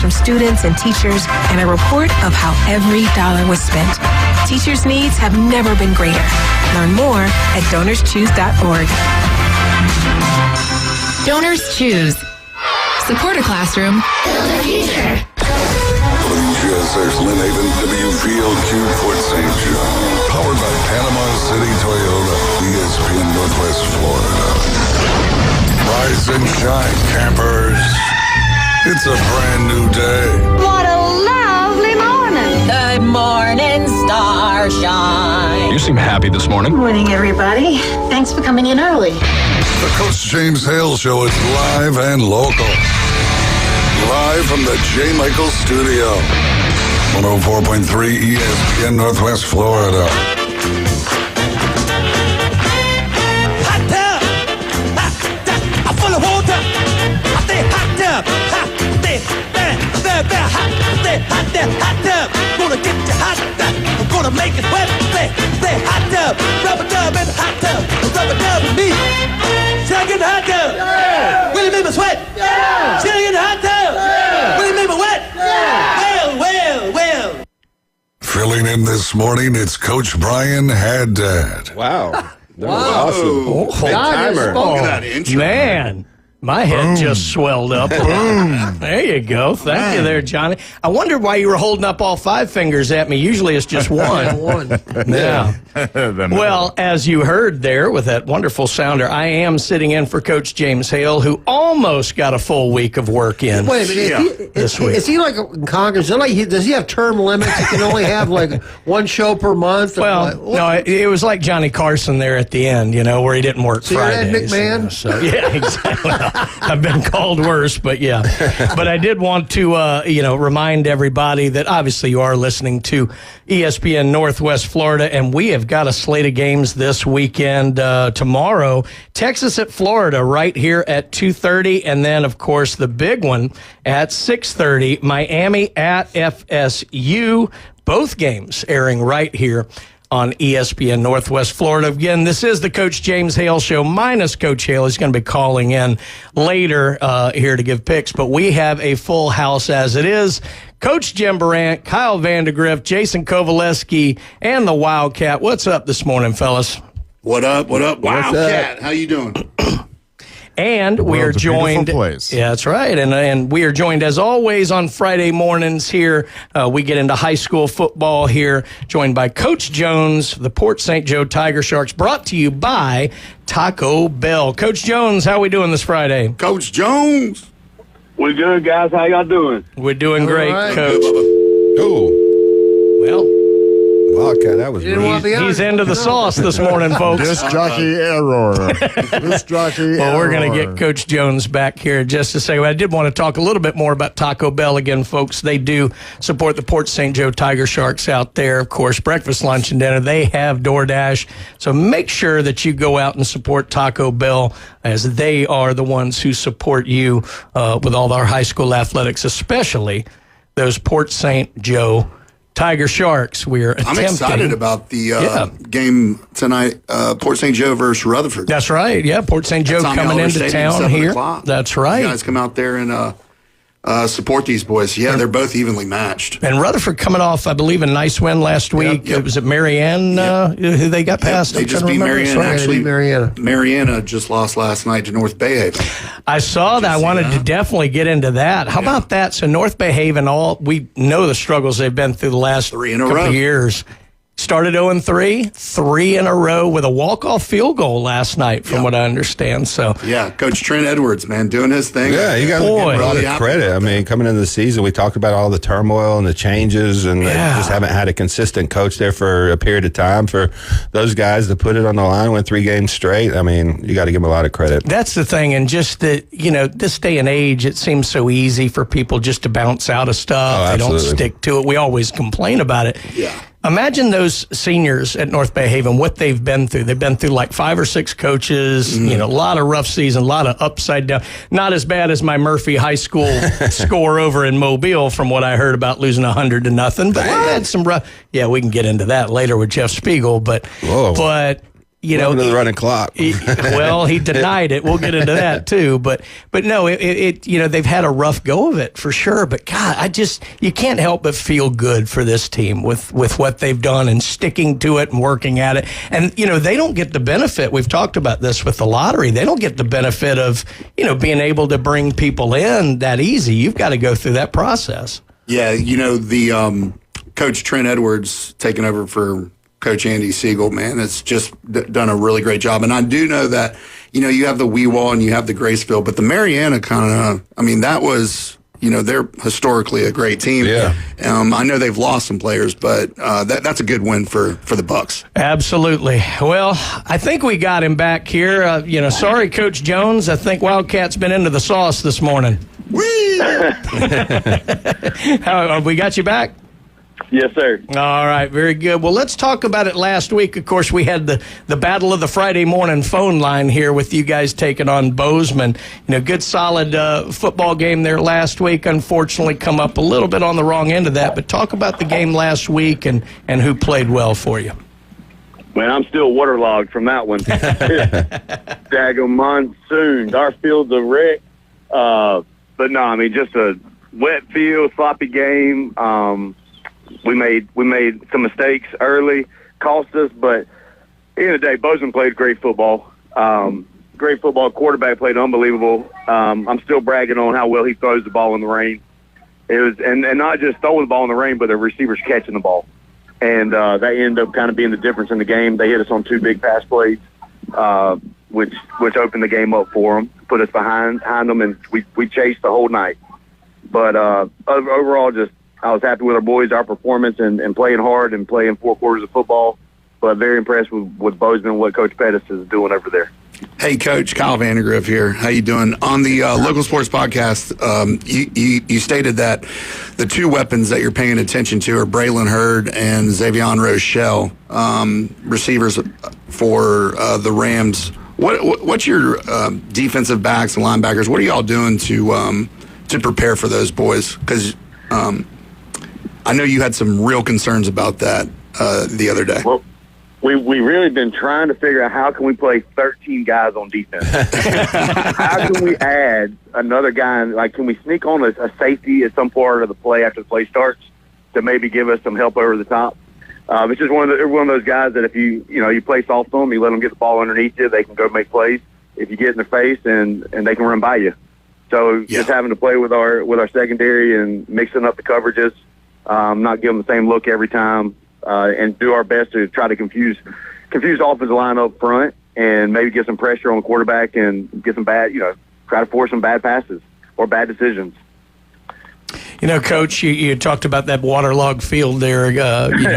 from students and teachers, and a report of how every dollar was spent. Teachers' needs have never been greater. Learn more at DonorsChoose.org. Donors Choose. Support a classroom. Build a future. WGSX Lynn Haven, WVLQ Port St. Joe. Powered by Panama City Toyota, ESPN Northwest Florida. Rise and shine, campers. It's a brand new day. What a lovely morning. Good morning, starshine. You seem happy this morning. Good morning, everybody. Thanks for coming in early. The Coach James Hale Show is live and local. Live from the J. Michael Studio. 104.3 ESPN Northwest Florida. Hot tub, I'm full of water. I say hot tub, hot tub. Gonna get you hot, I'm gonna make it wet. Say hot tub, rubber dub in the hot tub, rubber dub with me. Shall I get in the hot tub? Yeah. Will you make me sweat? Yeah. Shall I get in the hot tub? Yeah. Will you make me wet? Yeah. Well. Filling in this morning, it's Coach Brian Haddad. Wow. That was awesome. Big timer. Man, my head just swelled up. There you go. Thank you there, Johnny. I wondered why you were holding up all 5 fingers at me. Usually it's just one. Yeah. Well, as you heard there with that wonderful sounder, I am sitting in for Coach James Hale, who almost got a full week of work in. Wait a minute. This week. Is he like in Congress? Does he have term limits? He can only have like one show per month? Well, no, it was like Johnny Carson there at the end, where he didn't work Fridays. You're Ed McMahon? So, yeah, exactly. I've been called worse, but yeah. But I did want to, remind everybody that obviously you are listening to ESPN Northwest Florida, and we have got a slate of games this weekend. Tomorrow, Texas at Florida right here at 2:30, and then, of course, the big one at 6:30, Miami at FSU. Both games airing right here on ESPN Northwest Florida. Again, this is the Coach James Hale Show, minus Coach Hale. He's going to be calling in later here to give picks, but we have a full house as it is. Coach Jim Brandt, Kyle Vandegrift, Jason Kovaleski, and the Wildcat. What's up this morning, fellas? What up? Wildcat, how you doing? And we are joined. Yeah, that's right. And we are joined, as always, on Friday mornings here. We get into high school football here, joined by Coach Jones, the Port St. Joe Tiger Sharks, brought to you by Taco Bell. Coach Jones, how are we doing this Friday? Coach Jones. We're good, guys. How y'all doing? We're doing great, right. Coach. Oh. Well, Wildcat, that was he's into the sauce this morning, folks. Disc jockey error. Well, we're going to get Coach Jones back here in just a second. I did want to talk a little bit more about Taco Bell again, folks. They do support the Port St. Joe Tiger Sharks out there. Of course, breakfast, lunch, and dinner. They have DoorDash. So make sure that you go out and support Taco Bell, as they are the ones who support you with all our high school athletics, especially those Port St. Joe Tiger Sharks. I'm excited about the game tonight, Port St. Joe versus Rutherford. That's right. Yeah, Port St. Joe coming into town here. That's right. You guys come out there and support these boys. Yeah, they're both evenly matched. And Rutherford coming off, I believe, a nice win last week. Yep. Was it Marianne who they got past? They just beat Marianne. Actually, Mariana just lost last night to North Bay Haven. I saw that. I wanted to definitely get into that. How about that? So North Bay Haven, we know the struggles they've been through the last couple of years. Started 0-3, 3 in a row with a walk-off field goal last night, from what I understand. So yeah, Coach Trent Edwards, man, doing his thing. Yeah, you got to give him a lot of credit. I mean, coming into the season, we talked about all the turmoil and the changes, and they just haven't had a consistent coach there for a period of time. For those guys to put it on the line, win 3 games straight, I mean, you got to give them a lot of credit. That's the thing, and just that, this day and age, it seems so easy for people just to bounce out of stuff. They don't stick to it. We always complain about it. Yeah. Imagine those seniors at North Bay Haven, what they've been through. They've been through like 5 or 6 coaches, a lot of rough season, a lot of upside down. Not as bad as my Murphy High School score over in Mobile, from what I heard about losing 100-0. But they had some rough. Yeah, we can get into that later with Jeff Spiegel. But the running clock. Well, he denied it. We'll get into that too. But no, they've had a rough go of it for sure. But God, you can't help but feel good for this team with what they've done and sticking to it and working at it. And they don't get the benefit. We've talked about this with the lottery. They don't get the benefit of being able to bring people in that easy. You've got to go through that process. Yeah, the Coach Trent Edwards taking over for Coach Andy Siegel, man, it's just done a really great job. And I do know that, you have the Weewall and you have the Graceville, but the Mariana that was, they're historically a great team. Yeah. I know they've lost some players, but that's a good win for the Bucks. Absolutely. Well, I think we got him back here. Sorry, Coach Jones. I think Wildcat's been into the sauce this morning. Whee! Have we got you back? Yes, sir. All right, very good. Well, let's talk about it last week. Of course, we had the battle of the Friday morning phone line here with you guys taking on Bozeman. Good, solid football game there last week. Unfortunately, come up a little bit on the wrong end of that. But talk about the game last week and who played well for you. Man, I'm still waterlogged from that one. Daggum monsoon. Our field's a wreck. But no, just a wet field, sloppy game. We made some mistakes early, cost us, but at the end of the day, Bozeman played great football. Great football. Quarterback played unbelievable. I'm still bragging on how well he throws the ball in the rain. It was and not just throwing the ball in the rain, but the receivers catching the ball. And that ended up kind of being the difference in the game. They hit us on 2 big pass plays, which opened the game up for them, put us behind them, and we chased the whole night. But overall, I was happy with our boys, our performance, and playing hard and playing 4 quarters of football. But very impressed with Bozeman and what Coach Pettis is doing over there. Hey, Coach, Kyle Vandegrift here. How you doing? On the Local Sports Podcast, you stated that the 2 weapons that you're paying attention to are Braylon Hurd and Xavion Rochelle, receivers for the Rams. What's your defensive backs and linebackers? What are y'all doing to prepare for those boys? Because I know you had some real concerns about that the other day. Well, we really been trying to figure out how can we play 13 guys on defense. How can we add another guy? Like, can we sneak on a safety at some part of the play after the play starts to maybe give us some help over the top? It's just one of those guys that if you play soft on them, you let them get the ball underneath you, they can go make plays. If you get in their face and they can run by you. So just having to play with our secondary and mixing up the coverages. Not give them the same look every time, and do our best to try to confuse the offensive line up front and maybe get some pressure on the quarterback and get some try to force some bad passes or bad decisions. Coach, you talked about that waterlogged field there,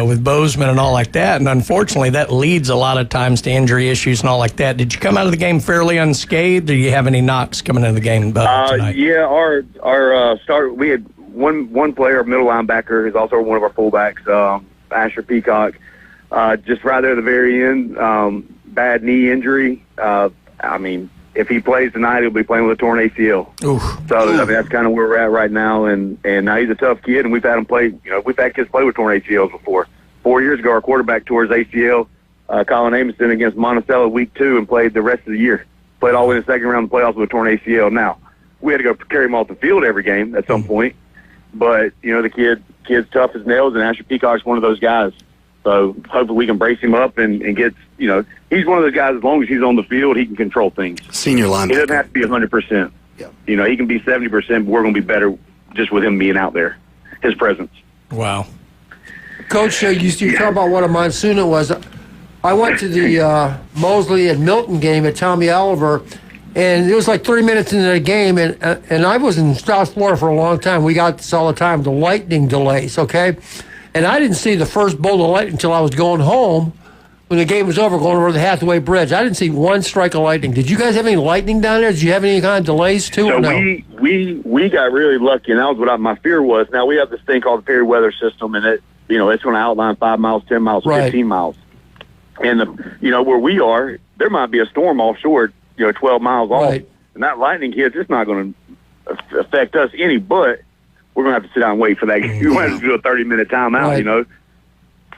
with Bozeman and all like that, and unfortunately that leads a lot of times to injury issues and all like that. Did you come out of the game fairly unscathed, or do you have any knocks coming into the game tonight? Yeah, our start, we had one player, middle linebacker, who's also one of our fullbacks, Asher Peacock, just right there at the very end, bad knee injury. If he plays tonight, he'll be playing with a torn ACL. Oof. So that's kind of where we're at right now. And now he's a tough kid, and we've had him play. We've had kids play with torn ACLs before. 4 years ago, our quarterback tore his ACL. Colin Amundsen against Monticello week 2 and played the rest of the year. Played all the way in the second round of the playoffs with a torn ACL. Now we had to go carry him off the field every game at some point. But, the kid's tough as nails, and Asher Peacock's one of those guys. So hopefully we can brace him up and get, he's one of those guys, as long as he's on the field, he can control things. Senior linebacker. He doesn't have to be 100%. Yeah. He can be 70%, but we're going to be better just with him being out there, his presence. Wow. Coach, you talk about what a monsoon it was. I went to the Mosley and Milton game at Tommy Oliver, and it was like 30 minutes into the game, and I was in South Florida for a long time. We got this all the time, the lightning delays, okay? And I didn't see the first bolt of lightning until I was going home when the game was over, going over the Hathaway Bridge. I didn't see one strike of lightning. Did you guys have any lightning down there? Did you have any kind of delays too? So or no? we got really lucky, and that was what my fear was. Now, we have this thing called the Perry weather system, and it's going to outline 5 miles, 10 miles, right. 15 miles. And, where we are, there might be a storm offshore 12 miles off, right. And that lightning hits, it's not going to affect us any, but we're going to have to sit down and wait for that. We're going to have to do a 30-minute timeout, right.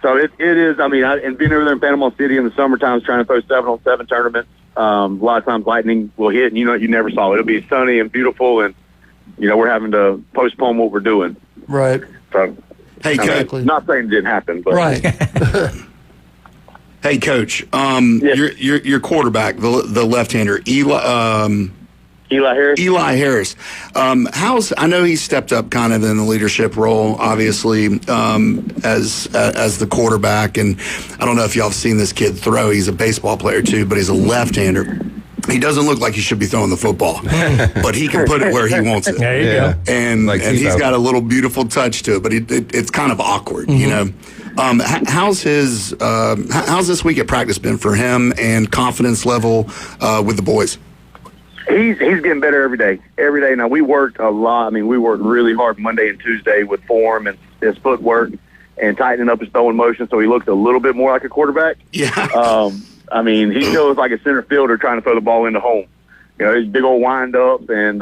So it is. I mean, and being over there in Panama City in the summertime, trying to throw 7-on-7 tournaments. A lot of times lightning will hit, and you never saw it. It'll be sunny and beautiful, and we're having to postpone what we're doing. Right. So, hey, Coach. Not saying it didn't happen, but right. Hey, Coach. Yes. Your quarterback, the left-hander, Eli Harris. Eli Harris. I know he's stepped up kind of in the leadership role, obviously, as the quarterback. And I don't know if y'all have seen this kid throw. He's a baseball player too, but he's a left-hander. He doesn't look like he should be throwing the football, but he can put it where he wants it. There you go. And he's got a little beautiful touch to it, but it's kind of awkward, How's this week at practice been for him and confidence level with the boys? He's getting better every day. Every day. Now, we worked a lot. I mean, we worked really hard Monday and Tuesday with form and his footwork and tightening up his throwing motion so he looked a little bit more like a quarterback. Yeah. I mean, he feels like a center fielder trying to throw the ball into home. He's big old wind-up and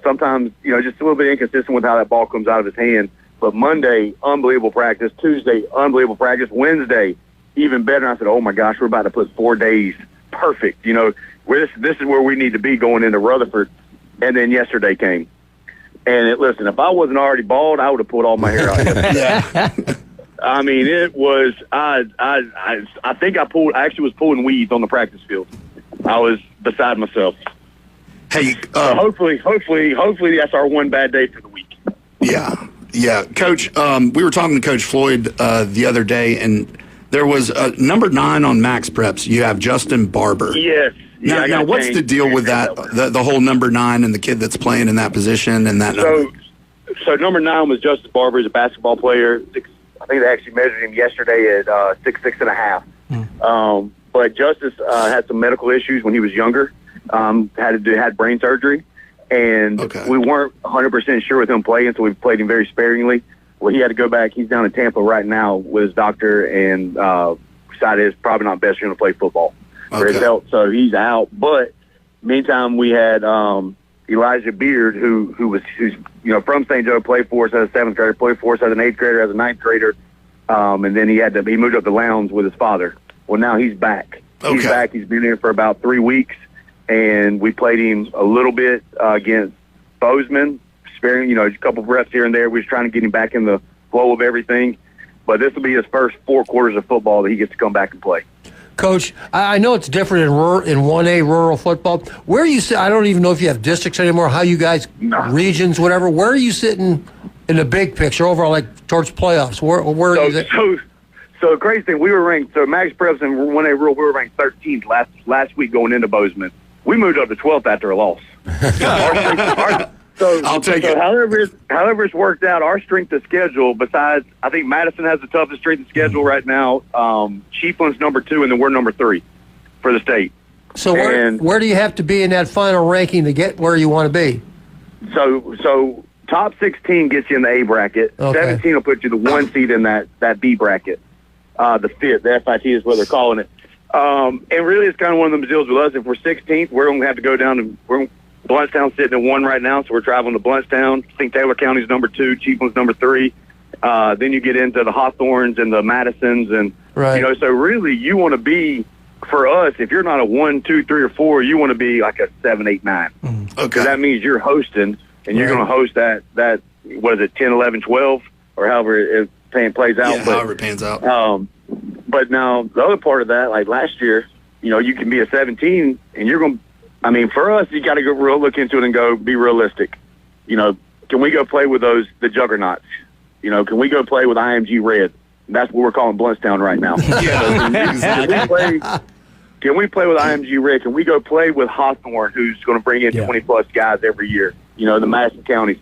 sometimes, just a little bit inconsistent with how that ball comes out of his hand. But Monday, unbelievable practice. Tuesday, unbelievable practice. Wednesday, even better. I said, oh, my gosh, we're about to put 4 days perfect. This is where we need to be going into Rutherford. And then yesterday came. And listen, if I wasn't already bald, I would have pulled all my hair out. Yeah. I mean, it was. I think I actually was pulling weeds on the practice field. I was beside myself. Hey, hopefully that's our one bad day for the week. Yeah, Coach. We were talking to Coach Floyd the other day, and there was number 9 on Max Preps. You have Justin Barber. Yes. Now what's the deal with that? The whole number 9 and the kid that's playing in that position and that number. So number 9 was Justin Barber. He's a basketball player. I think they actually measured him yesterday at 6'6.5". But Justice had some medical issues when he was younger. Had brain surgery, and we weren't 100% sure with him playing, so we played him very sparingly. Well, he had to go back. He's down in Tampa right now with his doctor, and decided it's probably not best for him to play football for his health, so he's out. But meantime, we had Elijah Beard, who's from St. Joe, played for us as a 7th grader, played for us as an 8th grader, as a 9th grader, and then he moved up to Lowndes with his father. Well, now he's back. He's back. He's been here for about 3 weeks, and we played him a little bit against Bozeman, sparing, a couple of reps here and there. We was trying to get him back in the flow of everything, but this will be his first 4 quarters of football that he gets to come back and play. Coach, I know it's different in 1A rural football. Where are you sit? I don't even know if you have districts anymore. How you guys regions, whatever. Where are you sitting in the big picture, overall, like towards playoffs? Where are you? So the crazy thing, we were ranked. So Max Preps in 1A rural, we were ranked 13th last week going into Bozeman. We moved up to 12th after a loss. I'll take it. However it's worked out, our strength of schedule, besides, I think Madison has the toughest strength of schedule right now. Chiefland's number 2, and then we're number 3 for the state. So where do you have to be in that final ranking to get where you want to be? So top 16 gets you in the A bracket. 17 will put you the 1 seed in that B bracket. The FIT is what they're calling it. And really, it's kind of one of them deals with us. If we're 16th, we're going to have to go down to Bluntstown's sitting at 1 right now, so we're traveling to Bluntstown. I think Taylor County's number 2, Chiefland's number 3. Then you get into the Hawthorns and the Madisons, and so really, you want to be, for us, if you're not a 1, 2, 3, or 4, you want to be like a 7, 8, 9. Because that means you're hosting, and you're going to host that what is it, 10, 11, 12, or however it plays out. Yeah, however it pans out. But now the other part of that, like last year, you can be a 17, and you're going to. I mean, for us, you got to go look into it and go be realistic. Can we go play with the juggernauts? Can we go play with IMG Red? That's what we're calling Bluntstown right now. Can we play with IMG Red? Can we go play with Hawthorne, who's going to bring in 20+ guys every year? The Madison counties.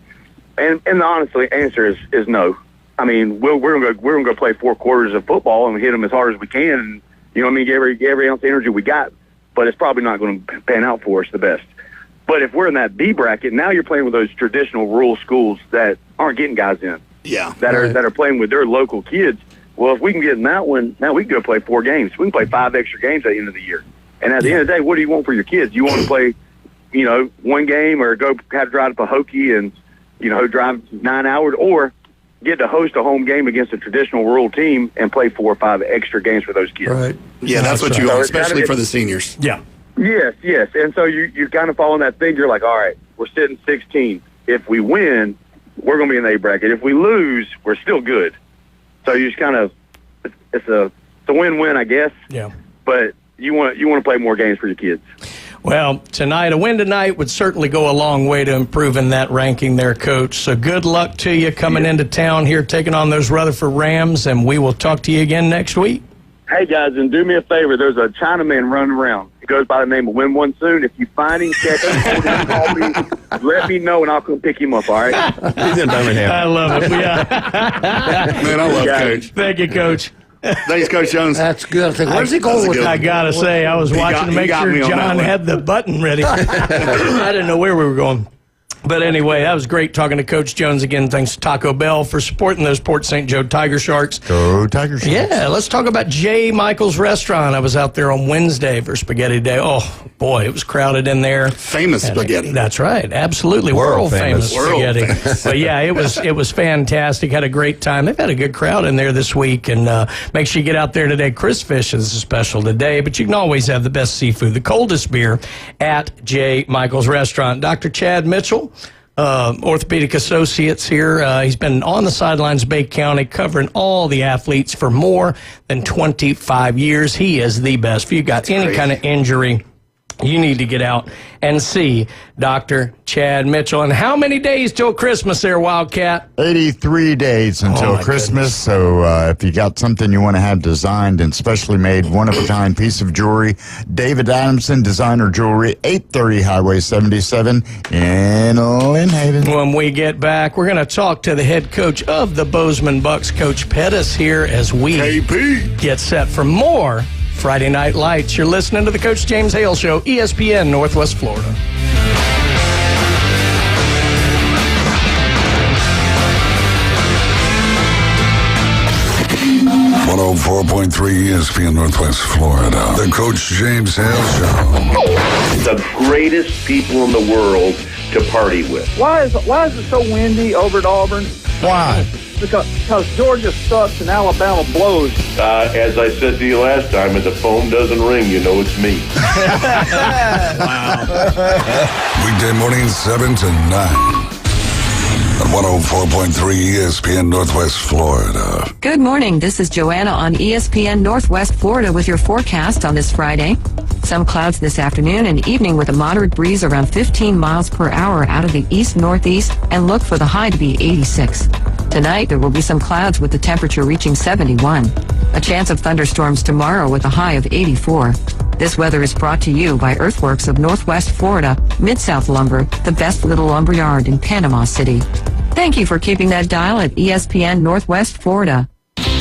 And the honestly answer is no. I mean, we're gonna go play 4 quarters of football and hit them as hard as we can. And, get every ounce of energy we got. But it's probably not going to pan out for us the best. But if we're in that B bracket, now you're playing with those traditional rural schools that aren't getting guys in. Yeah. That are playing with their local kids. Well, if we can get in that one, now we can go play 4 games. We can play 5 extra games at the end of the year. And at the end of the day, what do you want for your kids? You want to play, 1 game or have to drive to Pahokee and, drive 9 hours, or get to host a home game against a traditional rural team and play 4 or 5 extra games for those kids. Right. Yeah, that's what you So want, it's especially kind of- for the seniors. Yeah. Yes. And so you kind of fall in that thing. You're like, all right, we're sitting 16. If we win, we're going to be in the A bracket. If we lose, we're still good. So you just kind of, it's a win-win, I guess. Yeah. But you want to play more games for your kids. Well, a win tonight would certainly go a long way to improving that ranking there, Coach. So good luck to you coming into town here, taking on those Rutherford Rams, and we will talk to you again next week. Hey, guys, and do me a favor. There's a Chinaman running around. He goes by the name of Win One Soon. If you find him, catch him, call me, let me know, and I'll come pick him up, all right? He's in Birmingham. I love it. Yeah. Man, I love Guys. Coach. Thank you, Coach. Thanks, Coach Jones. That's good. I think, where's he going with I that? got to say, I was watching to he make got sure me on that John one. had the button ready. I didn't know where we were going. But anyway, that was great talking to Coach Jones again. Thanks to Taco Bell for supporting those Port St. Joe Tiger Sharks. Go Tiger Sharks. Yeah, let's talk about J. Michael's Restaurant. I was out there on Wednesday for Spaghetti Day. Oh, boy, it was crowded in there. Famous spaghetti. That's right. Absolutely. World famous. spaghetti. But yeah, it was fantastic. Had a great time. They've had a good crowd in there this week. And make sure you get out there today. Chris Fish is special today, but you can always have the best seafood, the coldest beer at J. Michael's Restaurant. Dr. Chad Mitchell, Orthopedic Associates here. He's been on the sidelines, Bay County, covering all the athletes for more than 25 years. He is the best. If you've got any kind of injury, you need to get out and see Dr. Chad Mitchell. And how many days till Christmas there, Wildcat? 83 days until my Christmas. So if you got something you want to have designed and specially made, one-of-a-kind piece of jewelry, David Adamson Designer Jewelry, 830 Highway 77 in Lynn Haven. When we get back, we're going to talk to the head coach of the Bozeman Bucks, Coach Pettis, here as we KP. get set for more Friday Night Lights. You're listening to the Coach James Hale Show, ESPN Northwest Florida. 104.3 ESPN Northwest Florida. The Coach James Hale Show. The greatest people in the world to party with. Why is it so windy over at Auburn? Why? Because Georgia sucks and Alabama blows. As I said to you last time, if the phone doesn't ring, you know it's me. Weekday mornings 7 to 9. At 104.3 ESPN Northwest Florida. Good morning. This is Joanna on ESPN Northwest Florida with your forecast on this Friday. Some clouds this afternoon and evening with a moderate breeze around 15 miles per hour out of the east-northeast, and look for the high to be 86. Tonight, there will be some clouds with the temperature reaching 71. A chance of thunderstorms tomorrow with a high of 84. This weather is brought to you by Earthworks of Northwest Florida, Mid-South Lumber, the best little lumber yard in Panama City. Thank you for keeping that dial at ESPN Northwest Florida.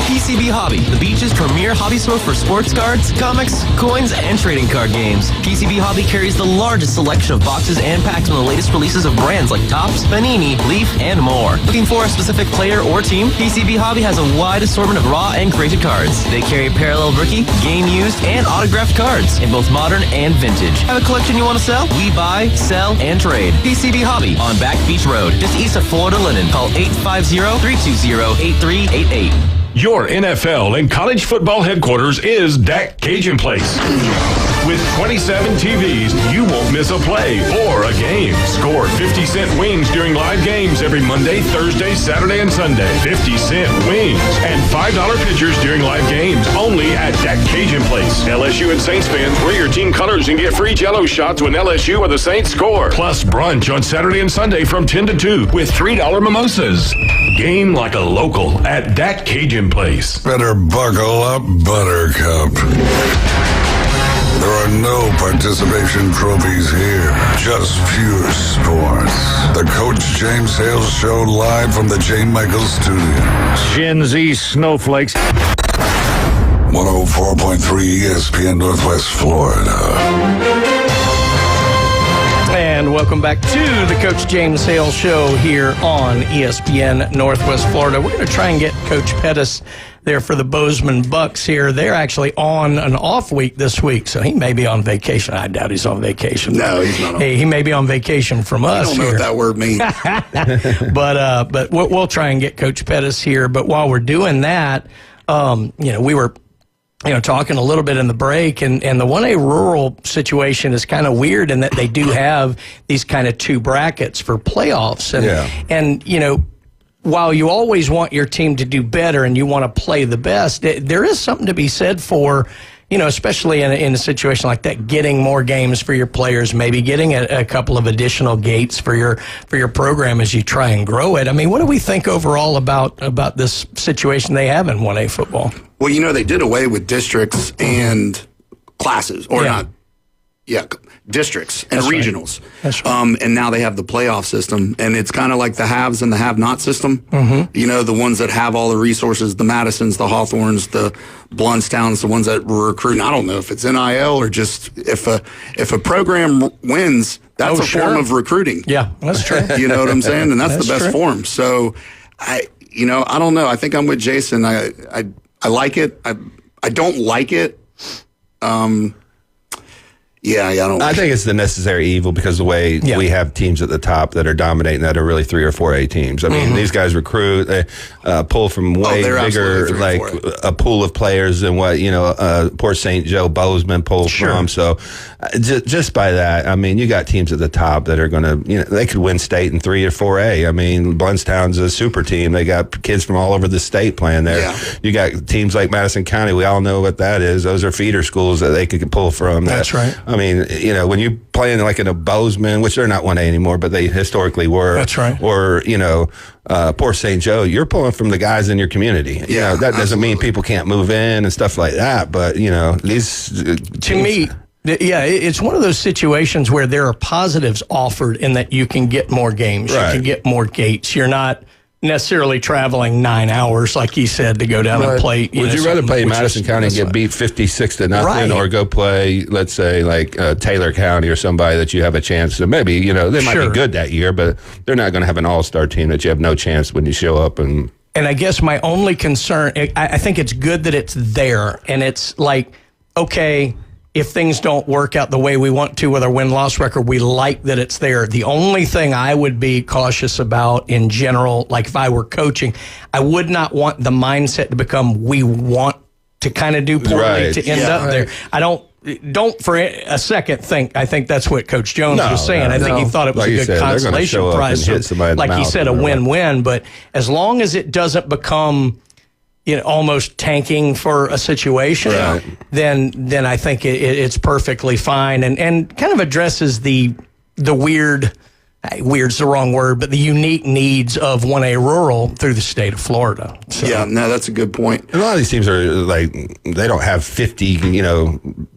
PCB Hobby, the beach's premier hobby store for sports cards, comics, coins, and trading card games. PCB Hobby carries the largest selection of boxes and packs from the latest releases of brands like Topps, Panini, Leaf, and more. Looking for a specific player or team? PCB Hobby has a wide assortment of raw and graded cards. They carry parallel rookie, game used, and autographed cards in both modern and vintage. Have a collection you want to sell? We buy, sell, and trade. PCB Hobby on Back Beach Road, just east of Florida Linen. Call 850-320-8388. Your NFL and college football headquarters is Dak Cajun Place. With 27 TVs, you won't miss a play or a game. Score 50-cent wings during live games every Monday, Thursday, Saturday, and Sunday. 50-cent wings and $5 pitchers during live games only at Dak Cajun Place. LSU and Saints fans, wear your team colors and get free Jell-O shots when LSU or the Saints score. Plus brunch on Saturday and Sunday from 10 to 2 with $3 mimosas. Game like a local at Dak Cajun Place. Better buckle up, Buttercup. There are no participation trophies here, just pure sports. The Coach James Hale Show live from the J. Michael Studios. Gen Z snowflakes. 104.3 ESPN Northwest Florida. And welcome back to the Coach James Hale Show here on ESPN Northwest Florida. We're going to try and get Coach Pettis there for the Bozeman Bucks here. They're actually on an off week this week, so he may be on vacation. I doubt he's on vacation. No, he's not on. Hey, he may be on vacation from us. I don't know what that word means. But we'll try and get Coach Pettis here. But while we're doing that, we were talking a little bit in the break, and the 1A rural situation is kind of weird in that they do have these kind of two brackets for playoffs. And while you always want your team to do better and you want to play the best, there is something to be said for, especially in a situation like that, getting more games for your players, maybe getting a couple of additional gates for your program as you try and grow it. I mean, what do we think overall about this situation they have in 1A football? Well, they did away with districts and classes, or not. Yeah, districts and regionals. Right. That's right. And now they have the playoff system, and it's kind of like the haves and the have-not system. Mm-hmm. The ones that have all the resources, the Madisons, the Hawthorns, the Bluntstowns, the ones that were recruiting. I don't know if it's NIL or just if a program wins, that's a form of recruiting. Yeah, that's true. You know what I'm saying? And that's the best true. form. So, I don't know. I think I'm with Jason. I like it. I don't like it. I think it's the necessary evil because the way we have teams at the top that are dominating that are really 3 or 4A teams. I mean, these guys recruit, they pull from way bigger, like a pool of players than what, Port St. Joe, Bozeman pulls from. So just by that, I mean, you got teams at the top that are going to, they could win state in 3 or 4A. I mean, Bluntstown's a super team. They got kids from all over the state playing there. Yeah. You got teams like Madison County. We all know what that is. Those are feeder schools that they could pull from. That's right. I mean, when you play like in a Bozeman, which they're not 1A anymore, but they historically were. That's right. Or, Port St. Joe, you're pulling from the guys in your community. Yeah, that doesn't mean people can't move in and stuff like that. But, these. To me, it's one of those situations where there are positives offered in that you can get more games. Right. You can get more gates. You're not necessarily traveling 9 hours, like he said, to go down and play. Would you rather play Madison County and get beat 56-0, or go play, let's say, like Taylor County or somebody that you have a chance to maybe, they might be good that year, but they're not going to have an all-star team that you have no chance when you show up. And I guess my only concern, I think it's good that it's there, and it's like, okay, if things don't work out the way we want to with our win-loss record, we like that it's there. The only thing I would be cautious about in general, like if I were coaching, I would not want the mindset to become we want to kind of do poorly to end up there. I don't for a second think, I think that's what Coach Jones was saying. I think he thought it was a good consolation prize. Like he said, a win-win. But as long as it doesn't become almost tanking for a situation, then I think it's perfectly fine and kind of addresses the weird's the wrong word, but the unique needs of 1A rural through the state of Florida. So. Yeah, no, that's a good point. And a lot of these teams are like, they don't have 50,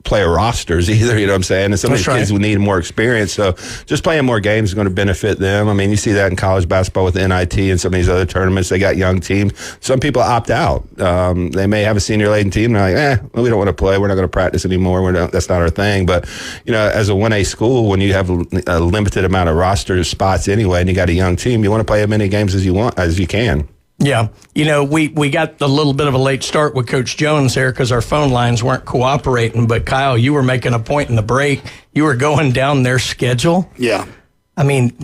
player rosters either, you know what I'm saying? And some of these kids will need more experience. So just playing more games is going to benefit them. I mean, you see that in college basketball with NIT and some of these other tournaments. They got young teams. Some people opt out. They may have a senior-laden team. And they're like, we don't want to play. We're not going to practice anymore. That's not our thing. But, as a 1A school, when you have a limited amount of roster spots anyway, and you got a young team, you want to play as many games as you can. Yeah. We got a little bit of a late start with Coach Jones there because our phone lines weren't cooperating. But Kyle, you were making a point in the break. You were going down their schedule. Yeah. I mean,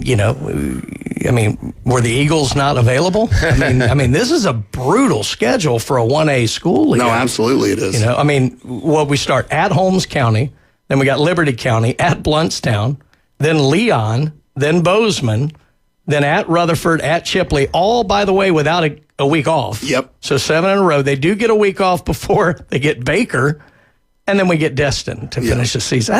were the Eagles not available? I mean, this is a brutal schedule for a 1A school. No, absolutely it is. We start at Holmes County, then we got Liberty County, at Bluntstown, then Leon, then Bozeman, then at Rutherford, at Chipley, all, by the way, without a week off. Yep. So 7 in a row. They do get a week off before they get Baker, and then we get Destin to finish the season.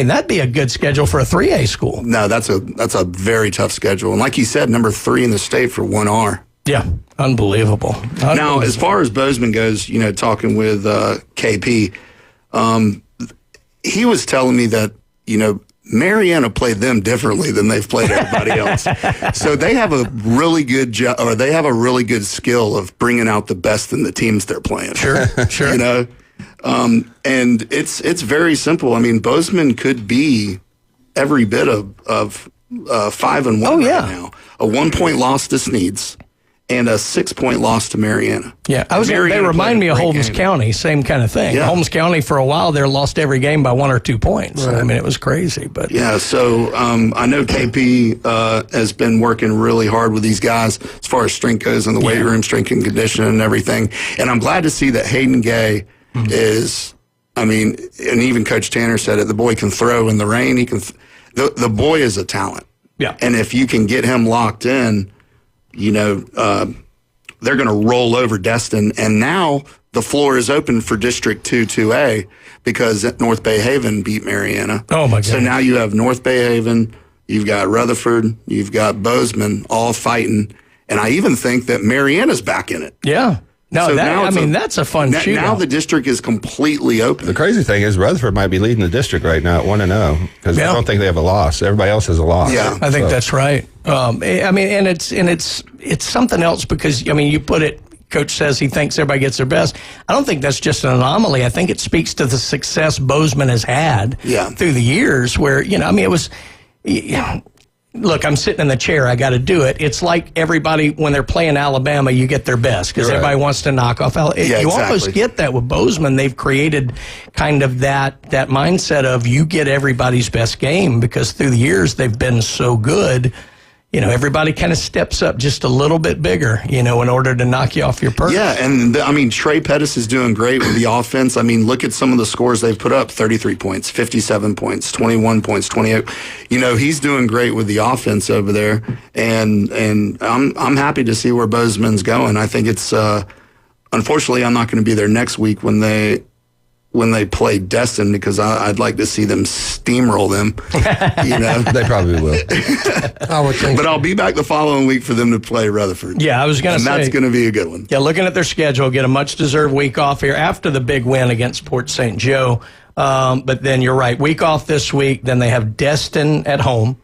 That'd be a good schedule for a 3A school. No, that's a very tough schedule. And like you said, number 3 in the state for 1R. Yeah, unbelievable. Now, as far as Bozeman goes, talking with KP, he was telling me that, Mariana played them differently than they've played everybody else. So they have a really good they have a really good skill of bringing out the best in the teams they're playing. Sure. And it's very simple. I mean, Bozeman could be every bit of 5-1 right now. A 1-point loss to Sneads and a 6-point loss to Mariana. Yeah, they remind me of Holmes County, same kind of thing. Yeah. Holmes County for a while there lost every game by 1 or 2 points. Right. I mean, it was crazy. But yeah, so I know KP has been working really hard with these guys as far as strength goes in the weight room, strength and conditioning and everything. And I'm glad to see that Hayden Gay is, I mean, and even Coach Tanner said it, the boy can throw in the rain. He can. The boy is a talent. Yeah. And if you can get him locked in, you know, they're going to roll over Destin. And now the floor is open for District 2-2A because North Bay Haven beat Mariana. Oh, my God. So now you have North Bay Haven, you've got Rutherford, you've got Bozeman all fighting. And I even think that Mariana's back in it. Yeah. No, So that, that's a fun shootout. Now the district is completely open. The crazy thing is Rutherford might be leading the district right now at 1-0 because I don't think they have a loss. Everybody else has a loss. Yeah, I think that's right. I mean, and it's something else because I mean, you put it. Coach says he thinks everybody gets their best. I don't think that's just an anomaly. I think it speaks to the success Bozeman has had through the years. Where I mean, it was. Look, I'm sitting in the chair. I got to do it. It's like everybody, when they're playing Alabama, you get their best because everybody wants to knock off Alabama. You almost get that with Bozeman. They've created kind of that mindset of you get everybody's best game because through the years they've been so good. Everybody kind of steps up just a little bit bigger, in order to knock you off your perch. Yeah, and I mean, Trey Pettis is doing great with the offense. I mean, look at some of the scores they've put up, 33 points, 57 points, 21 points, 28. He's doing great with the offense over there, and I'm happy to see where Bozeman's going. I think it's, unfortunately, I'm not going to be there next week when they play Destin because I'd like to see them steamroll them. They probably will. I would think but I'll be back the following week for them to play Rutherford. Yeah, I was going to say. And that's going to be a good one. Yeah, looking at their schedule, get a much-deserved week off here after the big win against Port St. Joe. But then you're right, week off this week. Then they have Destin at home.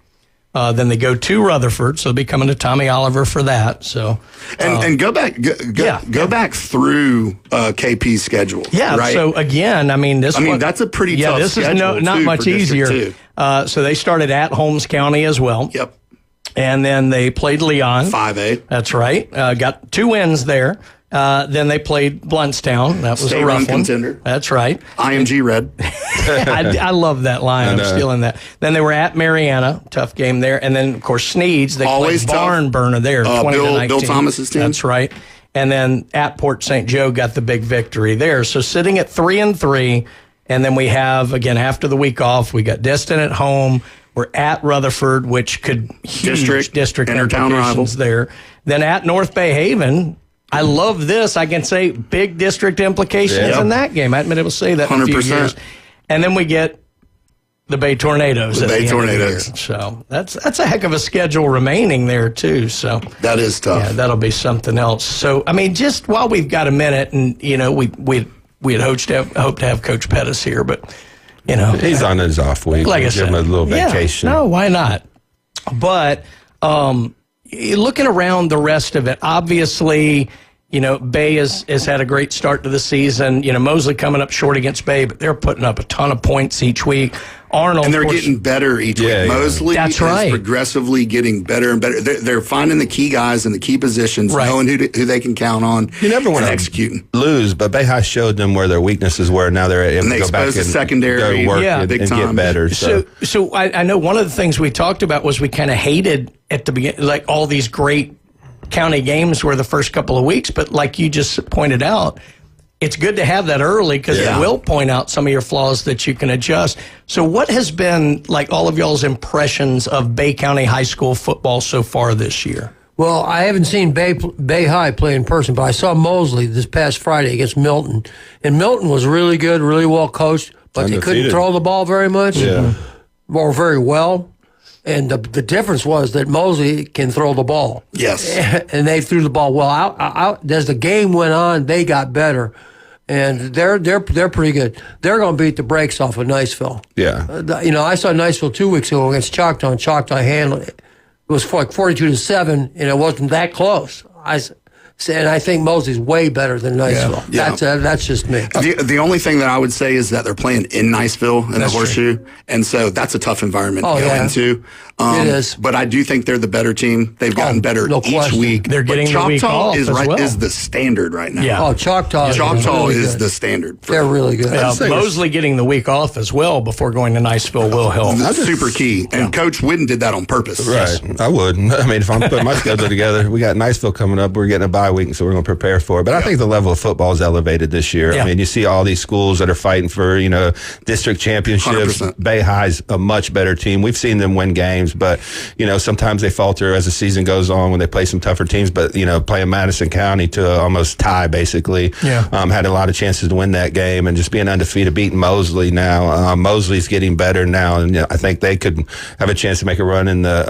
Then they go to Rutherford, so they'll be coming to Tommy Oliver for that. So and go back, go back through KP's schedule. Yeah. Right? So again, I mean that's a pretty tough this schedule. is not much easier. So they started at Holmes County as well. Yep. And then they played Leon. 5A. That's right. Got 2 wins there. Then they played Bluntstown. That was State a rough one. contender. That's right. IMG Red. I love that line. I'm stealing that. Then they were at Mariana. Tough game there. And then, of course, Sneeds. They Always played Barn Burner there, 20-19. Bill Thomas's team. That's right. And then at Port St. Joe got the big victory there. So sitting at 3-3. And then we have, again, after the week off, we got Destin at home. We're at Rutherford, which could huge district implications there. Then at North Bay Haven. I love this. I can say big district implications in that game. I haven't been able to say that in a few years. And then we get the Bay Tornadoes. The Bay Tornadoes. So that's a heck of a schedule remaining there too. So that is tough. Yeah, that'll be something else. So I mean, just while we've got a minute, and we had hoped to have Coach Pettis here, but he's on his off week. Like I give said, him a little vacation. No, why not? But looking around the rest of it, obviously, Bay has had a great start to the season. Mosley coming up short against Bay, but they're putting up a ton of points each week. Arnold, and they're getting better each week. Mosley is progressively getting better and better. They're finding the key guys in the key positions, knowing who they can count on. You never want to executing. Lose, but Bay High showed them where their weaknesses were. Now they're able to go back and secondary, go work and get better. So I know one of the things we talked about was we kind of hated at the beginning, like all these great county games were the first couple of weeks, but like you just pointed out, it's good to have that early because it will point out some of your flaws that you can adjust. So what has been like all of y'all's impressions of Bay County High School football so far this year? Well, I haven't seen Bay High play in person, but I saw Mosley this past Friday against Milton. And Milton was really good, really well coached, but they couldn't throw the ball very much or very well. And the difference was that Mosley can throw the ball. Yes. And they threw the ball well out. As the game went on, they got better. And they're pretty good. They're going to beat the brakes off of Niceville. Yeah. I saw Niceville 2 weeks ago against Choctaw, and Choctaw handled it. It was like 42-7, and it wasn't that close. And I think Mosley's way better than Niceville. Yeah. That's just me. The only thing that I would say is that they're playing in Niceville in the Horseshoe, and so that's a tough environment to go into. It is. But I do think they're the better team. They've gotten better each week. They're getting the week off is as well. is the standard right now. Yeah. Oh, Choctaw really is the standard. They're really good. Mosley getting the week off as well before going to Niceville will help. That's super key. And Coach Whidden did that on purpose. Right. I would. I mean, if I'm putting my schedule together, we got Niceville coming up. We're getting a bye week, so we're going to prepare for it. But I think the level of football is elevated this year. I mean, you see all these schools that are fighting for, district championships. 100%. Bay High's a much better team. We've seen them win games, but, sometimes they falter as the season goes on when they play some tougher teams. But, playing Madison County to almost tie, basically, had a lot of chances to win that game. And just being undefeated, beating Mosley now. Mosley's getting better now, and I think they could have a chance to make a run in the,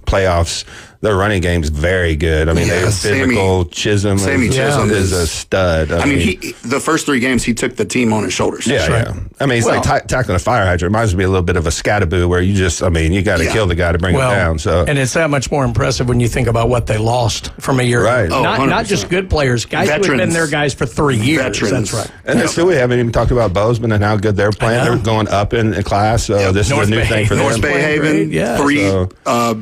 playoffs. Their running game's very good. I mean, they're physical. Chisholm is a stud. I mean, the first 3 games, he took the team on his shoulders. Yeah. I mean, it's like tackling a fire hydrant. It reminds me a little bit of a scataboo where you just, you got to kill the guy to bring him down. So, and it's that much more impressive when you think about what they lost from a year ago. Right. Not just good players, guys who have been their guys for 3 years. Veterans. That's right. And still, we haven't even talked about Bozeman and how good they're playing. They're going up in class. So this is a new thing for them. North Bay Haven,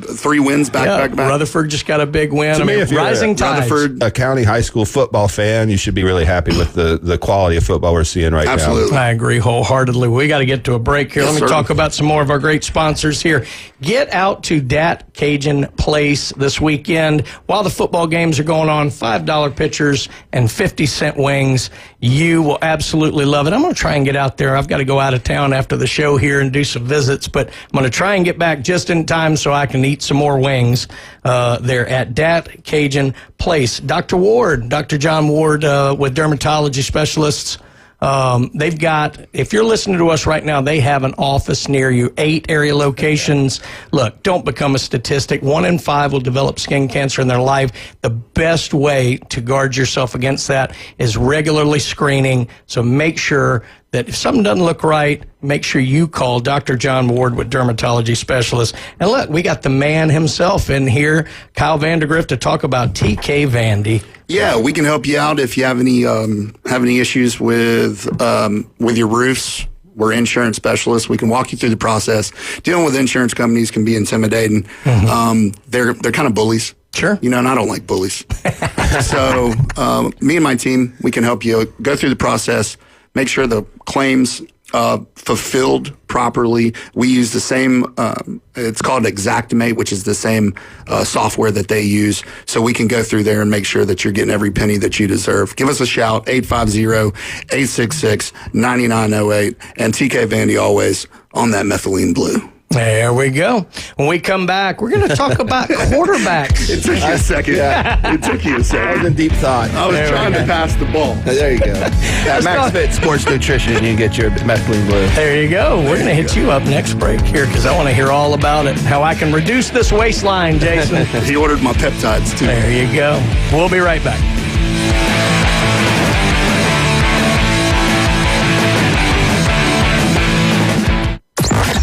3 wins back. Rutherford just got a big win. To me, if you're rising tides. Rutherford, a county high school football fan, you should be really happy with the quality of football we're seeing right now. Absolutely. I agree wholeheartedly. We got to get to a break here. Let me talk about some more of our great sponsors here. Get out to Dat Cajun Place this weekend while the football games are going on. $5 pitchers and 50-cent wings. You will absolutely love it. I'm going to try and get out there. I've got to go out of town after the show here and do some visits, but I'm going to try and get back just in time so I can eat some more wings there at Dat Cajun Place. Dr. John Ward with dermatology specialists. They've got, if you're listening to us right now, they have an office near you, 8 area locations. Look, don't become a statistic. 1 in 5 will develop skin cancer in their life. The best way to guard yourself against that is regularly screening. So make sure that if something doesn't look right, make sure you call Dr. John Ward with dermatology specialists. And look, we got the man himself in here, Kyle Vandergrift, to talk about TK Vandy. Yeah, we can help you out if you have any issues with your roofs. We're insurance specialists. We can walk you through the process. Dealing with insurance companies can be intimidating. They're kind of bullies. Sure. And I don't like bullies. So me and my team, we can help you go through the process, make sure the claims fulfilled properly. We use the same, it's called Xactimate, which is the same software that they use. So we can go through there and make sure that you're getting every penny that you deserve. Give us a shout, 850-866-9908. And TK Vandy always on that methylene blue. There we go. When we come back, we're going to talk about quarterbacks. It took you a second. It took you a second. I was in deep thought. I was trying to pass the ball. There you go. Max Fit Sports Nutrition, you get your methylene blue. There you go. We're going to hit you up next break here because I want to hear all about it. How I can reduce this waistline, Jason. He ordered my peptides, too. There you go. We'll be right back.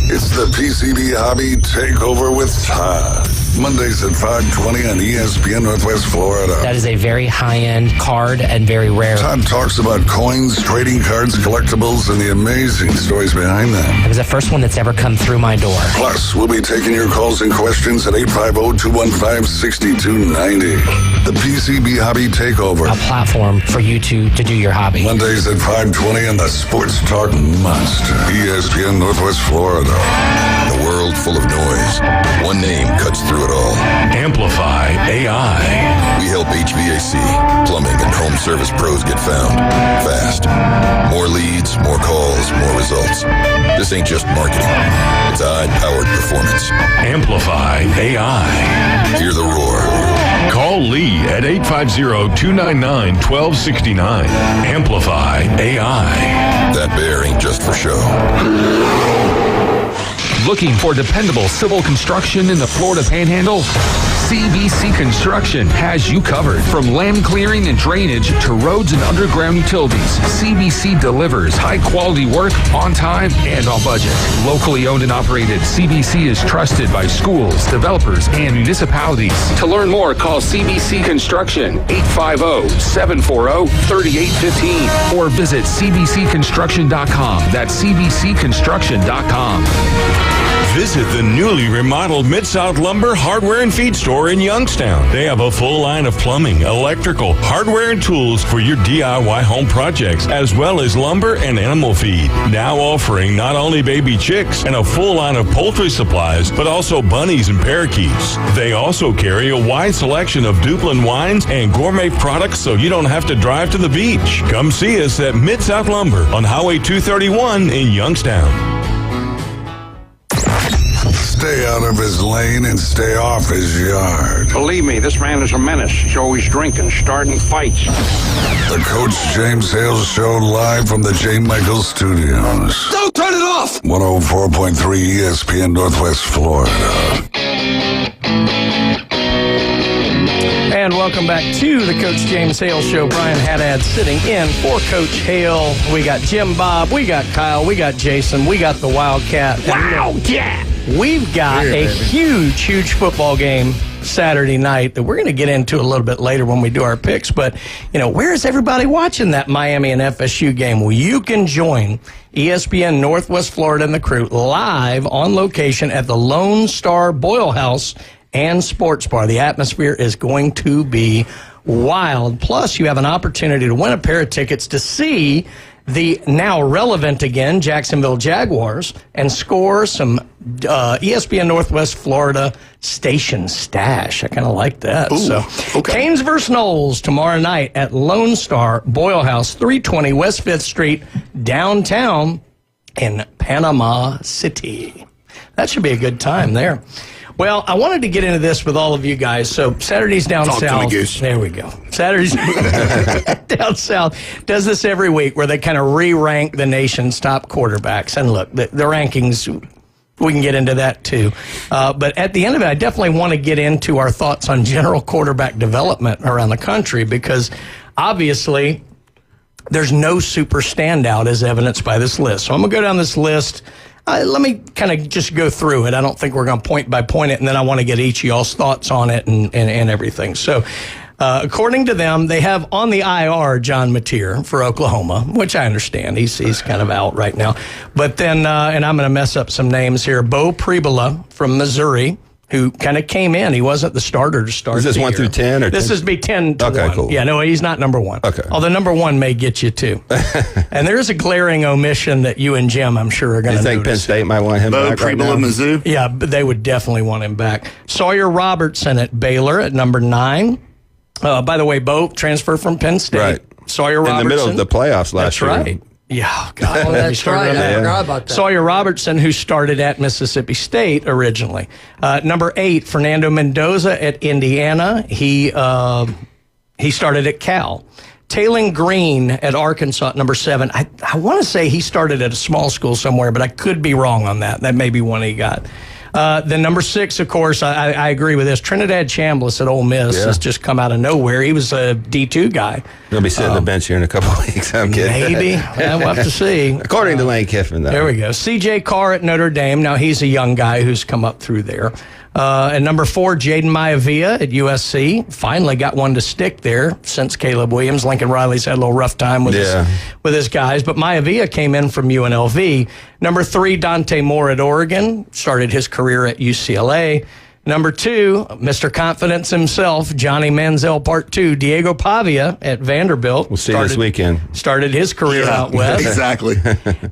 It's the PCB Hobby Takeover with Todd. Mondays at 5:20 on ESPN Northwest Florida. That is a very high-end card and very rare. Todd talks about coins, trading cards, collectibles, and the amazing stories behind them. It was the first one that's ever come through my door. Plus, we'll be taking your calls and questions at 850-215-6290. The PCB Hobby Takeover. A platform for you to do your hobby. Mondays at 5:20 on the Sports Talk Monster. ESPN Northwest Florida. In a world full of noise, one name cuts through it all. Amplify AI. We help HVAC, plumbing, and home service pros get found fast. More leads, more calls, more results. This ain't just marketing. It's AI-powered performance. Amplify AI. Hear the roar. Call Lee at 850-299-1269. Amplify AI. That bear ain't just for show. Looking for dependable civil construction in the Florida Panhandle? CBC Construction has you covered. From land clearing and drainage to roads and underground utilities, CBC delivers high-quality work on time and on budget. Locally owned and operated, CBC is trusted by schools, developers, and municipalities. To learn more, call CBC Construction 850-740-3815 or visit cbcconstruction.com. That's cbcconstruction.com. Visit the newly remodeled Mid-South Lumber Hardware and Feed Store in Youngstown. They have a full line of plumbing, electrical, hardware, and tools for your DIY home projects, as well as lumber and animal feed. Now offering not only baby chicks and a full line of poultry supplies, but also bunnies and parakeets. They also carry a wide selection of Duplin wines and gourmet products so you don't have to drive to the beach. Come see us at Mid-South Lumber on Highway 231 in Youngstown. Stay out of his lane and stay off his yard. Believe me, this man is a menace. He's always drinking, starting fights. The Coach James Hale Show live from the J. Michael Studios. Don't turn it off! 104.3 ESPN Northwest Florida. And welcome back to the Coach James Hale Show. Brian Haddad sitting in for Coach Hale. We got Jim Bob, we got Kyle, we got Jason, we got the Wildcat. Wildcat! We've got a huge football game Saturday night that we're going to get into a little bit later when we do our picks. But, where is everybody watching that Miami and FSU game? Well, you can join ESPN Northwest Florida and the crew live on location at the Lone Star Boyle House and Sports Bar. The atmosphere is going to be wild. Plus, you have an opportunity to win a pair of tickets to see the now relevant again Jacksonville Jaguars and score some ESPN Northwest Florida station stash. I kind of like that. Ooh, okay. Canes versus Knowles tomorrow night at Lone Star Boyle House, 320 West 5th Street, downtown in Panama City. That should be a good time there. Well, I wanted to get into this with all of you guys. So Saturdays Down Talk South. to me, Goose. There we go. Saturdays Down South does this every week where they kind of re-rank the nation's top quarterbacks. And look, the rankings, we can get into that too. But at the end of it, I definitely want to get into our thoughts on general quarterback development around the country because obviously there's no super standout as evidenced by this list. So I'm going to go down this list. Let me kind of just go through it. I don't think we're going to point by point it, and then I want to get each of y'all's thoughts on it and everything. So, according to them, they have on the IR John Mateer for Oklahoma, which I understand. He's kind of out right now. But then, and I'm going to mess up some names here, Bo Pribula from Missouri, who kind of came in. He wasn't the starter to start. Is this 1 through 10? Or this 10? is be 10 to 1. Okay, cool. Yeah, no, he's not number 1. Okay. Although number 1 may get you too. And there's a glaring omission that you and Jim, I'm sure, are going to notice. You think Penn State might want him back right now? Mizzou? Yeah, but they would definitely want him back. Sawyer Robertson at Baylor at number 9. By the way, Bo transferred from Penn State. Right. Sawyer Robertson. In the middle of the playoffs last year. That's right. Yeah, God. Oh, that's right. I forgot about that. Sawyer Robertson, who started at Mississippi State originally. Number 8, Fernando Mendoza at Indiana. He started at Cal. Taylon Green at Arkansas at number 7. I want to say he started at a small school somewhere, but I could be wrong on that. That may be one he got. Then number 6, of course, I agree with this. Trinidad Chambliss at Ole Miss has just come out of nowhere. He was a D2 guy. He'll be sitting on the bench here in a couple of weeks. I'm kidding. Maybe. Yeah, we'll have to see. According to Lane Kiffin, though. There we go. C.J. Carr at Notre Dame. Now, he's a young guy who's come up through there. And number 4, Jaden Maivia at USC. Finally got one to stick there since Caleb Williams. Lincoln Riley's had a little rough time with his guys. But Maivia came in from UNLV. Number 3, Dante Moore at Oregon. Started his career at UCLA. Number 2, Mr. Confidence himself, Johnny Manziel Part 2, Diego Pavia at Vanderbilt. We'll see you this weekend. Started his career out west. Exactly.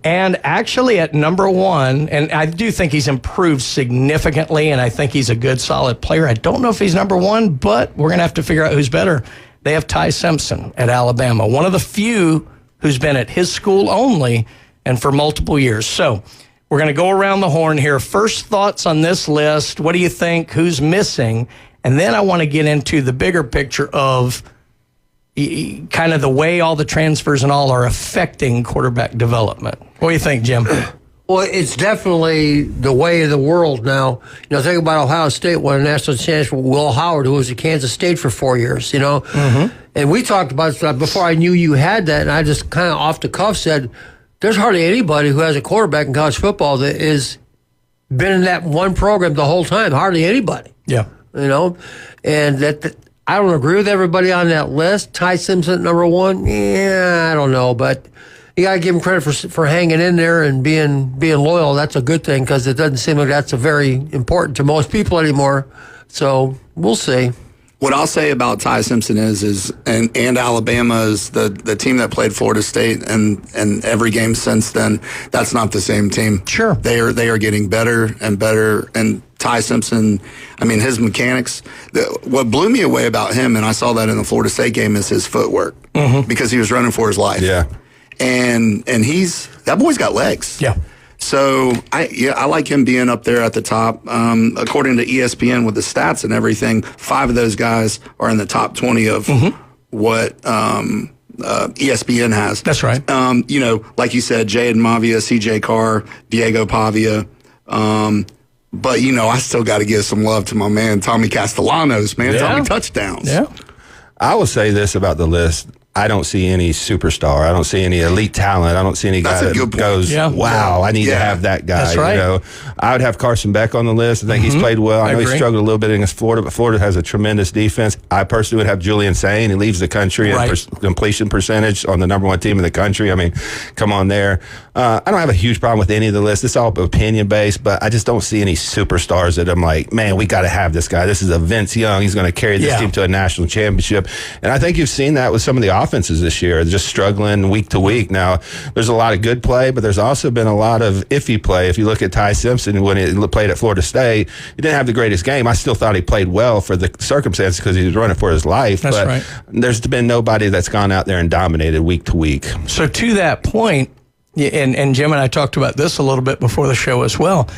And actually at number 1, and I do think he's improved significantly, and I think he's a good, solid player. I don't know if he's number 1, but we're going to have to figure out who's better. They have Ty Simpson at Alabama, one of the few who's been at his school only and for multiple years. So we're going to go around the horn here. First thoughts on this list. What do you think? Who's missing? And then I want to get into the bigger picture of kind of the way all the transfers and all are affecting quarterback development. What do you think, Jim? Well, it's definitely the way of the world now. You know, think about Ohio State won a national championship with Will Howard, who was at Kansas State for 4 years, you know. Mm-hmm. And we talked about it before I knew you had that, and I just kind of off the cuff said, there's hardly anybody who has a quarterback in college football that is been in that one program the whole time. Hardly anybody. Yeah. You know, and that I don't agree with everybody on that list. Ty Simpson, number one, yeah, I don't know, but you got to give him credit for hanging in there and being loyal. That's a good thing because it doesn't seem like that's a very important to most people anymore. So we'll see. What I'll say about Ty Simpson is and Alabama is the team that played Florida State and every game since then. That's not the same team. Sure, they are getting better and better. And Ty Simpson, I mean, his mechanics. What blew me away about him, and I saw that in the Florida State game, is his footwork because he was running for his life. Yeah, and that boy's got legs. Yeah. So I like him being up there at the top. According to ESPN with the stats and everything, 5 of those guys are in the top 20 of what ESPN has. That's right. You know, like you said, Jaden Mavia, CJ Carr, Diego Pavia. But, you know, I still got to give some love to my man, Tommy Castellanos, man. Tommy touchdowns. Yeah. I will say this about the list. I don't see any superstar. I don't see any elite talent. I don't see any guy that goes, wow, I need to have that guy. That's right. You know, I would have Carson Beck on the list. I think he's played well. I know he struggled a little bit against Florida, but Florida has a tremendous defense. I personally would have Julian Sain. He leaves the country in completion percentage on the number 1 team in the country. I mean, come on there. I don't have a huge problem with any of the list. It's all opinion based, but I just don't see any superstars that I'm like, man, we got to have this guy. This is a Vince Young. He's going to carry this team to a national championship. And I think you've seen that with some of the offenses this year, just struggling week to week. Now, there's a lot of good play, but there's also been a lot of iffy play. If you look at Ty Simpson, when he played at Florida State, he didn't have the greatest game. I still thought he played well for the circumstances because he was running for his life. That's but right. There's been nobody that's gone out there and dominated week to week. So to that point, and Jim and I talked about this a little bit before the show as well.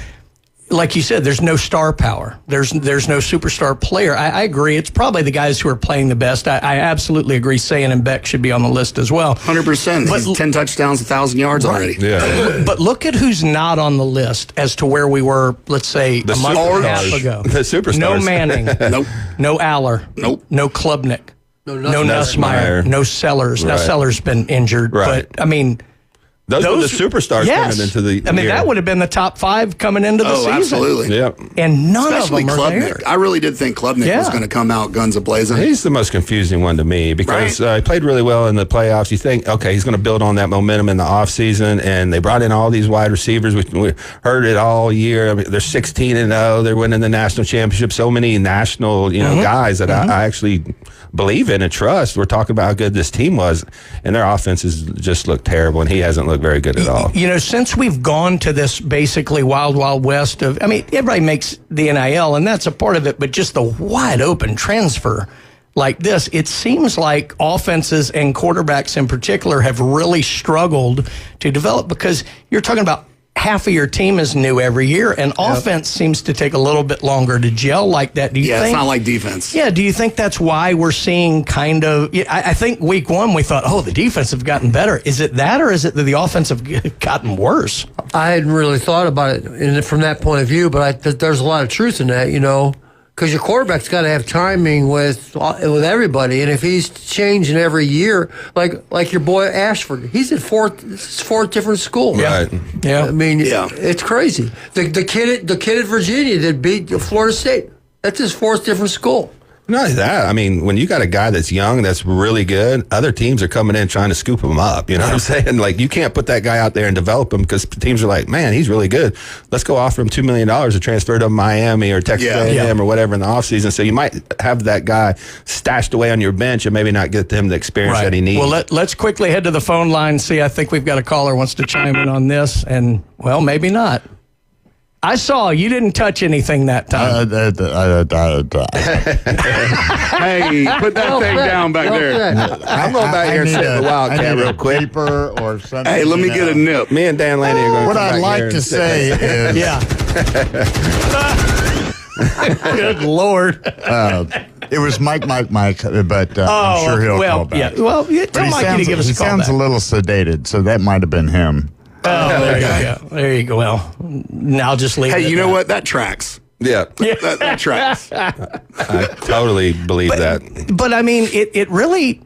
Like you said, there's no star power. There's no superstar player. I agree. It's probably the guys who are playing the best. I absolutely agree. Sayin and Beck should be on the list as well. 100%. He's 10 touchdowns, 1,000 yards already. Yeah. But look at who's not on the list as to where we were, let's say, a month and a half ago. The superstars. No Manning. Nope. No Aller. Nope. No Klubnik. No Nussmeier. No Sellers. Now, Right. Sellers been injured. Right. But, I mean... Those were the superstars coming into the I mean, year. that would have been the top 5 coming into the season. Absolutely. Yep. And none Especially of them are there. Klubnik. I really did think Klubnik was going to come out guns a-blazing. He's the most confusing one to me because he played really well in the playoffs. You think, okay, he's going to build on that momentum in the offseason, and they brought in all these wide receivers. We heard it all year. I mean, they're 16-0. They're winning the national championship. So many national guys that I actually believe in and trust. We're talking about how good this team was, and their offenses just look terrible, and he hasn't looked very good at all. You know, since we've gone to this basically wild, wild west of, I mean, everybody makes the NIL, and that's a part of it, but just the wide open transfer like this, it seems like offenses and quarterbacks in particular have really struggled to develop because you're talking about half of your team is new every year, and offense seems to take a little bit longer to gel like that. Do you think? It's not like defense. Yeah, do you think that's why we're seeing kind of... I think week 1 we thought, the defense have gotten better. Is it that, or is it that the offense have gotten worse? I hadn't really thought about it from that point of view, but there's a lot of truth in that, you know, because your quarterback's got to have timing with everybody, and if he's changing every year, like your boy Ashford, he's at 4 different schools. Right. Yeah. I mean, it's crazy. The kid at Virginia that beat Florida State, that's his 4th different school. Not only that, I mean, when you got a guy that's young, that's really good, other teams are coming in trying to scoop him up. You know what I'm saying? Like, you can't put that guy out there and develop him because teams are like, man, he's really good. Let's go offer him $2 million to transfer to Miami or Texas A&M or whatever in the offseason. So you might have that guy stashed away on your bench and maybe not get him the experience that he needs. Well, let's quickly head to the phone line. See, I think we've got a caller who wants to chime in on this, and, well, maybe not. I saw you didn't touch anything that time. Hey, put that thing down back there. I'm going back here and sit in the Wildcat real quick. Paper or something. Hey, let me get a nip. Me and Dan Landy are going to What I'd like to say is... Good Lord. It was Mike, but I'm sure he'll call back. Yeah. Well, tell Mikey to give us a call He sounds back. a little sedated, so that might have been him. Oh, there you go. There you go. Well, I'll just leave it. Hey, you know what? That tracks. Yeah. That tracks. I totally believe that. But I mean, it really...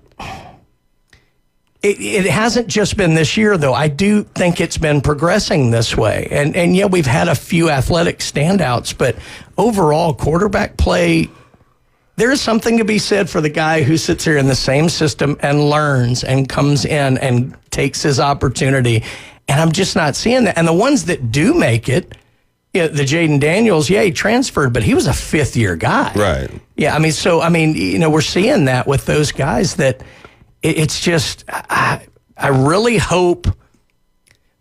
It hasn't just been this year, though. I do think it's been progressing this way. And yeah, we've had a few athletic standouts, but overall, quarterback play, there is something to be said for the guy who sits here in the same system and learns and comes in and takes his opportunity. And I'm just not seeing that. And the ones that do make it, the Jaden Daniels, he transferred, but he was a fifth-year guy. Right. Yeah, we're seeing that with those guys that... It's just, I really hope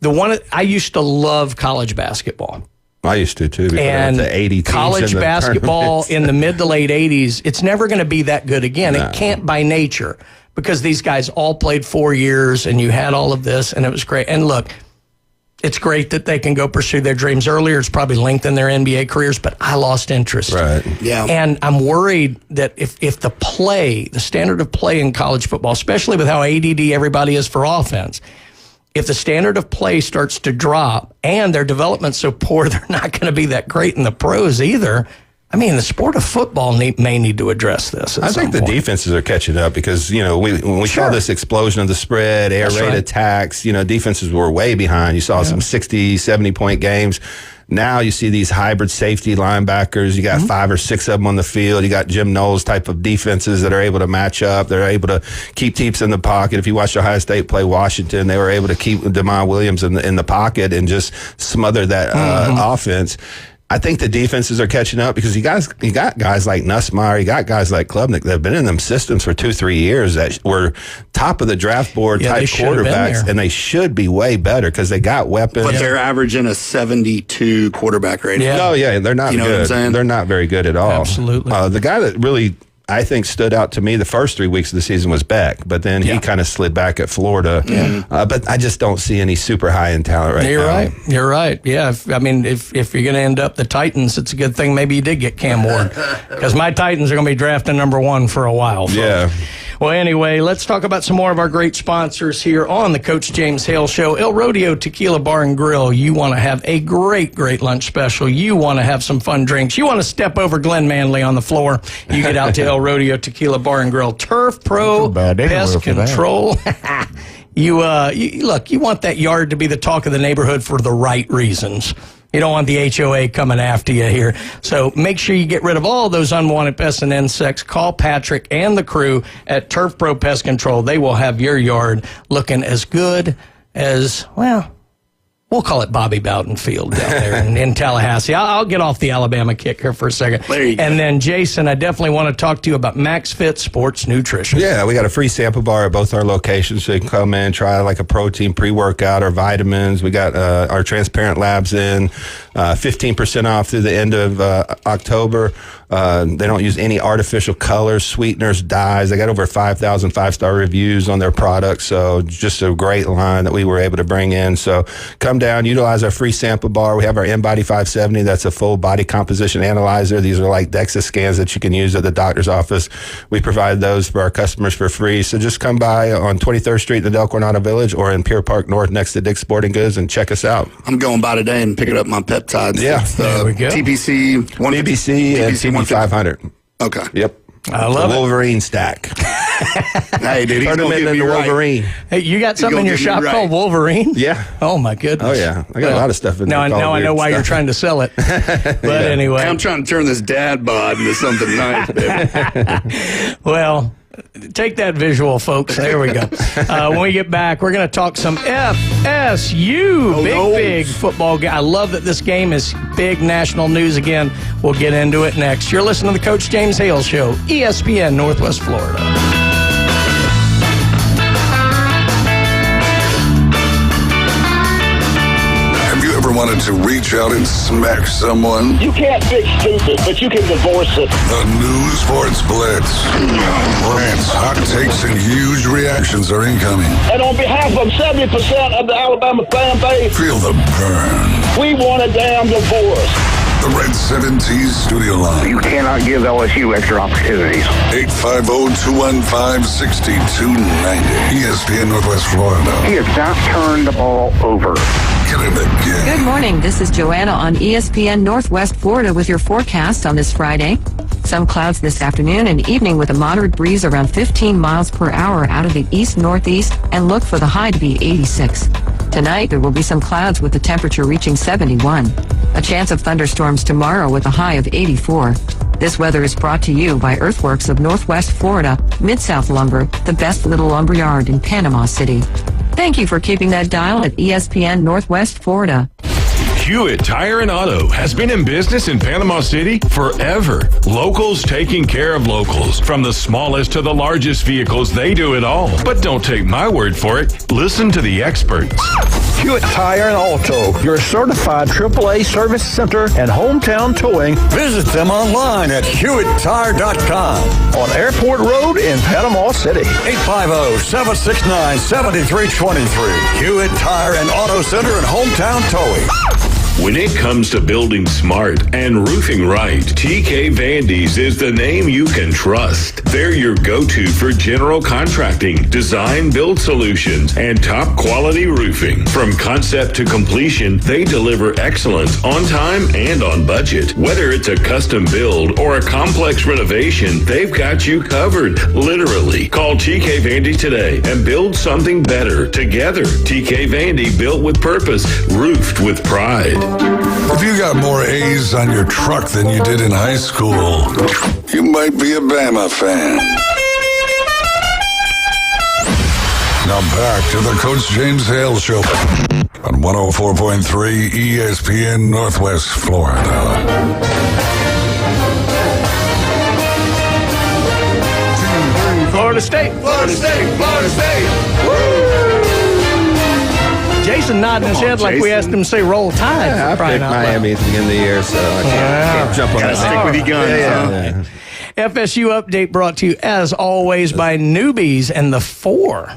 I used to love college basketball. I used to too. And the 80 teams college basketball in the mid to late 80s, it's never going to be that good again. No. It can't by nature because these guys all played 4 years and you had all of this and it was great. And look, it's great that they can go pursue their dreams earlier. It's probably lengthened their NBA careers, but I lost interest. Right. Yeah. And I'm worried that if the standard of play in college football, especially with how ADD everybody is for offense, if the standard of play starts to drop and their development's so poor, they're not going to be that great in the pros either. I mean, the sport of football may need to address this. I think the defenses are catching up because, when we saw this explosion of the spread, air raid attacks, defenses were way behind. You saw some 60, 70-point games. Now you see these hybrid safety linebackers. You got 5 or 6 of them on the field. You got Jim Knowles type of defenses that are able to match up. They're able to keep teams in the pocket. If you watch Ohio State play Washington, they were able to keep DeMond Williams in the pocket and just smother that offense. I think the defenses are catching up because you got guys like Nussmeier, you got guys like Klubnik that have been in them systems for 2-3 years that were top of the draft board type quarterbacks, and they should be way better because they got weapons. But they're averaging a 72 quarterback rating. Yeah. Oh, yeah, they're not good. What I'm saying? They're not very good at all. Absolutely. The guy that really, I think, stood out to me the first 3 weeks of the season was Beck, but then he kind of slid back at Florida. Yeah. But I just don't see any super high-end talent right now. You're right. Yeah, if you're going to end up the Titans, it's a good thing maybe you did get Cam Ward because my Titans are going to be drafting number 1 for a while. Folks. Yeah. Well, anyway, let's talk about some more of our great sponsors here on the Coach James Hale Show. El Rodeo Tequila Bar and Grill. You want to have a great lunch special. You want to have some fun drinks. You want to step over Glenn Manley on the floor. You get out to El Rodeo Tequila Bar and Grill. Turf Pro Pest Control. You want that yard to be the talk of the neighborhood for the right reasons. You don't want the HOA coming after you here. So make sure you get rid of all those unwanted pests and insects. Call Patrick and the crew at Turf Pro Pest Control. They will have your yard looking as good as, we'll call it Bobby Bowden Field down there in Tallahassee. I'll get off the Alabama kick here for a second. There you go. And then, Jason, I definitely want to talk to you about Max Fit Sports Nutrition. Yeah, we got a free sample bar at both our locations, so you can come in, try like a protein pre-workout or vitamins. We got our transparent labs in, 15% off through the end of October. They don't use any artificial colors, sweeteners, dyes. They got over 5,000 5-star reviews on their products, so just a great line that we were able to bring in. So come down, utilize our free sample bar. We have our Embody 570. That's a full body composition analyzer. These are like DEXA scans that you can use at the doctor's office. We provide those for our customers for free. So just come by on 23rd Street in the Del Coronado Village or in Pier Park North next to Dick's Sporting Goods and check us out. I'm going by today and picking up my peptides. Yeah. There we go. TPC, TPC and TP500. Okay. Yep. I love the Wolverine stack. Hey, dude, he's Turn him gonna get into me Wolverine. Right. Hey, you got something in your shop called Wolverine? Yeah. Oh, my goodness. Oh, yeah. I got a lot of stuff in there. Now I know why you're trying to sell it. But anyway. I'm trying to turn this dad bod into something nice, baby. Well, take that visual, folks. There we go. When we get back, we're going to talk some FSU. Big football game. I love that this game is big national news again. We'll get into it next. You're listening to the Coach James Hale Show, ESPN Northwest Florida. Wanted to reach out and smack someone? You can't fix stupid, but you can divorce it. The new Sports Blitz. Rants, hot takes, and huge reactions are incoming. And on behalf of 70% of the Alabama fan base, feel the burn. We want a damn divorce. The Red 7T's studio line. You cannot give LSU extra opportunities. 850-215-6290. ESPN Northwest Florida. He has not turned the ball over. Get it again. Good morning. This is Joanna on ESPN Northwest Florida with your forecast on this Friday. Some clouds this afternoon and evening with a moderate breeze around 15 miles per hour out of the east-northeast, and look for the high to be 86. Tonight, there will be some clouds with the temperature reaching 71. A chance of thunderstorms tomorrow with a high of 84. This weather is brought to you by Earthworks of Northwest Florida, Mid-South Lumber, the best little lumber yard in Panama City. Thank you for keeping that dial at ESPN Northwest Florida. Hewitt Tire and Auto has been in business in Panama City forever. Locals taking care of locals. From the smallest to the largest vehicles, they do it all. But don't take my word for it. Listen to the experts. Hewitt Tire and Auto, your certified AAA service center and hometown towing. Visit them online at HewittTire.com. On Airport Road in Panama City. 850-769-7323. Hewitt Tire and Auto Center and hometown towing. When it comes to building smart and roofing right, TK Vandy's is the name you can trust. They're your go-to for general contracting, design, build solutions, and top quality roofing. From concept to completion, they deliver excellence on time and on budget. Whether it's a custom build or a complex renovation, they've got you covered, literally. Call TK Vandy today and build something better together. TK Vandy, built with purpose, roofed with pride. If you got more A's on your truck than you did in high school, you might be a Bama fan. Now back to the Coach James Hale Show on 104.3 ESPN Northwest Florida. Florida State. Florida State. Florida State. Woo! Jason nodding his head like we asked him to say roll tide. Yeah, I picked Miami at the beginning of the year, so I can't jump on that. Stick with your guns. Yeah. FSU update brought to you, as always, by Newbies and the four.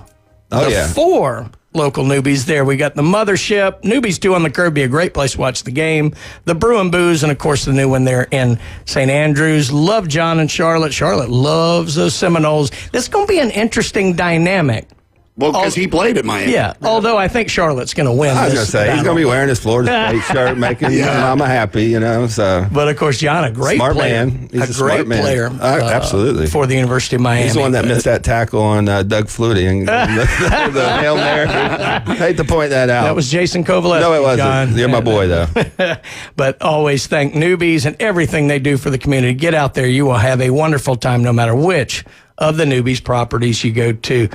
Four local Newbies there. We got the Mothership. Newbies 2 on the Curb, be a great place to watch the game. The Brew and Booze, and, of course, the new one there in St. Andrews. Love John and Charlotte. Charlotte loves those Seminoles. This is going to be an interesting dynamic. Well, because he played at Miami. Yeah, although I think Charlotte's going to win. I was going to say, he's going to be wearing his Florida State shirt, making Mama happy, you know. So, but, of course, John, a great smart player. Man. He's a great smart man. player. Absolutely. For the University of Miami. He's the one that missed that tackle on Doug Flutie. And the Hail Mary. I hate to point that out. That was Jason Kovaleski. No, it wasn't. John. You're my boy, though. But always thank Newbies and everything they do for the community. Get out there. You will have a wonderful time no matter which of the Newbies properties you go to.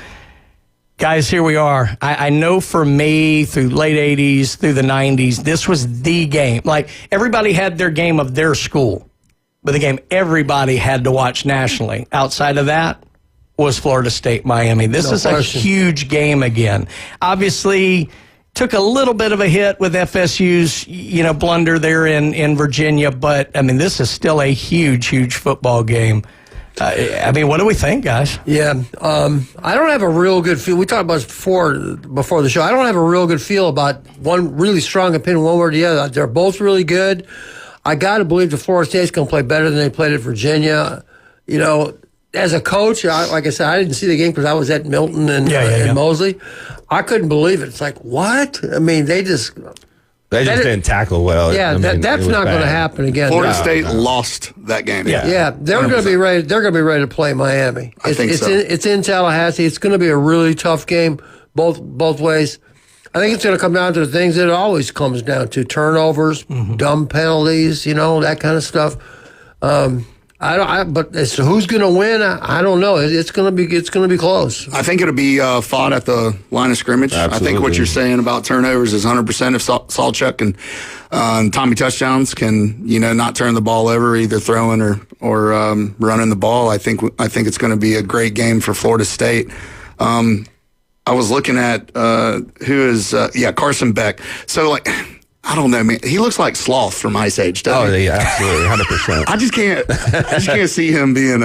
Guys, here we are. I know for me, through late 80s, through the 90s, this was the game. Like, everybody had their game of their school, but the game everybody had to watch nationally. Outside of that was Florida State, Miami. This is a huge game again. Obviously, took a little bit of a hit with FSU's, blunder there in Virginia, but, I mean, this is still a huge, huge football game. What do we think, guys? Yeah, I don't have a real good feel. We talked about this before the show. I don't have a real good feel about one really strong opinion one way or the other. They're both really good. I got to believe the Florida State's going to play better than they played at Virginia. As a coach, like I said, I didn't see the game because I was at Milton and Mosley. I couldn't believe it. It's like, what? I mean, they just didn't tackle well. Yeah, that's not going to happen again. Florida State lost that game. Yeah, they're going to be ready. They're going to be ready to play Miami. I think so. It's in Tallahassee. It's going to be a really tough game, both ways. I think it's going to come down to the things that it always comes down to: turnovers, dumb penalties, that kind of stuff. But as to who's going to win, I don't know. It's going to be close. I think it'll be fought at the line of scrimmage. Absolutely. I think what you're saying about turnovers is 100%. If Salchuk and Tommy Touchdowns can not turn the ball over, either throwing or running the ball, I think it's going to be a great game for Florida State. I was looking at Carson Beck. So I don't know, man. He looks like Sloth from Ice Age, doesn't he? Yeah, absolutely, 100%. I just can't see him being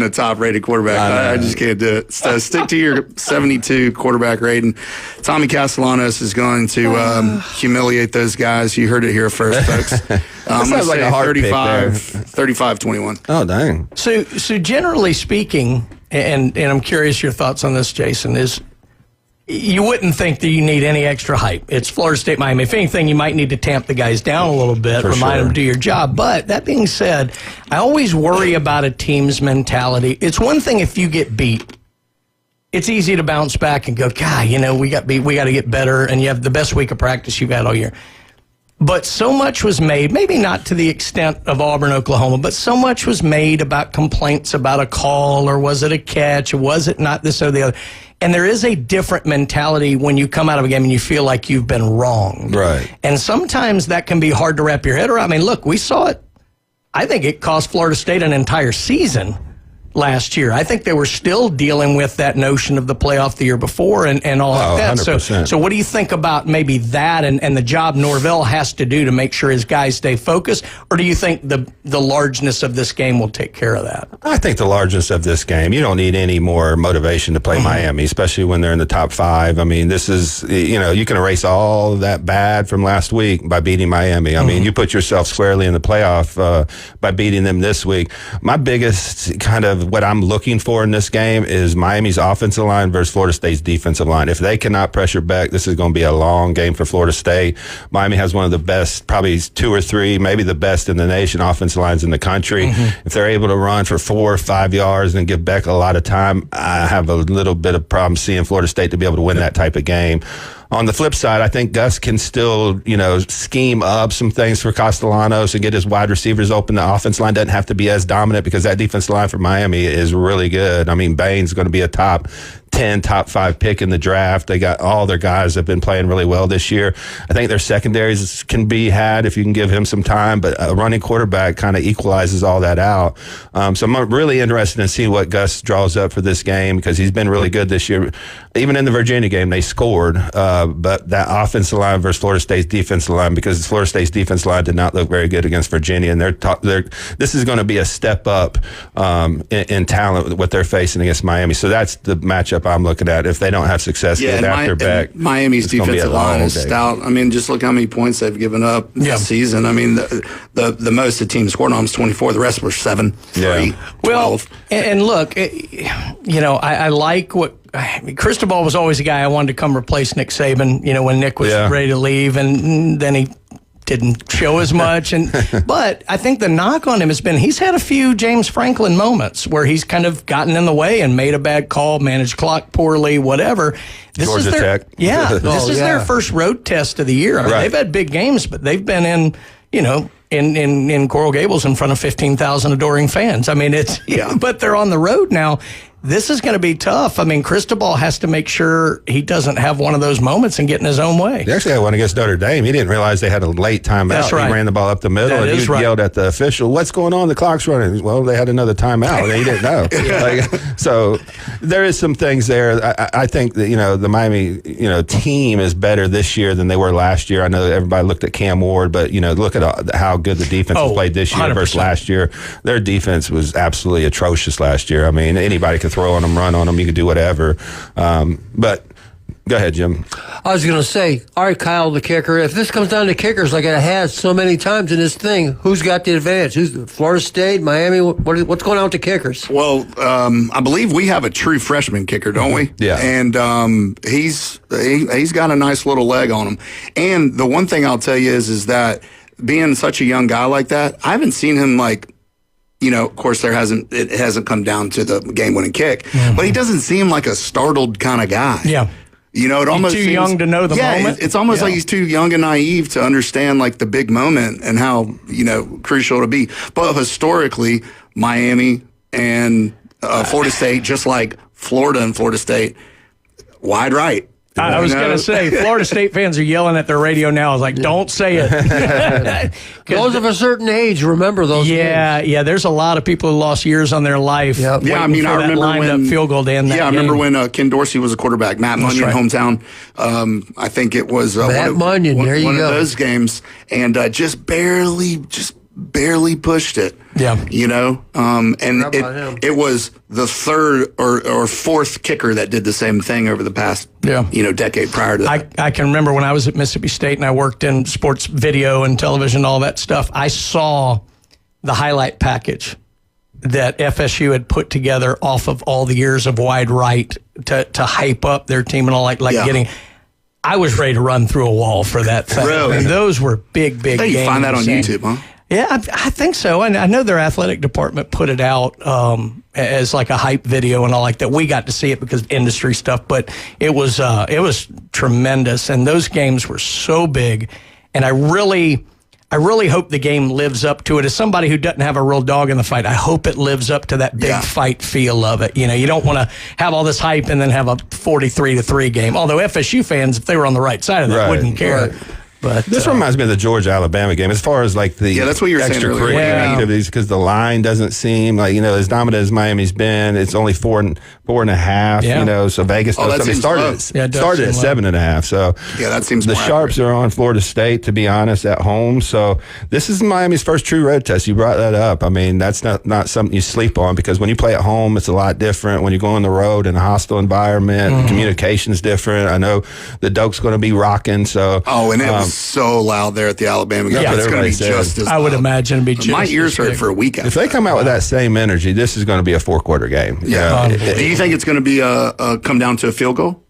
a top-rated quarterback. I just can't do it. So stick to your 72 quarterback rating. Tommy Castellanos is going to humiliate those guys. You heard it here first, folks. I'm going to say 35-21. Oh, dang. So generally speaking, and I'm curious your thoughts on this, Jason, is you wouldn't think that you need any extra hype. It's Florida State, Miami. If anything, you might need to tamp the guys down a little bit, remind them to do your job. But that being said, I always worry about a team's mentality. It's one thing if you get beat. It's easy to bounce back and go, God, we got beat. We got to get better. And you have the best week of practice you've had all year. But so much was made, maybe not to the extent of Auburn, Oklahoma, but so much was made about complaints about a call, or was it a catch, or was it not this or the other. And there is a different mentality when you come out of a game and you feel like you've been wronged. Right. And sometimes that can be hard to wrap your head around. I mean, look, we saw it. I think it cost Florida State an entire season last year. I think they were still dealing with that notion of the playoff the year before and all of that. 100%. So what do you think about maybe that and the job Norvell has to do to make sure his guys stay focused? Or do you think the largeness of this game will take care of that? I think the largeness of this game, you don't need any more motivation to play Miami, especially when they're in the top 5. I mean, this is, you can erase all that bad from last week by beating Miami. I mean, you put yourself squarely in the playoff by beating them this week. My biggest kind of what I'm looking for in this game is Miami's offensive line versus Florida State's defensive line. If they cannot pressure back, this is going to be a long game for Florida State. Miami has one of the best, probably 2 or 3, maybe the best in the nation offensive lines in the country. If they're able to run for 4 or 5 yards and give Beck a lot of time, I have a little bit of problem seeing Florida State to be able to win that type of game. On the flip side, I think Gus can still, scheme up some things for Castellanos and get his wide receivers open. The offense line doesn't have to be as dominant because that defense line for Miami is really good. I mean, Bain's going to be a top 10, top 5 pick in the draft. They got all their guys have been playing really well this year. I think their secondaries can be had if you can give him some time, but a running quarterback kind of equalizes all that out. So I'm really interested in seeing what Gus draws up for this game because he's been really good this year. Even in the Virginia game, they scored, but that offensive line versus Florida State's defensive line, because Florida State's defensive line did not look very good against Virginia, and this is going to be a step up in talent what they're facing against Miami. So that's the matchup I'm looking at. If they don't have success getting after back, Miami's defensive line is stout. I mean, just look how many points they've given up this season. I mean, the most the team scored on was 24. The rest were 7, 3, 12. Well, and look, I like what Cristobal was always a guy I wanted to come replace Nick Saban. When Nick was ready to leave, and then he didn't show as much. But I think the knock on him has been he's had a few James Franklin moments where he's kind of gotten in the way and made a bad call, managed clock poorly, whatever. Georgia Tech. Yeah, this is their first road test of the year. I mean, they've had big games, but they've been in Coral Gables in front of 15,000 adoring fans. I mean, but they're on the road now. This is going to be tough. I mean, Cristobal has to make sure he doesn't have one of those moments and get in his own way. He actually had one against Notre Dame. He didn't realize they had a late timeout. That's right. He ran the ball up the middle, and he yelled at the official, "What's going on? The clock's running." Well, they had another timeout, and he didn't know. So there is some things there. I think that, the Miami, team is better this year than they were last year. I know that everybody looked at Cam Ward, but, look at how good the defense has played this year 100%. versus last year. Their defense was absolutely atrocious last year. I mean, anybody could throw on them, run on them, you could do whatever. But go ahead, Jim. I was going to say, all right, Kyle, the kicker. If this comes down to kickers like it has so many times in this thing, who's got the advantage? Who's Florida State, Miami? What's going on with the kickers? Well, I believe we have a true freshman kicker, don't we? Yeah. And he's got a nice little leg on him. And the one thing I'll tell you is that being such a young guy like that, I haven't seen him of course, it hasn't come down to the game-winning kick, but he doesn't seem like a startled kind of guy. Yeah. It almost too seems, young to know the moment. It's almost like he's too young and naive to understand the big moment and how crucial it'll be. But historically, Miami and Florida State, just like Florida and Florida State, wide right. I was going to say, Florida State fans are yelling at their radio now. I was like, don't say it. Those of a certain age remember those games. Yeah. There's a lot of people who lost years on their life. Yep. Yeah, I remember when field goal to end that game. I remember when Ken Dorsey was a quarterback. Matt Munyon, hometown. I think it was Matt Munyon. There you go. One of those games, and just barely pushed it. Yeah. And it was the third or fourth kicker that did the same thing over the past decade prior to that. I can remember when I was at Mississippi State and I worked in sports video and television, all that stuff. I saw the highlight package that FSU had put together off of all the years of wide right to hype up their team and all getting. I was ready to run through a wall for that thing. Really? And those were big games. You find that on YouTube, huh? Yeah, I think so. And I know their athletic department put it out as like a hype video and all like that. We got to see it because of industry stuff, but it was tremendous. And those games were so big. And I really hope the game lives up to it. As somebody who doesn't have a real dog in the fight, I hope it lives up to that big fight feel of it. You know, you don't want to have all this hype and then have a 43-3 game. Although FSU fans, if they were on the right side of that, wouldn't care. Right. But this reminds me of the Georgia-Alabama game as far as like the that's what you were saying extracurricular activities, because the line doesn't seem like, as dominant as Miami's been. It's only 4.5, so Vegas that something seems started low. at 7.5. So that seems the more Sharps are on Florida State, to be honest, at home. So this is Miami's first true road test. You brought that up. I mean, that's not something you sleep on, because when you play at home, it's a lot different. When you go on the road in a hostile environment, communication's different. I know the Doak's going to be rocking. So and it was so loud there at the Alabama game. It's going to be just as loud. I would imagine it'd be just my ears hurt for a week after if they come out with that same energy, this is going to be a 4-quarter game. Yeah. Do you think it's going to be come down to a field goal?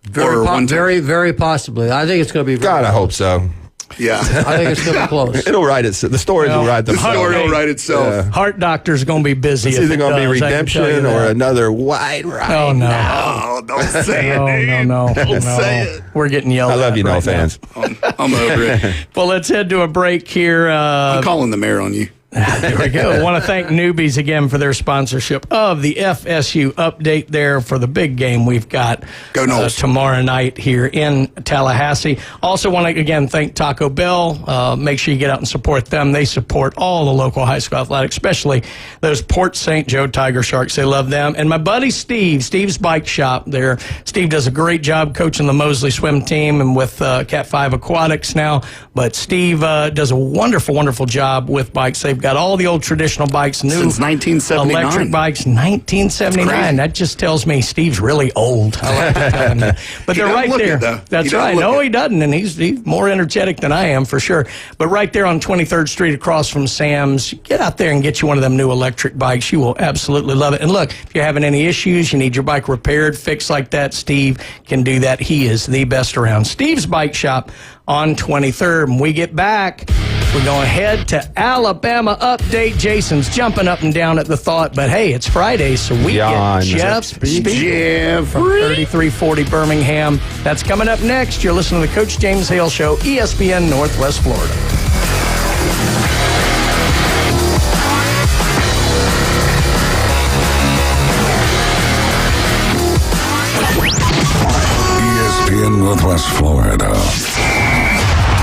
Very, very possibly. I think it's going to be. God, I hope so. Yeah, I think it's going to be close. It'll write itself. The story will write themselves. The story will write itself. Yeah. Heart doctor's going to be busy. It's either going to be redemption or another wide ride. Oh no! Oh, don't say it. No! Don't say it. We're getting yelled at. I love you, right fans. I'm over it. Well, let's head to a break here. I'm calling the mayor on you. There we go. I want to thank Newbies again for their sponsorship of the FSU update there for the big game we've got tomorrow night here in Tallahassee. Also want to, again, thank Taco Bell. Make sure you get out and support them. They support all the local high school athletics, especially those Port St. Joe Tiger Sharks. They love them. And my buddy Steve's Bike Shop there. Steve does a great job coaching the Mosley swim team and with Cat 5 Aquatics now. But Steve does a wonderful, wonderful job with bikes. They've got all the old traditional bikes, new since 1979. electric bikes, 1979. That just tells me Steve's really old. I like to tell him that. But they're right there. That's right. No, he doesn't, and he's more energetic than I am for sure. But right there on 23rd Street across from Sam's, get out there and get you one of them new electric bikes. You will absolutely love it. And look, if you're having any issues, you need your bike repaired, fixed like that, Steve can do that. He is the best around. Steve's Bike Shop on 23rd. When we get back, we're going to head to Alabama update. Jason's jumping up and down at the thought, but hey, it's Friday, so we get Jeff Speak from 3340 Birmingham. That's coming up next. You're listening to the Coach James Hale Show, ESPN Northwest Florida. ESPN Northwest Florida.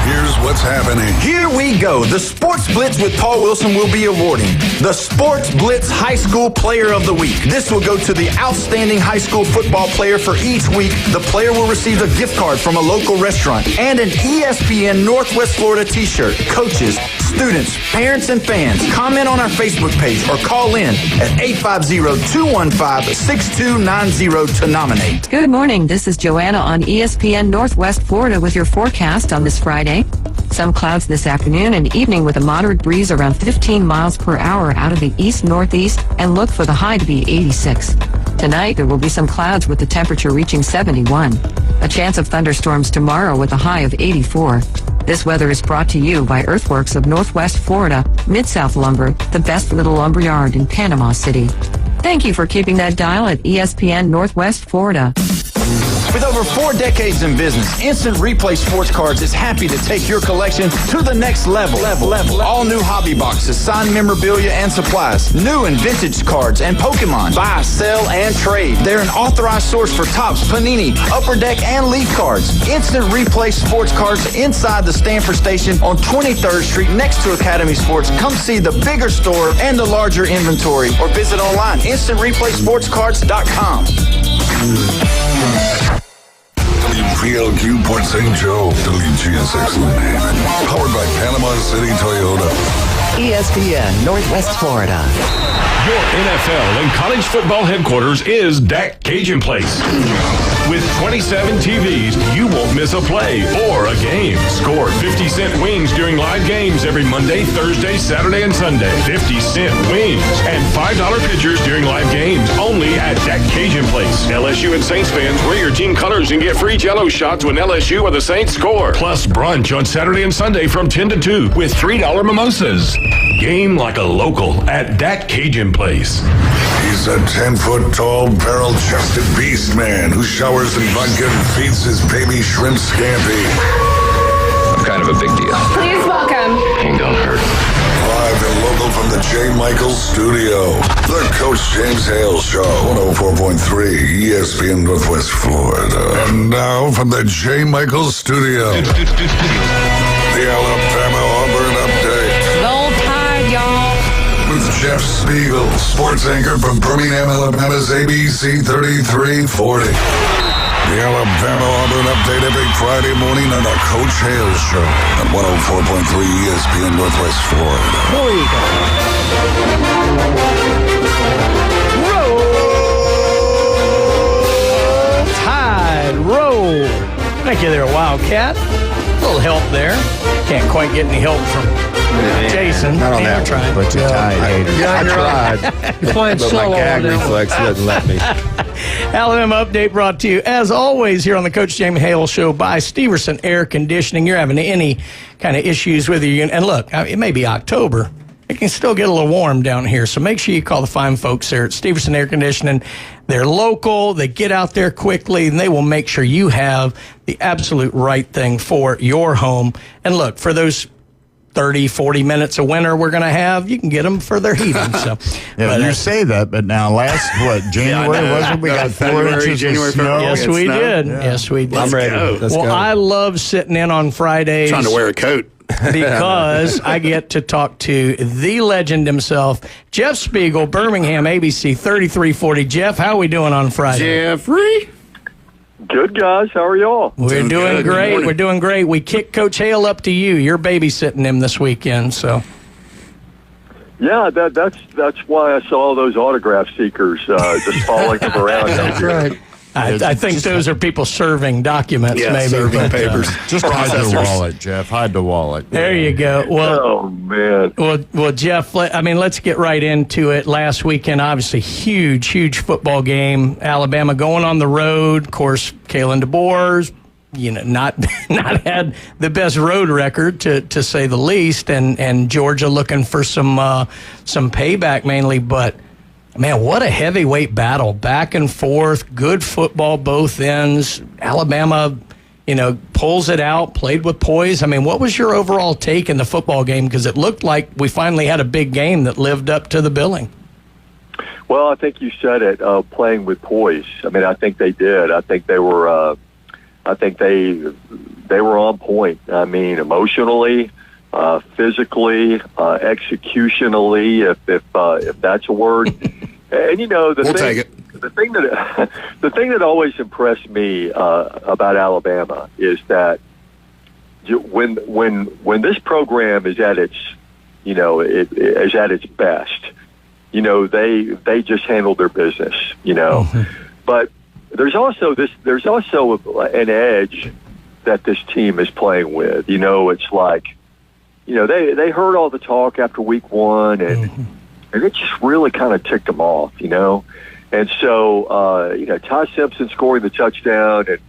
Here's what's happening. Here we go. The Sports Blitz with Paul Wilson will be awarding the Sports Blitz High School Player of the Week. This will go to the outstanding high school football player for each week. The player will receive a gift card from a local restaurant and an ESPN Northwest Florida t-shirt. Coaches, students, parents, and fans, comment on our Facebook page or call in at 850-215-6290 to nominate. Good morning. This is Joanna on ESPN Northwest Florida with your forecast on this Friday. Some clouds this afternoon and evening with a moderate breeze around 15 miles per hour out of the east-northeast, and look for the high to be 86. Tonight, there will be some clouds with the temperature reaching 71. A chance of thunderstorms tomorrow with a high of 84. This weather is brought to you by Earthworks of Northwest Florida, Mid-South Lumber, the best little lumber yard in Panama City. Thank you for keeping that dial at ESPN Northwest Florida. With over 4 decades in business, Instant Replay Sports Cards is happy to take your collection to the next level. All new hobby boxes, signed memorabilia, and supplies. New and vintage cards and Pokemon. Buy, sell, and trade. They're an authorized source for Topps, Panini, Upper Deck, and Leaf cards. Instant Replay Sports Cards inside the Stanford Station on 23rd Street next to Academy Sports. Come see the bigger store and the larger inventory, or visit online, instantReplaySportsCards.com. WPLQ Port St. Joe, WGSX Lynn. Powered by Panama City Toyota. ESPN Northwest Florida. Your NFL and college football headquarters is Dak Cajun Place. With 27 TVs, you won't miss a play or a game. Score 50-cent wings during live games every Monday, Thursday, Saturday, and Sunday. 50-cent wings. And $5 pitchers during live games only at Dak Cajun Place. LSU and Saints fans, wear your team colors and get free Jell-O shots when LSU or the Saints score. Plus brunch on Saturday and Sunday from 10 to 2 with $3 mimosas. Game like a local at Dak Cajun Place. He's a 10-foot-tall, barrel-chested beast man who showers in vodka and feeds his baby shrimp scampi. I'm kind of a big deal. Please welcome. Ain't gonna hurt. Live and local from the J. Michaels studio, the Coach James Hale Show, 104.3 ESPN Northwest Florida. And now from the J. Michaels studio, the Alabama Auburn Update. Roll Tide, y'all. With Jeff Spiegel, sports anchor from Birmingham, Alabama's ABC 3340. The Alabama Auburn Update every Friday morning on the Coach Hale Show on 104.3 ESPN Northwest Florida. There you go. Roll Tide, roll. Thank you there, Wildcat. A little help there. Can't quite get any help from Jason. Not on that trying. But you're tired. I tried. You're playing But solo my gag on that one. reflex wouldn't let me. Alabama Update brought to you, as always, here on the Coach James Hale Show by Steverson Air Conditioning. You're having any kind of issues with your unit. And look, it may be October. It can still get a little warm down here. So make sure you call the fine folks there at Steverson Air Conditioning. They're local. They get out there quickly, and they will make sure you have the absolute right thing for your home. And look, for those 30, 40 minutes of winter we're going to have, you can get them for their heating. So, Yeah, but, you say that, but now last, January, was it? We got 4 inches January, of snow. yes, we did. Yes, we did. I'm ready. Let's Well, go. I love sitting in on Fridays. Trying to wear a coat. Because I get to talk to the legend himself, Jeff Spiegel, Birmingham, ABC 3340. Jeff, how are we doing on Friday? Jeffrey. Good, guys. How are y'all? We're doing good. Good great. morning. We're doing great. We kicked Coach Hale up to you. You're babysitting him this weekend, so. Yeah, that's why I saw those autograph seekers just following them around. That's right. I think those are people serving documents, Yeah, maybe. serving but, papers. Just hide the wallet, Jeff. Hide the wallet. There you go. Well, Oh, man. Well, Jeff, let's get right into it. Last weekend, obviously, huge football game. Alabama going on the road. Of course, Kalen DeBoer's, not had the best road record to say the least, and Georgia looking for some payback mainly, but. Man, what a heavyweight battle. Back and forth, good football both ends. Alabama, pulls it out, played with poise. I mean, what was your overall take in the football game? Because it looked like we finally had a big game that lived up to the billing. Well, I think you said it, playing with poise. I mean, I think they did. I think they were they were on point. I mean, emotionally, physically, executionally, if that's a word. And We'll take it. The thing that always impressed me about Alabama is that when this program is at its is at its best, they just handle their business. But there's also an edge that this team is playing with. It's like. They heard all the talk after week one, and it just really kind of ticked them off, And so, Ty Simpson scoring the touchdown, and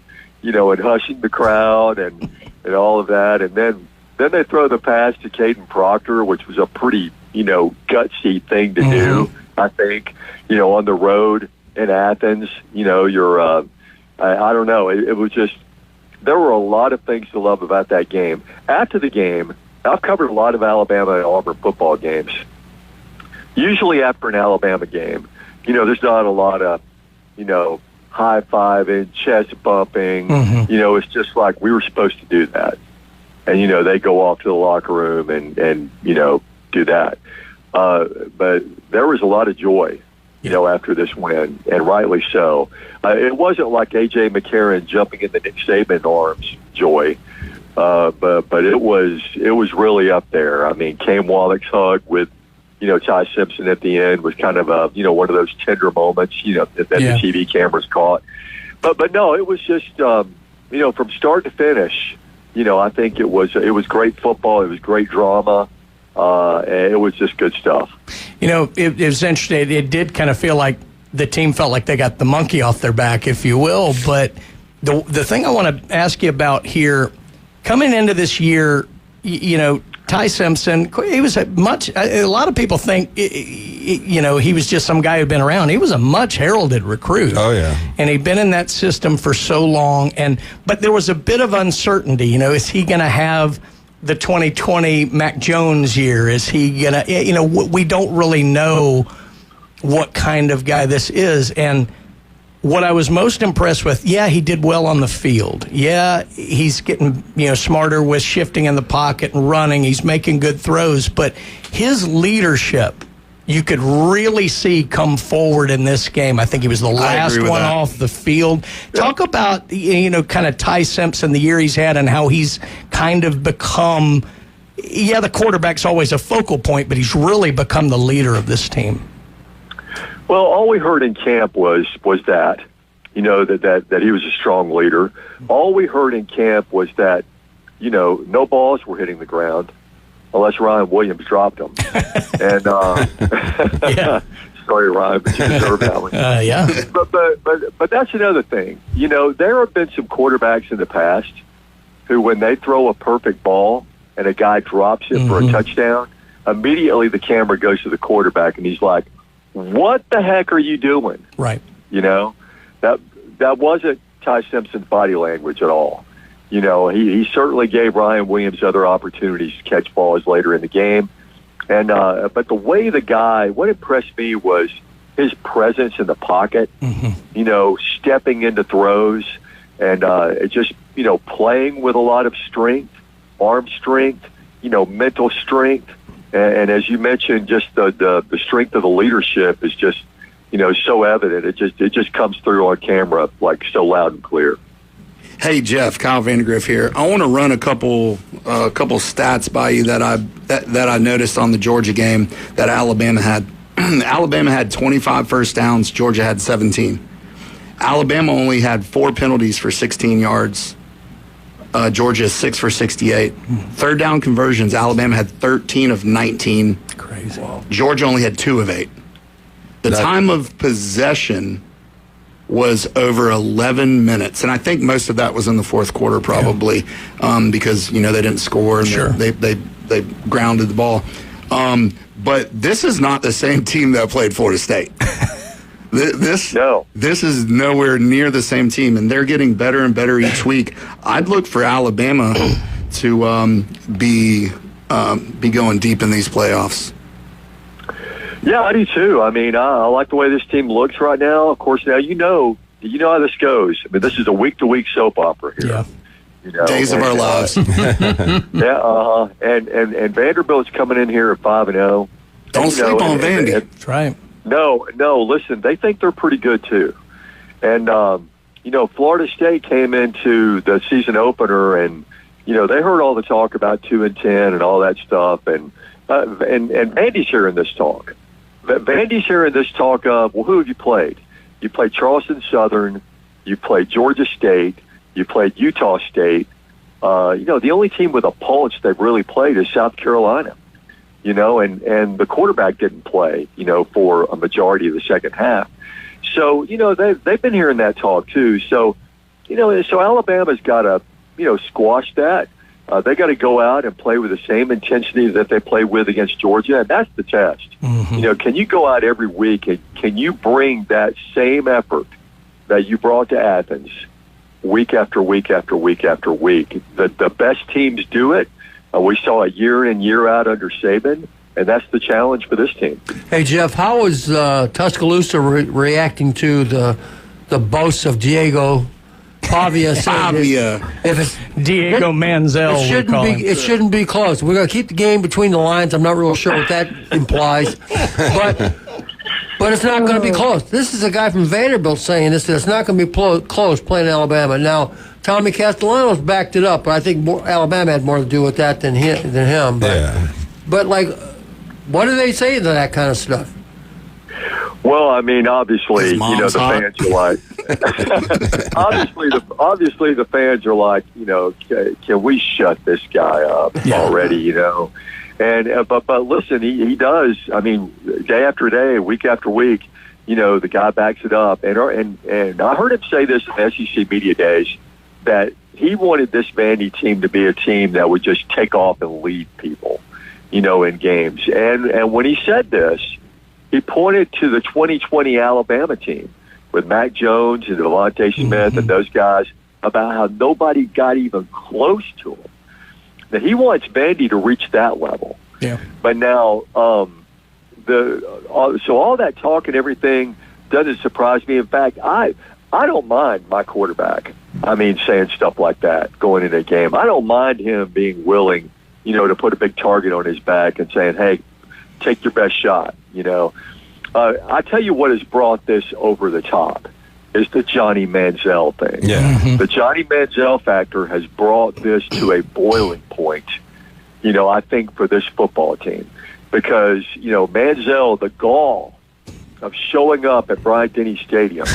and hushing the crowd, and all of that, and then they throw the pass to Caden Proctor, which was a pretty gutsy thing to do. I think on the road in Athens, you're I don't know, it was just there were a lot of things to love about that game. After the game. I've covered a lot of Alabama and Auburn football games. Usually after an Alabama game, there's not a lot of, high-fiving, chest bumping. It's just like we were supposed to do that. And, they go off to the locker room and do that. But there was a lot of joy, after this win, and rightly so. It wasn't like A.J. McCarron jumping in the Nick Saban arms joy. But it was really up there. I mean, Cam Wallach's hug with Ty Simpson at the end was kind of one of those tender moments, that the TV cameras caught. But no, it was just, from start to finish, I think it was great football. It was great drama. And it was just good stuff. It was interesting. It did kind of feel like the team felt like they got the monkey off their back, if you will. But the thing I want to ask you about here, coming into this year, Ty Simpson, he was a lot of people think, he was just some guy who'd been around. He was a much heralded recruit. Oh, yeah. And he'd been in that system for so long. But there was a bit of uncertainty. Is he going to have the 2020 Mac Jones year? Is he going to, we don't really know what kind of guy this is. And what I was most impressed with, he did well on the field. Yeah, he's getting, smarter with shifting in the pocket and running. He's making good throws. But his leadership, you could really see come forward in this game. I think he was the last one off the field. Talk about, kind of Ty Simpson, the year he's had, and how he's kind of become, the quarterback's always a focal point, but he's really become the leader of this team. Well, all we heard in camp was that, that he was a strong leader. All we heard in camp was that, no balls were hitting the ground unless Ryan Williams dropped them. And sorry, Ryan, but you deserve that one. But that's another thing. There have been some quarterbacks in the past who, when they throw a perfect ball and a guy drops it for a touchdown, immediately the camera goes to the quarterback and he's like, what the heck are you doing? Right. That wasn't Ty Simpson's body language at all. He certainly gave Ryan Williams other opportunities to catch balls later in the game. And but the way what impressed me was his presence in the pocket, stepping into throws and just, playing with a lot of strength, arm strength, mental strength. And as you mentioned, just the strength of the leadership is just, so evident. It just comes through on camera like so loud and clear. Hey Jeff, Kyle Vandegrift here. I want to run a couple stats by you that I noticed on the Georgia game that Alabama had. Alabama had 25 first downs. Georgia had 17. Alabama only had 4 penalties for 16 yards. Georgia 6 for 68. Third down conversions, Alabama had 13 of 19. Crazy. Georgia only had 2 of 8. The time of possession was over 11 minutes, and I think most of that was in the fourth quarter probably, because they didn't score and they grounded the ball. But this is not the same team that played Florida State. This is nowhere near the same team, and they're getting better and better each week. I'd look for Alabama to be going deep in these playoffs. Yeah, I do too. I mean, I like the way this team looks right now. Of course, now you know how this goes. I mean, this is a week-to-week soap opera here. Yeah. Days of our lives. And Vanderbilt's coming in here at 5-0. Don't sleep on Vandy. That's right. No, listen, they think they're pretty good too. And, Florida State came into the season opener and, they heard all the talk about 2-10 and all that stuff. And Vandy's hearing this talk. Vandy's hearing this talk of, well, who have you played? You played Charleston Southern. You played Georgia State. You played Utah State. The only team with a pulse they've really played is South Carolina. And the quarterback didn't play, for a majority of the second half. So, they've been hearing that talk too. So, so Alabama's got to, squash that. They got to go out and play with the same intensity that they play with against Georgia, and that's the test. Can you go out every week and can you bring that same effort that you brought to Athens week after week after week after week? The best teams do it. We saw it year in, year out under Saban, and that's the challenge for this team. Hey, Jeff, how is Tuscaloosa reacting to the boasts of Diego Pavia? If it's Diego Manziel, it shouldn't be close. We're going to keep the game between the lines. I'm not real sure what that implies, but it's not going to be close. This is a guy from Vanderbilt saying this. That it's not going to be close playing Alabama. Now, Tommy Castellanos backed it up, but I think Alabama had more to do with that than him. But What do they say to that kind of stuff? Well, I mean, obviously, you know, the fans are like, obviously the fans are like, you know, can we shut this guy up already, you know? And but listen, he does. I mean, day after day, week after week, you know, the guy backs it up. And I heard him say this in SEC media days that he wanted this Vandy team to be a team that would just take off and lead people, you know, in games. And when he said this, he pointed to the 2020 Alabama team with Mac Jones and Devontae Smith and those guys about how nobody got even close to him. Now, he wants Vandy to reach that level. Yeah. But now, so all that talk and everything doesn't surprise me. In fact, I don't mind my quarterback, I mean, saying stuff like that going into a game. I don't mind him being willing, you know, to put a big target on his back and saying, hey, take your best shot, you know. I tell you what has brought this over the top is the Johnny Manziel thing. Yeah. The Johnny Manziel factor has brought this to a boiling point, you know, I think for this football team. Because, you know, Manziel, the gall of showing up at Bryant-Denny Stadium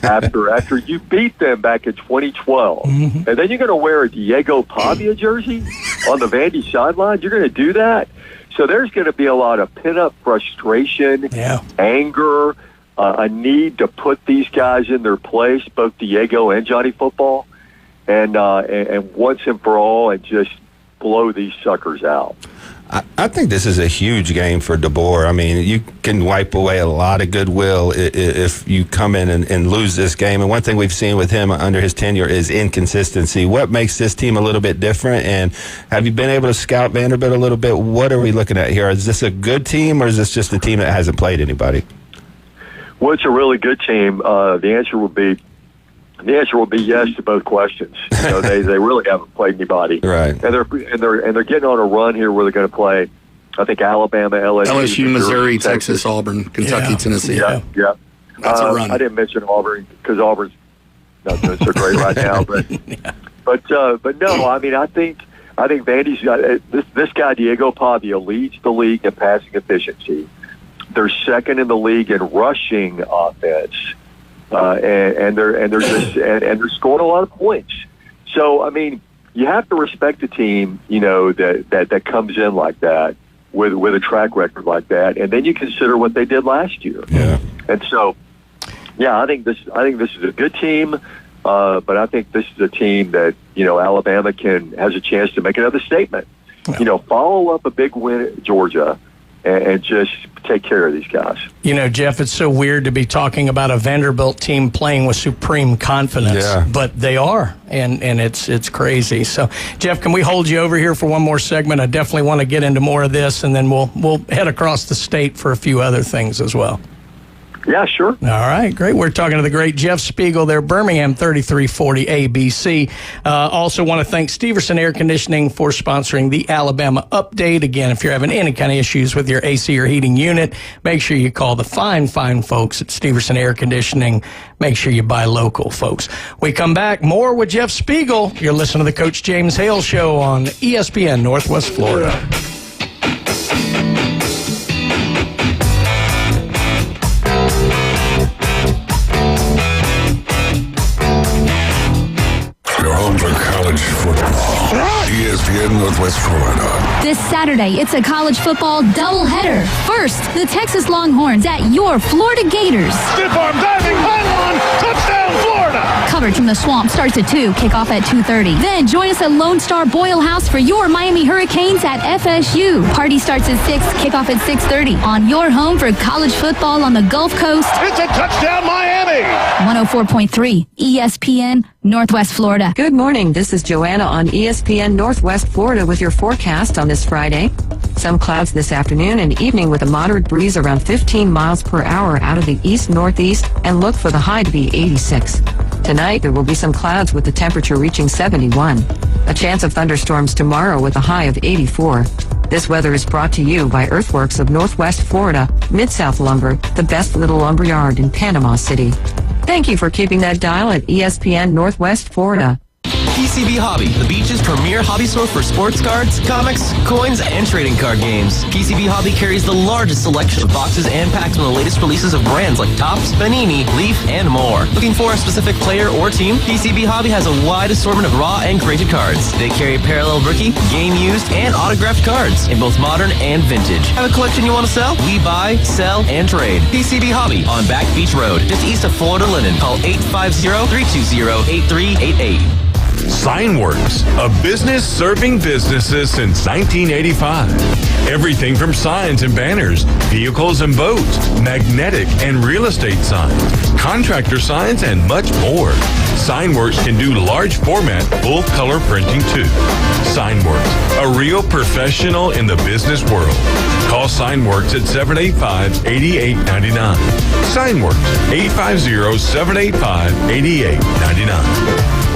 after you beat them back in 2012, and then you're going to wear a Diego Pavia jersey on the Vandy sideline. You're going to do that? So there's going to be a lot of pent-up frustration, anger, a need to put these guys in their place, both Diego and Johnny Football, and once and for all, and just blow these suckers out. I think this is a huge game for DeBoer. I mean, you can wipe away a lot of goodwill if you come in and lose this game. And one thing we've seen with him under his tenure is inconsistency. What makes this team a little bit different? And have you been able to scout Vanderbilt a little bit? What are we looking at here? Is this a good team, or is this just a team that hasn't played anybody? Well, it's a really good team. The answer will be yes to both questions. You know, they really haven't played anybody, right? And they're getting on a run here where they're going to play. I think Alabama, LSU, Missouri, Texas, Auburn, Kentucky, Tennessee. Yeah. That's a run. I didn't mention Auburn because Auburn's not doing so great right now, but no, I mean, I think Vandy's got this guy Diego Pavia leads the league in passing efficiency. They're second in the league in rushing offense. And they're scoring a lot of points. So I mean, you have to respect a team, you know, that comes in like that with a track record like that, and then you consider what they did last year. Yeah. And so, I think this is a good team, but I think this is a team that, you know, Alabama has a chance to make another statement. Yeah. You know, follow up a big win at Georgia. And just take care of these guys. You know, Jeff, it's so weird to be talking about a Vanderbilt team playing with supreme confidence, but they are, and it's crazy. So, Jeff, can we hold you over here for one more segment? I definitely want to get into more of this, and then we'll head across the state for a few other things as well. Yeah, sure. All right, great. We're talking to the great Jeff Spiegel there, Birmingham 3340 ABC. Also want to thank Steverson Air Conditioning for sponsoring the Alabama Update. Again, if you're having any kind of issues with your AC or heating unit, make sure you call the fine folks at Steverson Air Conditioning. Make sure you buy local, folks. We come back, more with Jeff Spiegel. You're listening to the Coach James Hale Show on ESPN Northwest Florida. ESPN Northwest Florida. This Saturday, it's a college football doubleheader. First, the Texas Longhorns at your Florida Gators. Stiff arm diving, pylon, touchdown Florida! Coverage from the Swamp starts at 2, kickoff at 2:30. Then join us at Lone Star Boyle House for your Miami Hurricanes at FSU. Party starts at 6, kickoff at 6:30 on your home for college football on the Gulf Coast. It's a touchdown Miami! 104.3 ESPN Northwest Florida. Good morning. This is Joanna on ESPN Northwest Florida with your forecast on this Friday. Some clouds this afternoon and evening with a moderate breeze around 15 miles per hour out of the east-northeast, and look for the high to be 86. Tonight, there will be some clouds with the temperature reaching 71. A chance of thunderstorms tomorrow with a high of 84. This weather is brought to you by Earthworks of Northwest Florida, Mid-South Lumber, the best little lumber yard in Panama City. Thank you for keeping that dial at ESPN Northwest Florida. PCB Hobby, the beach's premier hobby store for sports cards, comics, coins, and trading card games. PCB Hobby carries the largest selection of boxes and packs from the latest releases of brands like Topps, Panini, Leaf, and more. Looking for a specific player or team? PCB Hobby has a wide assortment of raw and graded cards. They carry parallel rookie, game used, and autographed cards in both modern and vintage. Have a collection you want to sell? We buy, sell, and trade. PCB Hobby on Back Beach Road, just east of Florida Linen. Call 850-320-8388. Signworks, a business serving businesses since 1985. Everything from signs and banners, vehicles and boats, magnetic and real estate signs, contractor signs, and much more. Signworks can do large format, full color printing too. Signworks, a real professional in the business world. Call Signworks at 785-8899. Signworks, 850-785-8899.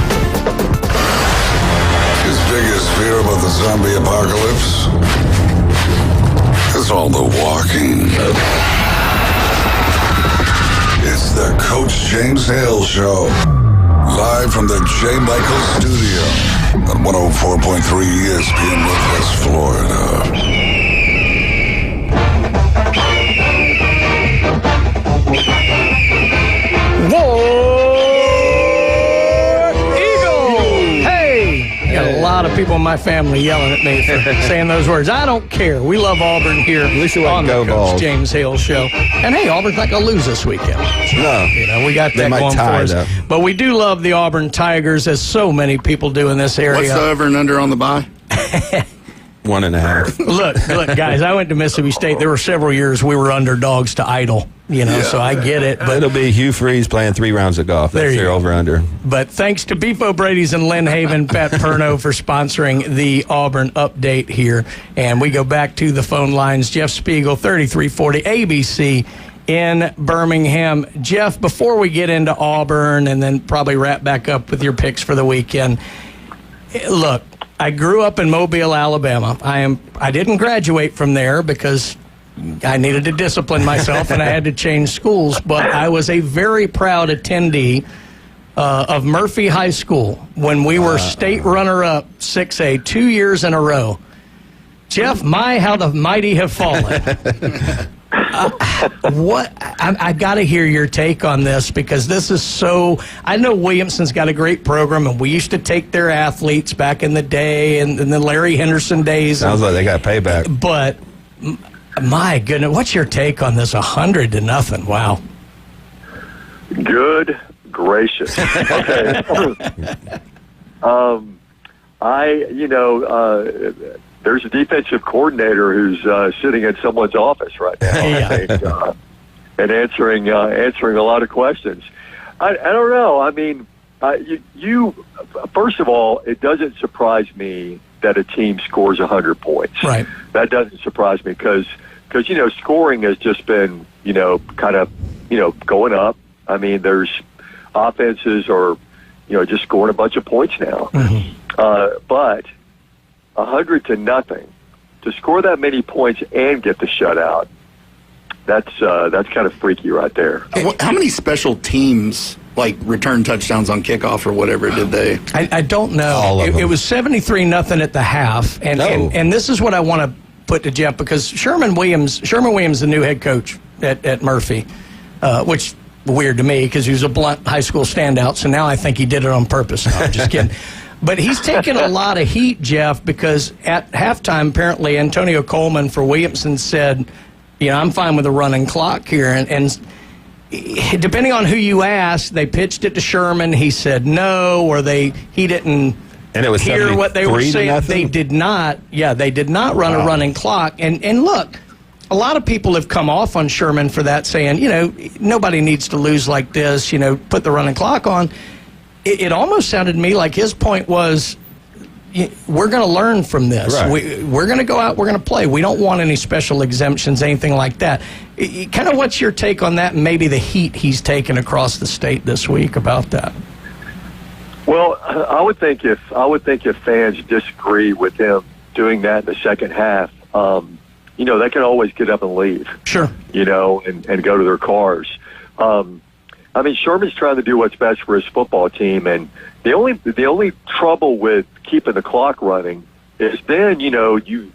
His biggest fear about the zombie apocalypse is all the walking. It's the Coach James Hale Show. Live from the J. Michael Studio on 104.3 ESPN Northwest Florida. Got a lot of people in my family yelling at me for saying those words. I don't care. We love Auburn here on the Coach James Hale Show. And hey, Auburn's not going to lose this weekend. No. You know, we got that going for us. But we do love the Auburn Tigers, as so many people do in this area. What's the over and under on the bye? 1.5. Look, guys, I went to Mississippi State. There were several years we were underdogs to Idle, so I get it. But it'll be Hugh Freeze playing 3 rounds of golf. That's your over-under. But thanks to Beef O'Brady's in Lynn Haven, Pat Perno, for sponsoring the Auburn update here. And we go back to the phone lines. Jeff Spiegel, 3340 ABC in Birmingham. Jeff, before we get into Auburn and then probably wrap back up with your picks for the weekend, look, I grew up in Mobile, Alabama. I didn't graduate from there because I needed to discipline myself and I had to change schools, but I was a very proud attendee of Murphy High School when we were state runner-up 6A 2 years in a row. Jeff, how the mighty have fallen. I got to hear your take on this, because this is so. I know Williamson's got a great program, and we used to take their athletes back in the day and the Larry Henderson days. Sounds like they got payback. But my goodness, what's your take on this? 100-0. Wow. Good gracious. Okay. There's a defensive coordinator who's sitting in someone's office right now and answering a lot of questions. I don't know. I mean, you first of all, it doesn't surprise me that a team scores 100 points. Right. That doesn't surprise me because scoring has just been kind of going up. I mean, there's offenses are just scoring a bunch of points now, but 100-0 to score that many points and get the shutout. That's kind of freaky right there. How many special teams return touchdowns on kickoff or whatever did they? I don't know. It was 73-0 at the half, and this is what I want to put to Jeff, because Sherman Williams, the new head coach at Murphy, which weird to me because he was a blunt high school standout. So now I think he did it on purpose. No, I'm just kidding. But he's taken a lot of heat, Jeff, because at halftime, apparently, Antonio Coleman for Williamson said, I'm fine with a running clock here. And depending on who you ask, they pitched it to Sherman. He said no, or he didn't hear what they were saying. They did not. Yeah, they did not run a running clock. And look, a lot of people have come off on Sherman for that, saying, nobody needs to lose like this, put the running clock on. It almost sounded to me like his point was, we're going to learn from this. Right. We're going to go out, we're going to play. We don't want any special exemptions, anything like that. Kind of what's your take on that, and maybe the heat he's taken across the state this week about that? Well, I would think if fans disagree with him doing that in the second half, they can always get up and leave. Sure. And go to their cars. I mean, Sherman's trying to do what's best for his football team, and the only trouble with keeping the clock running is then, you know, you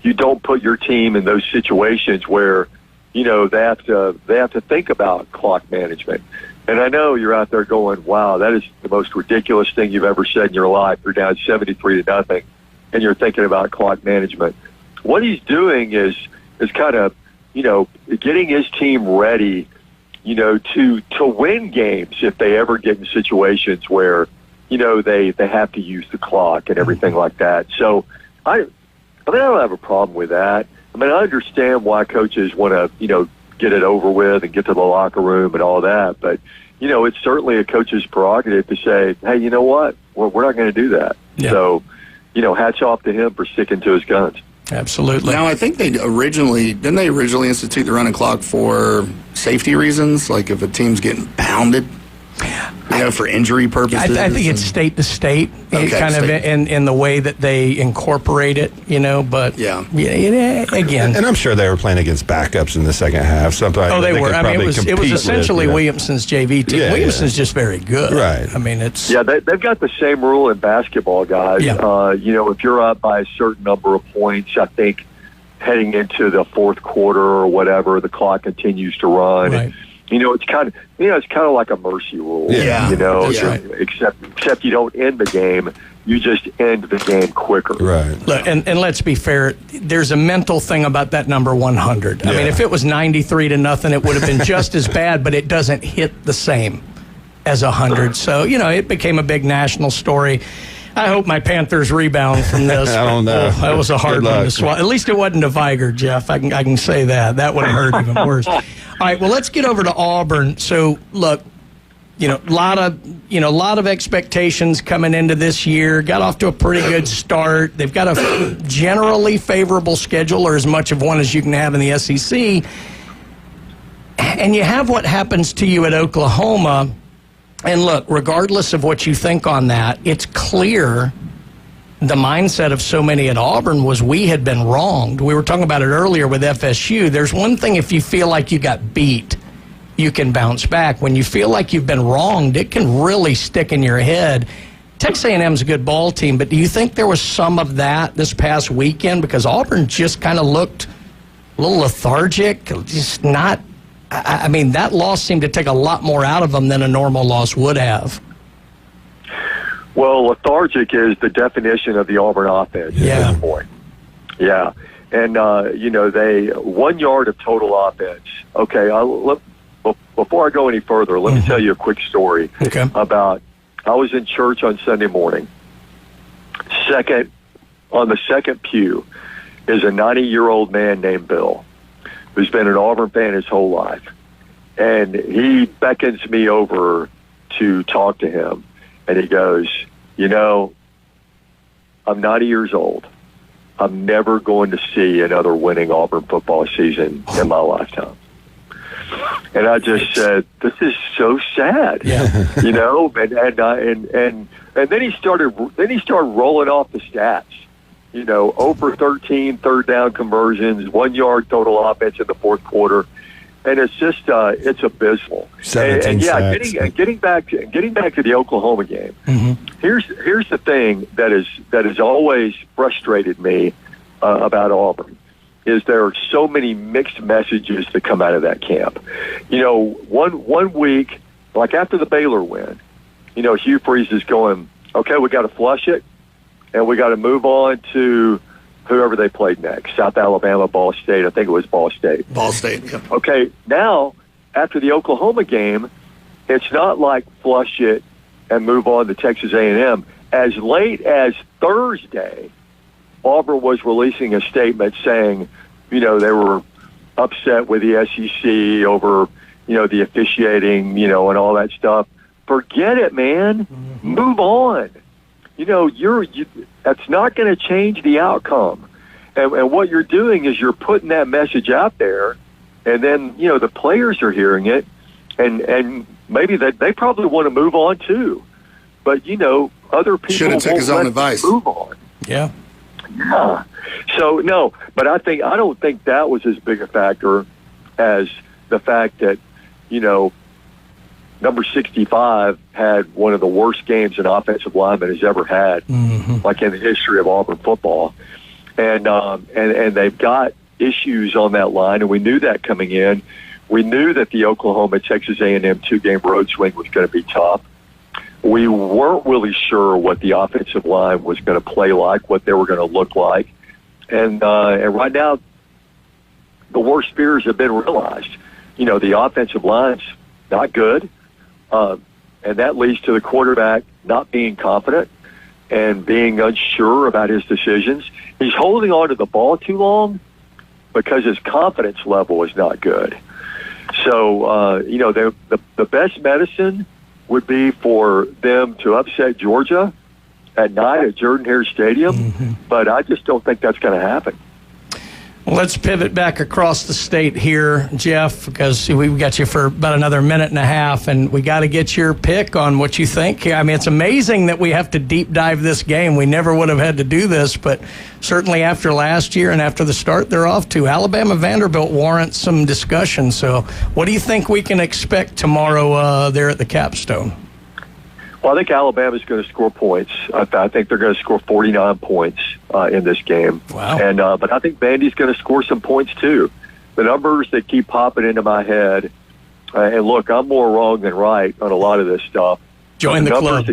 don't put your team in those situations where, you know, they have to think about clock management. And I know you're out there going, wow, that is the most ridiculous thing you've ever said in your life. You're down 73-0, and you're thinking about clock management. What he's doing is kind of, you know, getting his team ready, you know, to win games if they ever get in situations where, you know, they have to use the clock and everything like that. So I mean, I don't have a problem with that. I mean, I understand why coaches want to, you know, get it over with and get to the locker room and all that. But, you know, it's certainly a coach's prerogative to say, hey, you know what? We're not going to do that. Yeah. So, you know, hats off to him for sticking to his guns. Absolutely. Now, I think didn't they originally institute the running clock for safety reasons? Like if a team's getting pounded? You know, for injury purposes? I think it's state to state, kind of in the way that they incorporate it, you know, but again. And I'm sure they were playing against backups in the second half. They were. I mean, it was essentially Williamson's JV team. Williamson's just very good. Right. I mean, it's... Yeah, they've got the same rule in basketball, guys. Yeah. You know, if you're up by a certain number of points, I think heading into the fourth quarter or whatever, the clock continues to run. Right. You know, it's kind of like a mercy rule. Yeah. You know, that's right. except you don't end the game, you just end the game quicker. Right. Look, and let's be fair, there's a mental thing about that number 100. I mean, if it was 93-0, it would have been just as bad, but it doesn't hit the same as 100. So, you know, it became a big national story. I hope my Panthers rebound from this. I don't know. That was a hard one to swallow. At least it wasn't a Viger, Jeff. I can say that. That would have hurt even worse. All right, well, let's get over to Auburn. So, look, you know, a lot of expectations coming into this year. Got off to a pretty good start. They've got a generally favorable schedule, or as much of one as you can have in the SEC. And you have what happens to you at Oklahoma. And look, regardless of what you think on that, it's clear the mindset of so many at Auburn was we had been wronged. We were talking about it earlier with FSU. There's one thing if you feel like you got beat, you can bounce back. When you feel like you've been wronged, it can really stick in your head. Texas A&M's a good ball team, but do you think there was some of that this past weekend? Because Auburn just kind of looked a little lethargic, just not... I mean, that loss seemed to take a lot more out of them than a normal loss would have. Well, lethargic is the definition of the Auburn offense at this point. Yeah. And, you know, they 1 yard of total offense. Okay, before I go any further, let me tell you a quick story about I was in church on Sunday morning. On the second pew is a 90-year-old man named Bill, who's been an Auburn fan his whole life. And he beckons me over to talk to him. And he goes, you know, I'm 90 years old. I'm never going to see another winning Auburn football season in my lifetime. And I just said, this is so sad. Yeah. You know, and then he started rolling off the stats. You know, 0 for 13 third down conversions, 1 yard total offense in the fourth quarter, and it's just it's abysmal. 17 sacks. Getting back to the Oklahoma game. Here's the thing that has always frustrated me about Auburn is there are so many mixed messages that come out of that camp. You know, one week, like after the Baylor win, you know, Hugh Freeze is going, okay, we got to flush it. And we got to move on to whoever they played next. South Alabama, Ball State. I think it was Ball State. Ball State, yeah. Okay, now, after the Oklahoma game, it's not like flush it and move on to Texas A&M. As late as Thursday, Auburn was releasing a statement saying, you know, they were upset with the SEC over, you know, the officiating, you know, and all that stuff. Forget it, man. Move on. You know, that's not going to change the outcome. And what you're doing is you're putting that message out there, and then, you know, the players are hearing it, and maybe they probably want to move on too. But, you know, other people should have taken his own advice. Move on. Yeah. Yeah. So, no, but I don't think that was as big a factor as the fact that, you know, number 65 had one of the worst games an offensive lineman has ever had, like in the history of Auburn football. And they've got issues on that line, and we knew that coming in. We knew that the Oklahoma-Texas A&M 2-game road swing was going to be tough. We weren't really sure what the offensive line was going to play like, what they were going to look like. And right now, the worst fears have been realized. You know, the offensive line's not good, and that leads to the quarterback not being confident and being unsure about his decisions. He's holding on to the ball too long because his confidence level is not good. So, you know, the best medicine would be for them to upset Georgia at night at Jordan-Hare Stadium, but I just don't think that's going to happen. Well, let's pivot back across the state here, Jeff, because we've got you for about another minute and a half, and we got to get your pick on what you think. I mean, it's amazing that we have to deep dive this game. We never would have had to do this, but certainly after last year and after the start they're off to, Alabama-Vanderbilt warrants some discussion. So what do you think we can expect tomorrow there at the Capstone? Well, I think Alabama's going to score points. I think they're going to score 49 points in this game. Wow. And but I think Vandy's going to score some points too. The numbers that keep popping into my head, and look, I'm more wrong than right on a lot of this stuff. Join the club.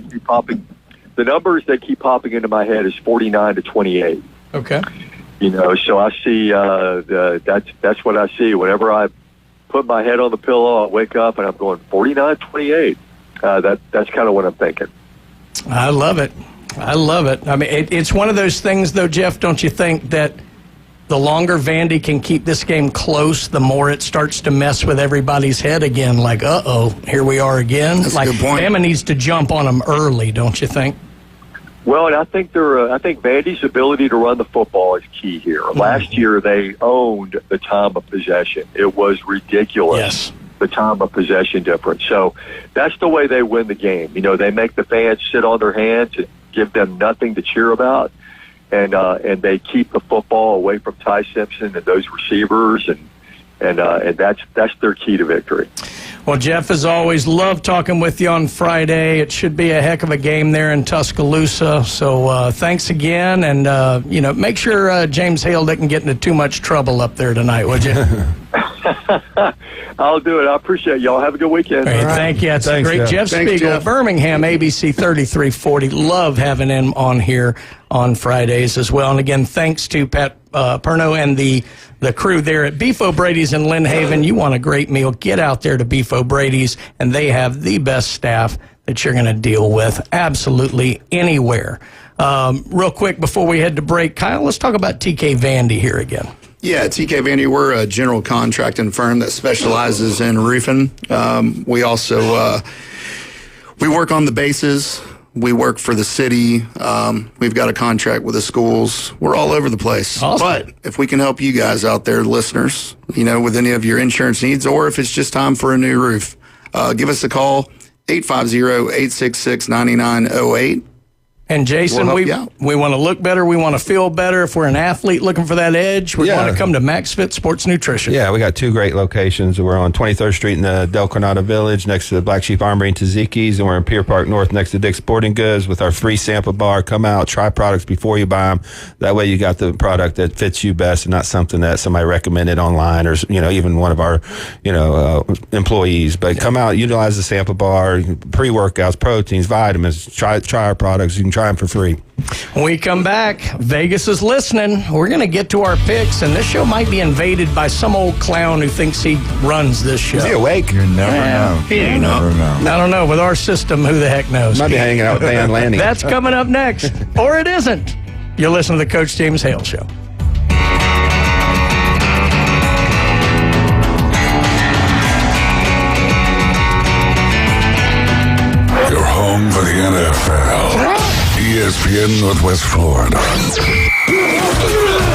The numbers that keep popping into my head is 49-28. Okay. You know, so I see that's what I see. Whenever I put my head on the pillow, I wake up and I'm going 49-28. That's kind of what I'm thinking. I love it. I mean, it's one of those things, though, Jeff, don't you think, that the longer Vandy can keep this game close, the more it starts to mess with everybody's head again, like, uh-oh, here we are again. That's like, a good point. Bama needs to jump on them early, don't you think? Well, and I think Vandy's ability to run the football is key here. Last year, they owned the time of possession. It was ridiculous. Yes. The time of possession difference. So that's the way they win the game. You know, they make the fans sit on their hands and give them nothing to cheer about, and they keep the football away from Ty Simpson and those receivers, and that's their key to victory. Well, Jeff, as always, love talking with you on Friday. It should be a heck of a game there in Tuscaloosa. So thanks again, and you know, make sure James Hale doesn't get into too much trouble up there tonight, would you? I'll do it. I appreciate y'all. Have a good weekend. All right, thank you. That's Thanks, great. Jeff Thanks, Spiegel, Jeff. Birmingham, ABC 3340. Love having him on here on Fridays as well. And again, thanks to Pat Perno and the crew there at Beef O'Brady's in Lynn Haven. You want a great meal, get out there to Beef O'Brady's, and they have the best staff that you're going to deal with absolutely anywhere. Real quick before we head to break, Kyle, let's talk about TK Vandy here again. Yeah, TK Vandy, we're a general contracting firm that specializes in roofing. We also we work on the bases. We work for the city. We've got a contract with the schools. We're all over the place. Awesome. But if we can help you guys out there, listeners, you know, with any of your insurance needs, or if it's just time for a new roof, give us a call, 850-866-9908. And Jason, We'll we help want to look better. We want to feel better. If we're an athlete looking for that edge, we want to come to Max Fit Sports Nutrition. Yeah, we got two great locations. We're on 23rd Street in the Del Coronado Village next to the Black Sheep Armory and Taziki's, and we're in Pier Park North next to Dick's Sporting Goods with our free sample bar. Come out, try products before you buy them. That way you got the product that fits you best and not something that somebody recommended online or, you know, even one of our, you know, employees. But come out, utilize the sample bar, pre-workouts, proteins, vitamins. Try our products. You can try them for free. When we come back, Vegas is listening. We're going to get to our picks, and this show might be invaded by some old clown who thinks he runs this show. Is he awake? You never know. You never know. I don't know. With our system, who the heck knows? Might be hanging out with Van Lanning. That's coming up next. Or it isn't. You're listening to the Coach James Hale Show. You're home for the NFL. ESPN Northwest Florida.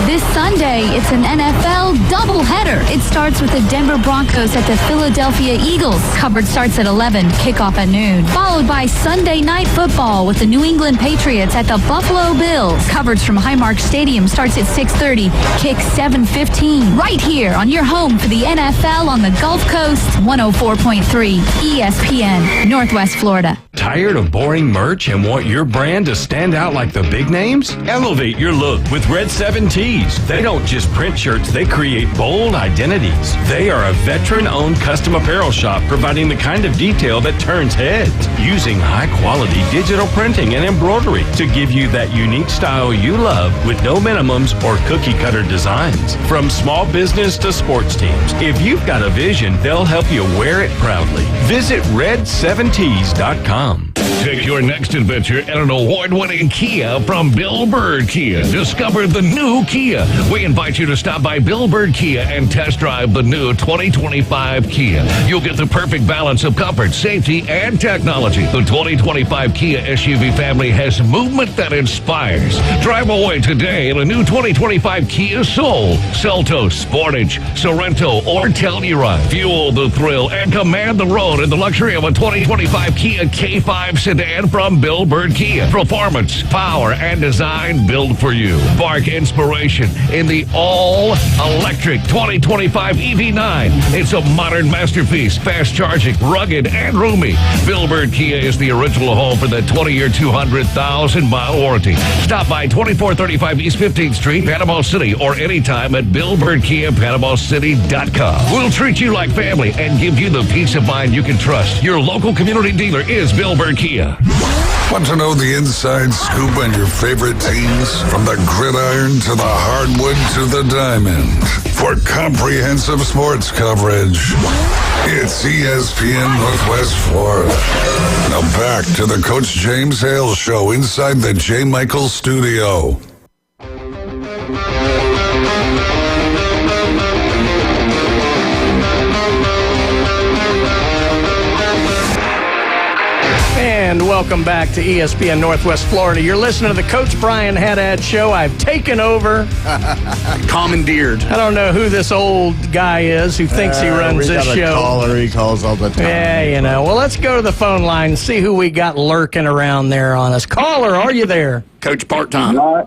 This Sunday, it's an NFL doubleheader. It starts with the Denver Broncos at the Philadelphia Eagles. Coverage starts at 11, kickoff at noon. Followed by Sunday Night Football with the New England Patriots at the Buffalo Bills. Coverage from Highmark Stadium starts at 6:30, kick 7:15. Right here on your home for the NFL on the Gulf Coast, 104.3 ESPN, Northwest Florida. Tired of boring merch and want your brand to stand out like the big names? Elevate your look with Red 7 Tees. They don't just print shirts, they create bold identities. They are a veteran-owned custom apparel shop providing the kind of detail that turns heads, using high-quality digital printing and embroidery to give you that unique style you love with no minimums or cookie-cutter designs. From small business to sports teams, if you've got a vision, they'll help you wear it proudly. Visit red7tees.com. Take your next adventure in an award-winning Kia from Bill Bird Kia. Discover the new Kia. We invite you to stop by Bill Bird Kia and test drive the new 2025 Kia. You'll get the perfect balance of comfort, safety, and technology. The 2025 Kia SUV family has movement that inspires. Drive away today in a new 2025 Kia Soul, Seltos, Sportage, Sorento, or Telluride. Fuel the thrill and command the road in the luxury of a 2025 Kia K5 sedan from Bill Bird Kia. Performance, power, and design built for you. Spark inspiration in the all-electric 2025 EV9. It's a modern masterpiece, fast charging, rugged, and roomy. Bill Bird Kia is the original home for the 20-year, 200,000-mile warranty. Stop by 2435 East 15th Street, Panama City, or anytime at BillBirdKia.PanamaCity.com. We'll treat you like family and give you the peace of mind you can trust. Your local community dealer is Bill Bird Kia. Want to know the inside scoop on your favorite teams? From the gridiron to the hardwood to the diamond. For comprehensive sports coverage, it's ESPN Northwest Florida. Now back to the Coach James Hale Show inside the J. Michael Studio. And welcome back to ESPN Northwest Florida. You're listening to the Coach Brian Haddad Show. I've taken over. Commandeered. I don't know who this old guy is who thinks he runs this We got show. a caller he calls all the time. Yeah, you know. Well, let's go to the phone line and see who we got lurking around there on us. Caller, are you there? Coach part-time. I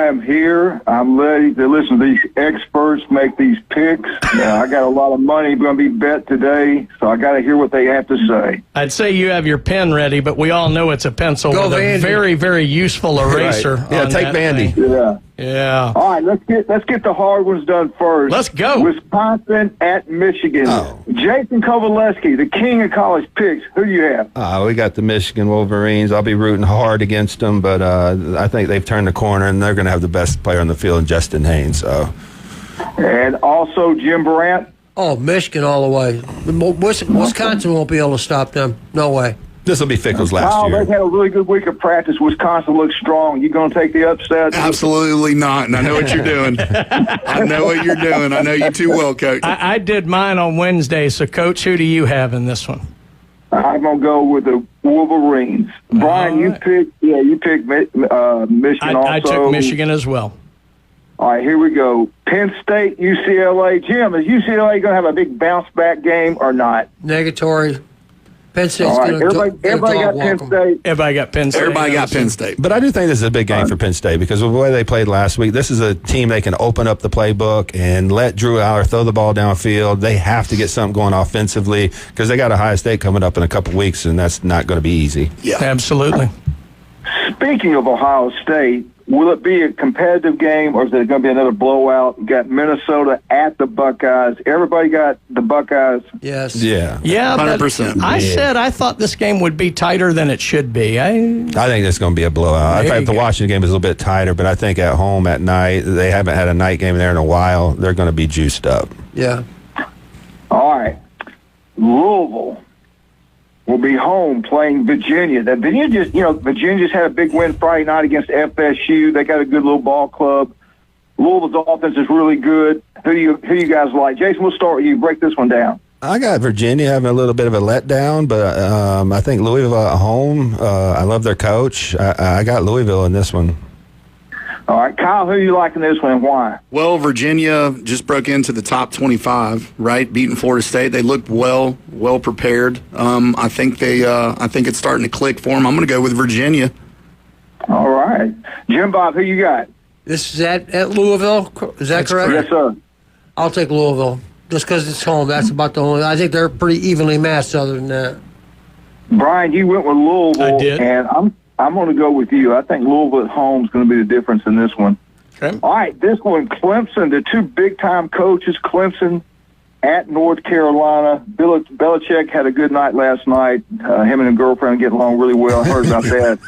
am here. I'm ready to listen to these experts make these picks. I got a lot of money going to be bet today, so I got to hear what they have to say. I'd say you have your pen ready, but we all know it's a pencil Go with Vandy. a very, very useful eraser. Right. Yeah, on take that Vandy. thing. Yeah. Yeah. All right, let's get the hard ones done first. Let's go. Wisconsin at Michigan. Oh. Jason Kovaleski, the king of college picks. Who do you have? We got the Michigan Wolverines. I'll be rooting hard against them, but I think they've turned the corner, and they're going to have the best player on the field, Justin Haynes. So. And also Jim Brandt. Oh, Michigan all the way. Wisconsin won't be able to stop them. No way. This will be Fickle's last year. They've had a really good week of practice. Wisconsin looks strong. You going to take the upset? Absolutely not. And I know what you're doing. I know what you're doing. I know you too well, Coach. I did mine on Wednesday, so, Coach, who do you have in this one? I'm going to go with the Wolverines. Brian, you picked Michigan also. I took Michigan as well. All right, here we go. Penn State, UCLA. Jim, is UCLA going to have a big bounce-back game or not? Negatory. Penn State's All right, going to everybody got Penn State. Everybody got Penn State. Everybody got Penn State. But I do think this is a big game for Penn State because of the way they played last week. This is a team they can open up the playbook and let Drew Aller throw the ball downfield. They have to get something going offensively because they got Ohio State coming up in a couple weeks, and that's not going to be easy. Yeah, absolutely. Speaking of Ohio State, will it be a competitive game or is it going to be another blowout? You got Minnesota at the Buckeyes. Everybody got the Buckeyes. Yes. Yeah. Yeah, 100%. I said I thought this game would be tighter than it should be. I think it's going to be a blowout. I think the Washington game is a little bit tighter, but I think at home at night, they haven't had a night game there in a while. They're going to be juiced up. Yeah. All right. Louisville will be home playing Virginia. That Virginia just had a big win Friday night against FSU. They got a good little ball club. Louisville's offense is really good. Who do you guys like? Jason, we'll start with you. Break this one down. I got Virginia having a little bit of a letdown, but I think Louisville at home. I love their coach. I got Louisville in this one. All right, Kyle, who are you liking this one and why? Well, Virginia just broke into the top 25, right? Beating Florida State. They looked well prepared. I think it's starting to click for them. I'm going to go with Virginia. All right. Jim Bob, who you got? This is at Louisville. Is that correct? Yes, sir. I'll take Louisville just because it's home. That's about the only. I think they're pretty evenly matched. Other than that, Brian, you went with Louisville, I did. And I'm going to go with you. I think Louisville at home is going to be the difference in this one. Okay. All right, this one, Clemson, the two big-time coaches, Clemson at North Carolina. Belichick had a good night last night. Him and his girlfriend getting along really well. I heard about that.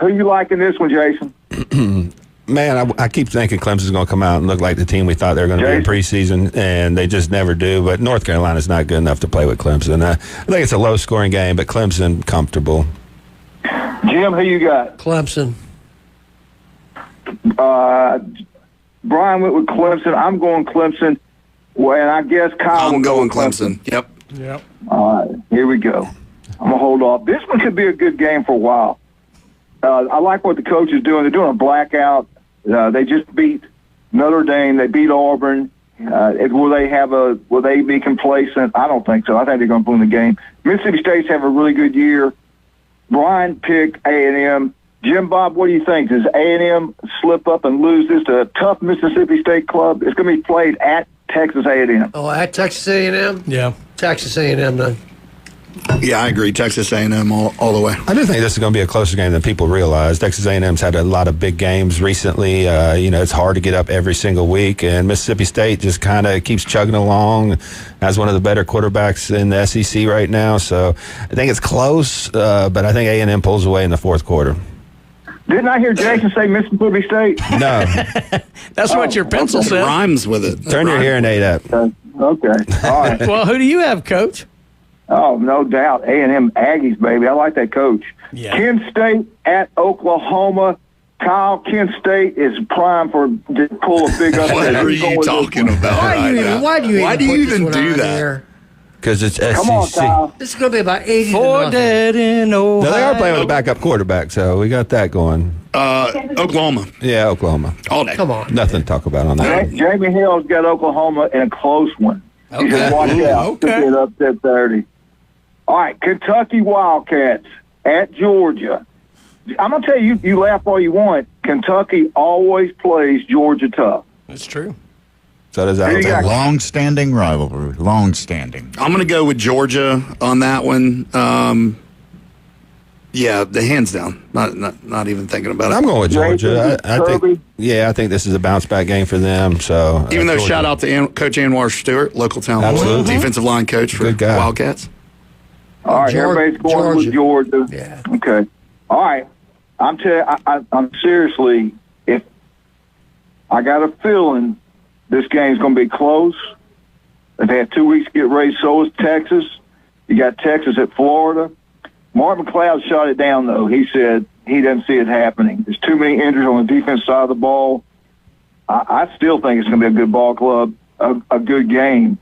Who you liking this one, Jason? Man, I keep thinking Clemson's going to come out and look like the team we thought they were going to be in preseason, and they just never do. But North Carolina's not good enough to play with Clemson. I think it's a low-scoring game, but Clemson comfortable. Jim, who you got? Clemson. Brian went with Clemson. I'm going Clemson. Well, and I guess Kyle will I'm go going with Clemson. Yep. All right, here we go. I'm going to hold off. This one could be a good game for a while. I like what the coach is doing. They're doing a blackout. They just beat Notre Dame. They beat Auburn. Will they be complacent? I don't think so. I think they're going to win the game. Mississippi State's have a really good year. Brian picked A&M. Jim Bob, what do you think? Does A&M slip up and lose this to a tough Mississippi State club? It's going to be played at Texas A&M. Oh, at Texas A&M? Yeah. Texas A&M then. Yeah, I agree. Texas A&M all the way. I do think this is going to be a closer game than people realize. Texas A&M's had a lot of big games recently. It's hard to get up every single week, and Mississippi State just kind of keeps chugging along. Has one of the better quarterbacks in the SEC right now, so I think it's close. But I think A&M pulls away in the fourth quarter. Didn't I hear Jason say Mississippi State? No, that's what your pencil It said. rhymes with it. Turn your hearing aid up. Okay. All right. Well, who do you have, Coach? Oh, no doubt. A&M Aggies, baby. I like that coach. Yeah. Kent State at Oklahoma. Kyle, Kent State is prime to pull a big upset. What are you talking about? Why do you even do that? Because it's SEC. Come on, Kyle. This is going to be about 80 For dead in Ohio. No, they are playing with a backup quarterback, so we got that going. Oklahoma. Yeah, Oklahoma. All day. Come on. Nothing to talk about on that. Jamie Hill's got Oklahoma in a close one. You should watch out. Okay. To get upset 30. All right, Kentucky Wildcats at Georgia. I'm going to tell you, you laugh all you want. Kentucky always plays Georgia tough. That's true. So does Who you got? Alabama. Long-standing rivalry. Long-standing. I'm going to go with Georgia on that one. Yeah, the hands down. Not even thinking about it. I'm going with Georgia. I Kirby? think this is a bounce back game for them. So Even though Georgia. shout out to Coach Anwar Stewart, local town Absolutely. defensive line coach for Good guy. Wildcats. All right, everybody's going with Georgia. Yeah. Okay. All right. I'm seriously, if I got a feeling this game's going to be close. They've had 2 weeks to get ready. So is Texas. You got Texas at Florida. Marvin Cloud shot it down, though. He said he doesn't see it happening. There's too many injuries on the defense side of the ball. I still think it's going to be a good ball club, a good game.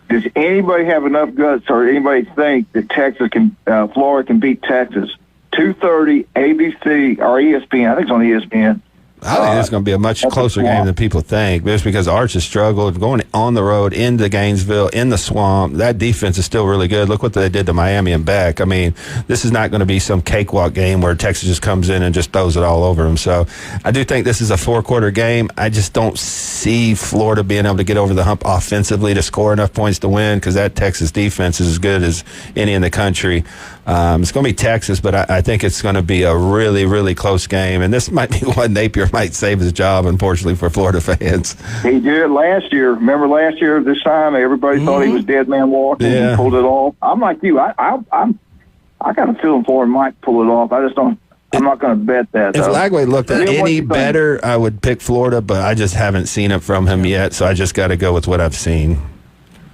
Does anybody have enough guts, or anybody think that Florida can beat Texas? 2:30 ABC or ESPN. I think it's on ESPN. I think it's going to be a much closer game than people think. Just because Arch has struggled going on the road into Gainesville, in the swamp. That defense is still really good. Look what they did to Miami and Beck. I mean, this is not going to be some cakewalk game where Texas just comes in and just throws it all over them. So I do think this is a 4-quarter game. I just don't see Florida being able to get over the hump offensively to score enough points to win, because that Texas defense is as good as any in the country. It's going to be Texas, but I think it's going to be a really, really close game. And this might be one Napier might save his job, unfortunately, for Florida fans. He did it last year. Remember last year this time, everybody thought he was dead man walking. Yeah. He pulled it off. I'm like you. I got a feeling Florida might pull it off. I just don't. I'm not going to bet that. If though. Lagway looked Liam, what any you think? better, I would pick Florida, but I just haven't seen it from him yet, so I just got to go with what I've seen.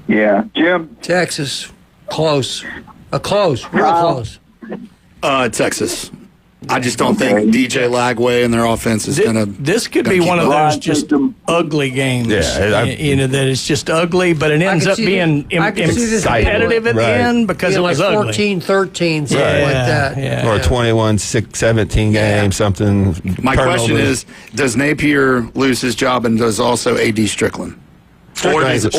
Yeah, Jim. Texas. Close. Real close. Texas. I just don't think DJ Lagway and their offense is going to. This could be one of those just ugly games. Yeah, that it's just ugly, but it ends up being competitive at the end because it was like ugly. 14-13, something like that. Or a 21-17 game, something. My question is, does Napier lose his job, and does also A.D. Strickland? Did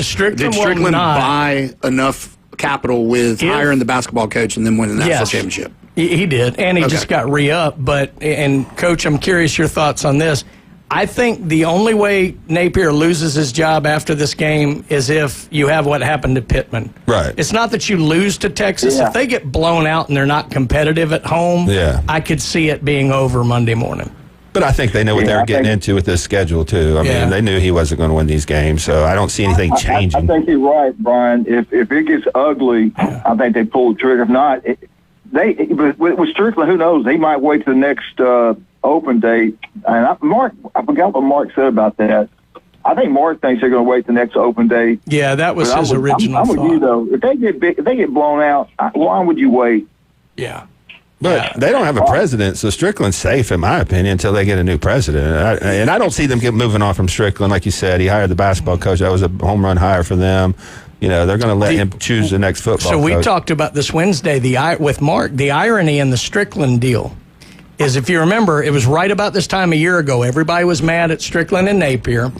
Strickland buy enough capital with hiring the basketball coach and then win the national championship? He did, and he just got re-up. And Coach, I'm curious your thoughts on this. I think the only way Napier loses his job after this game is if you have what happened to Pittman. Right. It's not that you lose to Texas. If they get blown out and they're not competitive at home, I could see it being over Monday morning. But I think they know what they're getting into with this schedule, too. I mean, they knew he wasn't going to win these games, so I don't see anything changing. I think you're right, Brian. If it gets ugly, I think they pull the trigger. If not, but with Strickland, who knows? They might wait to the next open date. And I forgot what Mark said about that. I think Mark thinks they're going to wait the next open date. Yeah, that was his original I'm thought. with you, though. If they get blown out, why would you wait? Yeah. But they don't have a president, so Strickland's safe, in my opinion, until they get a new president. And I don't see them moving on from Strickland. Like you said, he hired the basketball coach. That was a home run hire for them. You know, they're going to let him choose the next football coach. So we talked about this Wednesday with Mark. The irony in the Strickland deal is, if you remember, it was right about this time a year ago. Everybody was mad at Strickland and Napier.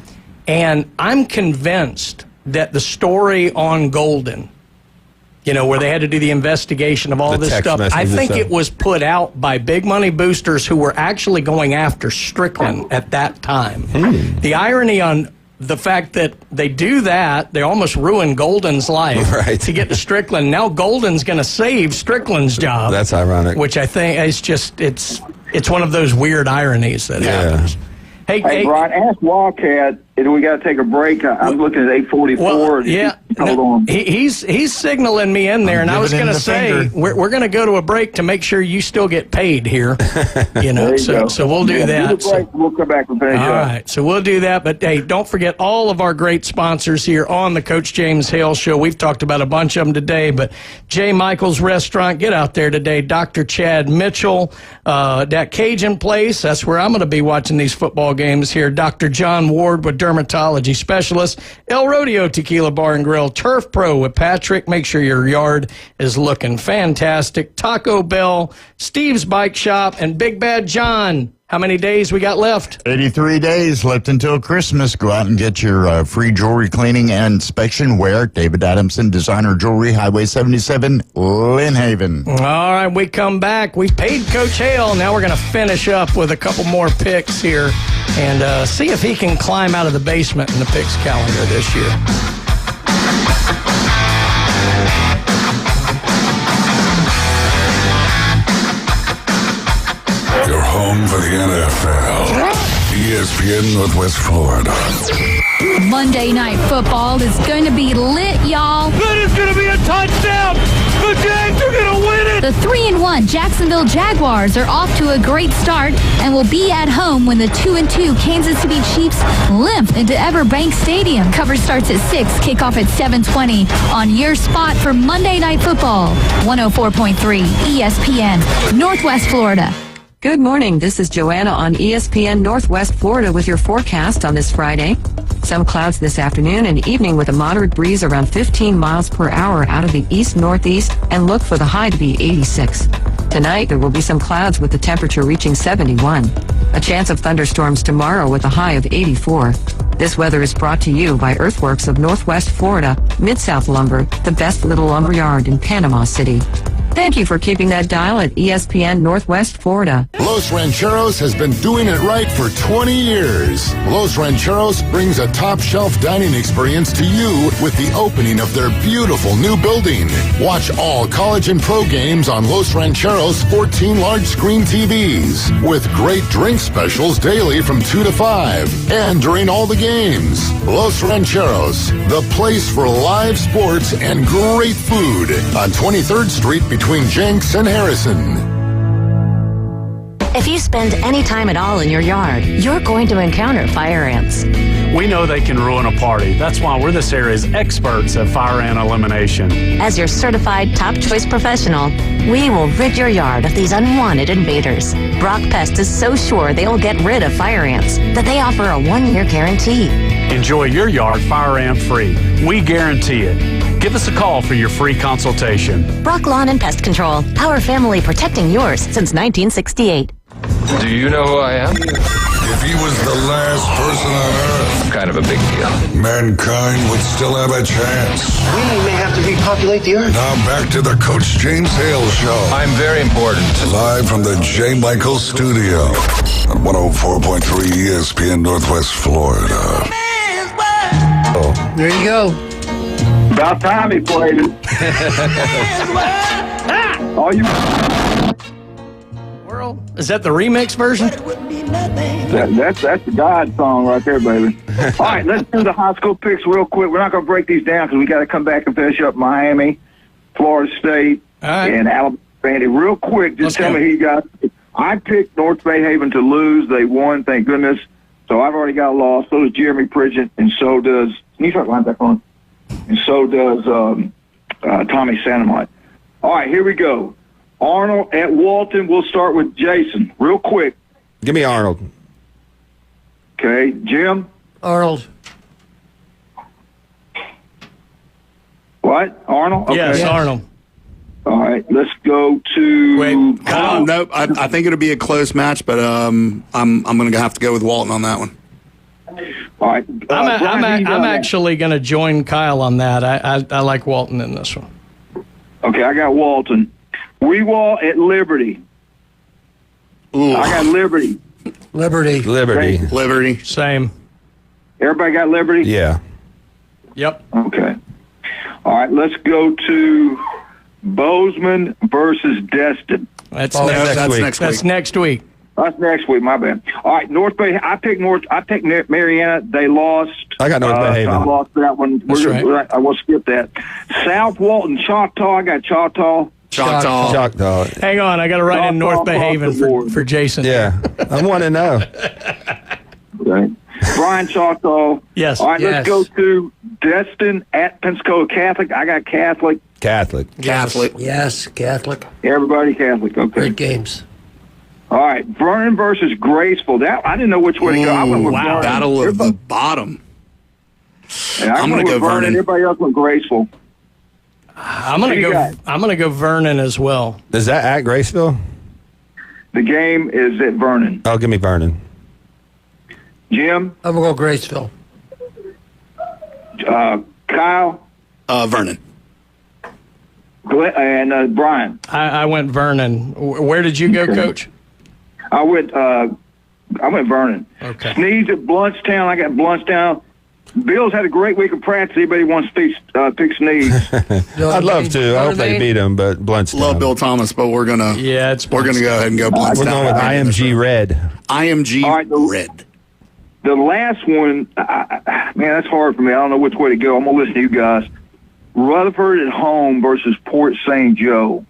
And I'm convinced that the story on Golden, where they had to do the investigation of all this stuff, I think it was put out by big money boosters who were actually going after Strickland at that time. The irony on the fact that they do that, they almost ruin Golden's life to get to Strickland. Now Golden's going to save Strickland's job. That's ironic. Which I think is just, it's one of those weird ironies that happens. Hey, Brian, ask Wildcat. We got to take a break. I'm looking at 8:44. Well, hold on. He's signaling me in there, and I was going to say we're going to go to a break to make sure you still get paid here. So we'll do that. We'll come back and finish. All right, so we'll do that. But hey, don't forget all of our great sponsors here on the Coach James Hale Show. We've talked about a bunch of them today, but J. Michael's Restaurant, get out there today. Dr. Chad Mitchell, that Cajun Place. That's where I'm going to be watching these football games here. Dr. John Ward with dermatology specialist. El Rodeo Tequila Bar and Grill. Turf Pro with Patrick. Make sure your yard is looking fantastic. Taco Bell, Steve's Bike Shop, and Big Bad John. How many days we got left? 83 days left until Christmas. Go out and get your free jewelry cleaning and inspection. Where? David Adamson, Designer Jewelry, Highway 77, Lynn Haven. All right, we come back. We paid Coach Hale. Now we're going to finish up with a couple more picks here and see if he can climb out of the basement in the picks calendar this year. Your home for the NFL. ESPN Northwest Florida. Monday Night Football is going to be lit, y'all. That is going to be a touchdown. The Jags are going to win it. The 3-1 Jacksonville Jaguars are off to a great start and will be at home when the 2-2 Kansas City Chiefs limp into Everbank Stadium. Coverage starts at 6, kickoff at 7:20 on your spot for Monday Night Football. 104.3 ESPN, Northwest Florida. Good morning. This is Joanna on ESPN Northwest Florida with your forecast on this Friday. Some clouds this afternoon and evening with a moderate breeze around 15 miles per hour out of the east-northeast, and look for the high to be 86. Tonight, there will be some clouds with the temperature reaching 71. A chance of thunderstorms tomorrow with a high of 84. This weather is brought to you by Earthworks of Northwest Florida, Mid-South Lumber, the best little lumber yard in Panama City. Thank you for keeping that dial at ESPN Northwest Florida. Los Rancheros has been doing it right for 20 years. Los Rancheros brings a top-shelf dining experience to you with the opening of their beautiful new building. Watch all college and pro games on Los Rancheros' 14 large-screen TVs with great drink specials daily from 2 to 5 and during all the games. Los Rancheros, the place for live sports and great food on 23rd Street between Jenks and Harrison. If you spend any time at all in your yard, you're going to encounter fire ants. We know they can ruin a party. That's why we're this area's experts at fire ant elimination. As your certified top choice professional, we will rid your yard of these unwanted invaders. Brock Pest is so sure they will get rid of fire ants that they offer a 1-year guarantee. Enjoy your yard fire ant free. We guarantee it. Give us a call for your free consultation. Brock Lawn and Pest Control. Our family protecting yours since 1968. Do you know who I am? If he was the last person on Earth, I'm kind of a big deal. mankind would still have a chance. We may have to repopulate the Earth. Now back to the Coach James Hale Show. I'm very important. Live from the J. Michael Studio on 104.3 ESPN Northwest Florida. Oh. There you go. About time he played it. All you. Is that the remix version? That's the God song right there, baby. All right, let's do the high school picks real quick. We're not going to break these down because we got to come back and finish up Miami, Florida State, and Alabama. Andy, real quick, just tell me who you got. I picked North Bay Haven to lose. They won, thank goodness. So I've already got a loss. So does Jeremy Pridgeon, and so does. Can you start line back on? And so does Tommy Santamite. All right, here we go. Arnold at Walton. We'll start with Jason. Real quick. Give me Arnold. Okay. Jim? Arnold. What? Arnold? Okay. Yes, Arnold. All right. Let's go to... Nope. I think it'll be a close match, but I'm going to have to go with Walton on that one. All right. I'm actually going to join Kyle on that. I like Walton in this one. Okay, I got Walton. Rewall at Liberty. Ooh. I got Liberty. Liberty. Same. Everybody got Liberty? Yeah. Yep. Okay. All right, let's go to Bozeman versus Destin. That's next week. That's next week. That's next week, my bad. All right, North Bay. I picked Mariana. They lost. I got North Bay Haven. I lost that one. I will skip that. South Walton, Choctaw. I got Choctaw. Choctaw. Hang on, I got to write in North Bay Haven for Jason. Yeah, I want to know. Okay. Brian Choctaw. Yes. All right, let's go to Destin at Pensacola Catholic. I got Catholic. Catholic. Yes, Catholic. Everybody Catholic. Okay. Great games. All right, Vernon versus Graceville. That I didn't know which way to go. I went with Vernon. Battle of the bottom. Yeah, I'm going to go Vernon. Everybody else went Graceville. I'm going to go Vernon as well. Is that at Graceville? The game is at Vernon. Oh, give me Vernon. Jim? I'm going to go Graceville. Kyle? Vernon. And Brian? I went Vernon. Where did you go, Coach? I went Vernon. Okay. Sneeze at Bluntstown. I got Bluntstown. Bill's had a great week of practice. Anybody wants to pick Sneeze? I'd love to. I hope they beat him, but Bluntstown. Love Bill Thomas, but we're gonna go ahead and go Bluntstown. We're going with IMG Red. IMG Red. The last one, man, that's hard for me. I don't know which way to go. I'm gonna listen to you guys. Rutherford at home versus Port St. Joe.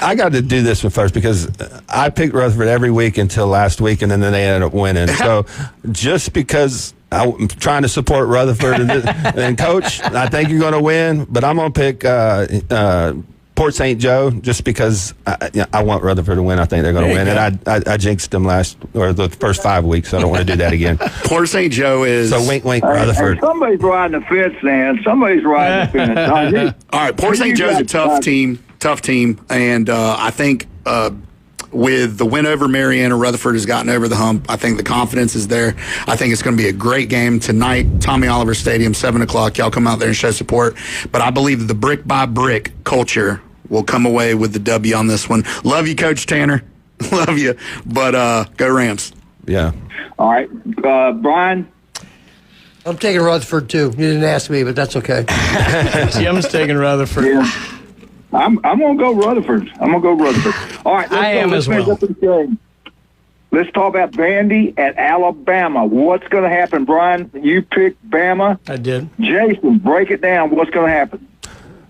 I got to do this one first because I picked Rutherford every week until last week, and then they ended up winning. So just because I'm trying to support Rutherford and Coach, I think you're going to win, but I'm going to pick Port St. Joe just because I want Rutherford to win. I think they're going to win, and I jinxed them the first 5 weeks, so I don't want to do that again. Port St. Joe is... So wink, Rutherford. Hey, somebody's riding the fence, man. Somebody's riding the fence. All right, Port St. Joe's a tough team, and I think with the win over Mariana, Rutherford has gotten over the hump. I think the confidence is there. I think it's going to be a great game tonight, Tommy Oliver Stadium, 7 o'clock. Y'all come out there and show support. But I believe that the brick-by-brick culture will come away with the W on this one. Love you, Coach Tanner. Love you. But go Rams. Yeah. All right. Brian? I'm taking Rutherford, too. You didn't ask me, but that's okay. Jim's taking Rutherford. Yeah. I'm going to go Rutherford. All right, I am as well. Let's talk about Vandy at Alabama. What's going to happen, Brian? You picked Bama. I did. Jason, break it down. What's going to happen?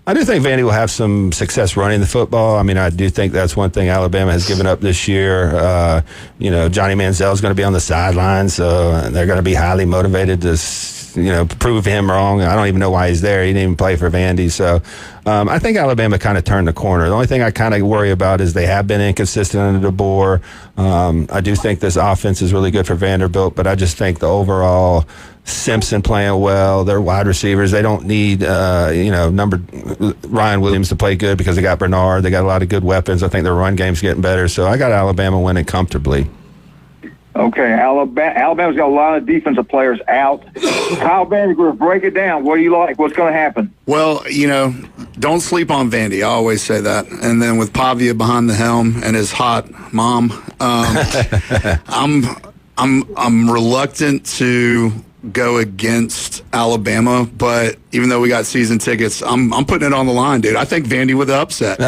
I do think Vandy will have some success running the football. I mean, I do think that's one thing Alabama has given up this year. Johnny Manziel is going to be on the sidelines, so they're going to be highly motivated to, prove him wrong. I don't even know why he's there. He didn't even play for Vandy. So I think Alabama kind of turned the corner. The only thing I kind of worry about is they have been inconsistent under DeBoer. I do think this offense is really good for Vanderbilt, but I just think the overall Simpson playing well, their wide receivers, they don't need, Ryan Williams to play good because they got Bernard. They got a lot of good weapons. I think their run game's getting better. So I got Alabama winning comfortably. Okay, Alabama's got a lot of defensive players out. Kyle Vandergriff, break it down. What do you like? What's going to happen? Well, don't sleep on Vandy. I always say that. And then with Pavia behind the helm and his hot mom, I'm reluctant to go against Alabama, but even though we got season tickets, I'm putting it on the line, dude. I think Vandy with the upset.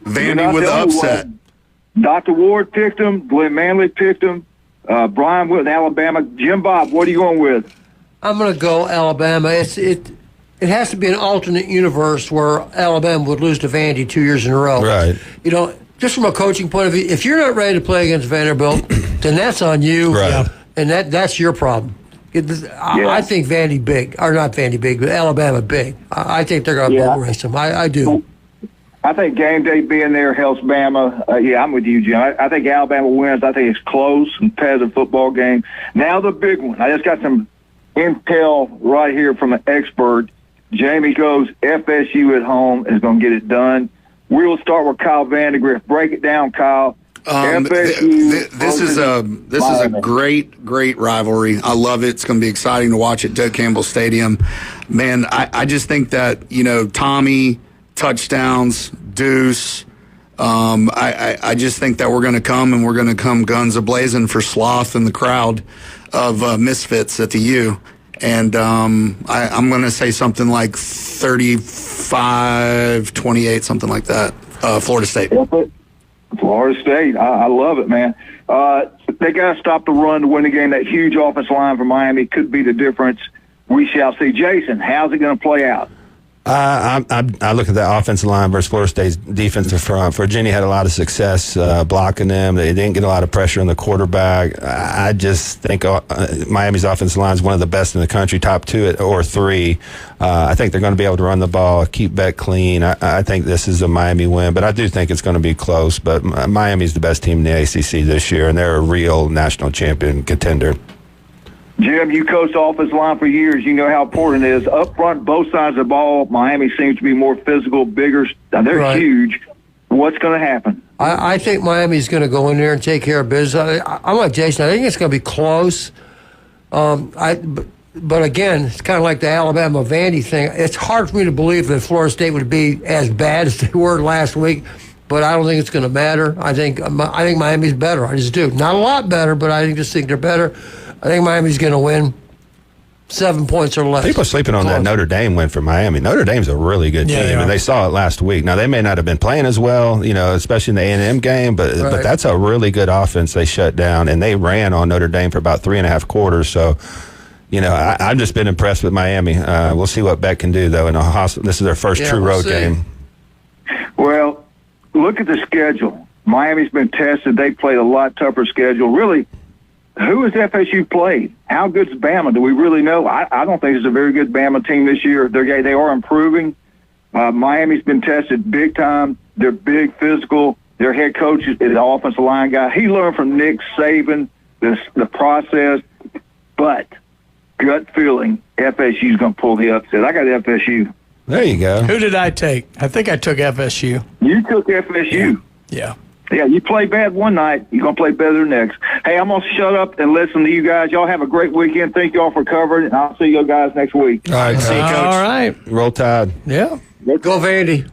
Vandy with the upset. Dr. Ward picked him. Glenn Manley picked him. Brian with Alabama. Jim Bob, what are you going with? I'm going to go Alabama. It has to be an alternate universe where Alabama would lose to Vandy 2 years in a row. Right. Just from a coaching point of view, if you're not ready to play against Vanderbilt, then that's on you. Right. And that's your problem. I think Vandy big, or not Vandy big, but Alabama big. I think they're going to boat race them. I do. I think game day being there helps Bama. I'm with you, Jim. I think Alabama wins. I think it's close, competitive football game. Now the big one. I just got some intel right here from an expert. Jamie goes, FSU at home is going to get it done. We'll start with Kyle Vandegrift. Break it down, Kyle. This is a great rivalry. I love it. It's going to be exciting to watch at Doug Campbell Stadium. Man, I just think that, Tommy, touchdowns, Deuce. I just think that we're going to come guns a-blazing for Sloth and the crowd of misfits at the U. And I'm going to say something like 35-28, something like that. Florida State. Florida State. I love it, man. They got to stop the run to win the game. That huge offensive line for Miami could be the difference. We shall see. Jason, how's it going to play out? I look at that offensive line versus Florida State's defensive front. Virginia had a lot of success blocking them. They didn't get a lot of pressure on the quarterback. I just think Miami's offensive line is one of the best in the country, top 2 or 3. I think they're going to be able to run the ball, keep Beck clean. I think this is a Miami win, but I do think it's going to be close. But Miami's the best team in the ACC this year, and they're a real national champion contender. Jim, you coached offensive line for years. You know how important it is. Up front, both sides of the ball, Miami seems to be more physical, bigger. They're huge. What's going to happen? I think Miami's going to go in there and take care of business. I'm like Jason. I think it's going to be close. But again, it's kind of like the Alabama-Vandy thing. It's hard for me to believe that Florida State would be as bad as they were last week, but I don't think it's going to matter. I think Miami's better. I just do. Not a lot better, but I just think they're better. I think Miami's going to win 7 points or less. People are sleeping on that Notre Dame win for Miami. Notre Dame's a really good team, and they saw it last week. Now, they may not have been playing as well, especially in the A&M game, but that's a really good offense they shut down, and they ran on Notre Dame for about 3.5 quarters. So, I've just been impressed with Miami. We'll see what Beck can do, though. This is their first true road game. Well, look at the schedule. Miami's been tested. They played a lot tougher schedule. Really, who has FSU played? How good's Bama? Do we really know? I don't think it's a very good Bama team this year. They are improving. Miami's been tested big time. They're big, physical. Their head coach is an offensive line guy. He learned from Nick Saban the process. But gut feeling, FSU's going to pull the upset. I got FSU. There you go. Who did I take? I think I took FSU. You took FSU. Yeah. Yeah, you play bad one night, you're going to play better next. Hey, I'm going to shut up and listen to you guys. Y'all have a great weekend. Thank y'all for covering, and I'll see you guys next week. All right, see you, Coach. All right. Roll Tide. Yeah. Go Vandy.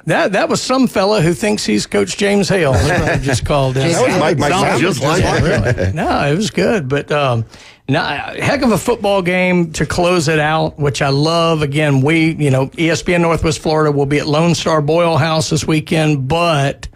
That was some fella who thinks he's Coach James Hale. That's what I just called in. That was Mike Sounds just like yeah, really. No, it was good. But heck of a football game to close it out, which I love. Again, ESPN Northwest Florida will be at Lone Star Boyle House this weekend, but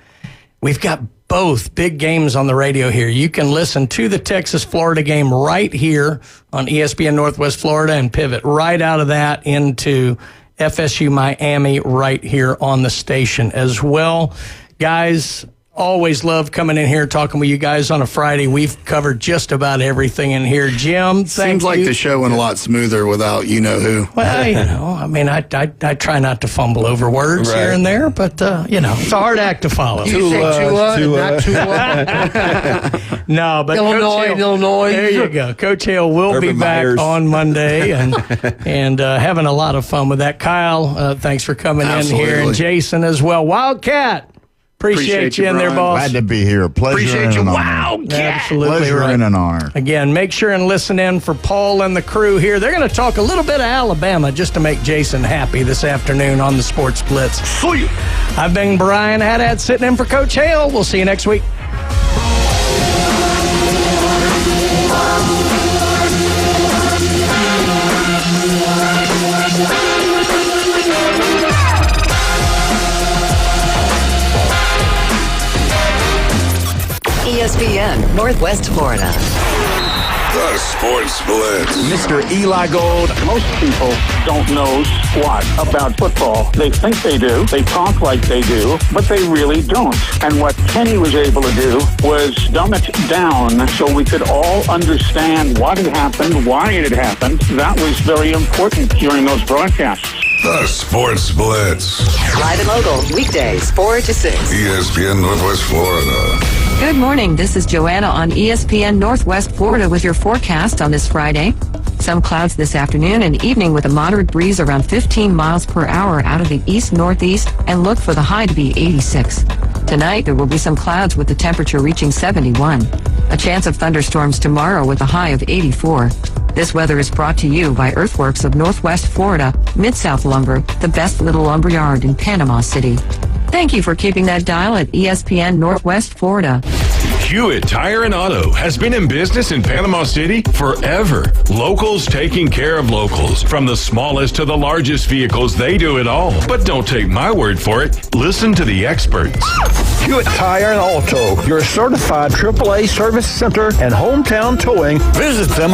we've got both big games on the radio here. You can listen to the Texas-Florida game right here on ESPN Northwest Florida and pivot right out of that into FSU Miami right here on the station as well. Guys, always love coming in here talking with you guys on a Friday. We've covered just about everything in here. Jim, seems like the show went a lot smoother without you-know-who. Well, I mean, I try not to fumble over words here and there, but, it's a hard act to follow. No, but Illinois. There you go. Coach Hale will be back on Monday and having a lot of fun with that. Kyle, thanks for coming in here, and Jason as well. Wildcat. Appreciate you in there, boss. Glad to be here. Pleasure and an honor. Absolutely Pleasure right. and an honor. Again, make sure and listen in for Paul and the crew here. They're going to talk a little bit of Alabama just to make Jason happy this afternoon on the Sports Blitz. Sweet. I've been Brian Haddad sitting in for Coach Hale. We'll see you next week. ESPN Northwest Florida. The Sports Blitz. Mr. Eli Gold. Most people don't know squat about football. They think they do. They talk like they do, but they really don't. And what Kenny was able to do was dumb it down so we could all understand what had happened, why it had happened. That was very important during those broadcasts. The Sports Blitz. Live and local, weekdays, 4 to 6. ESPN Northwest Florida. Good morning. This is Joanna on ESPN Northwest Florida with your forecast on this Friday. Some clouds this afternoon and evening with a moderate breeze around 15 miles per hour out of the east-northeast, and look for the high to be 86. Tonight, there will be some clouds with the temperature reaching 71. A chance of thunderstorms tomorrow with a high of 84. This weather is brought to you by Earthworks of Northwest Florida, Mid-South Lumber, the best little lumber yard in Panama City. Thank you for keeping that dial at ESPN Northwest Florida. Hewitt Tire and Auto has been in business in Panama City forever. Locals taking care of locals. From the smallest to the largest vehicles, they do it all. But don't take my word for it. Listen to the experts. Hewitt Tire and Auto, your certified AAA service center and hometown towing. Visit them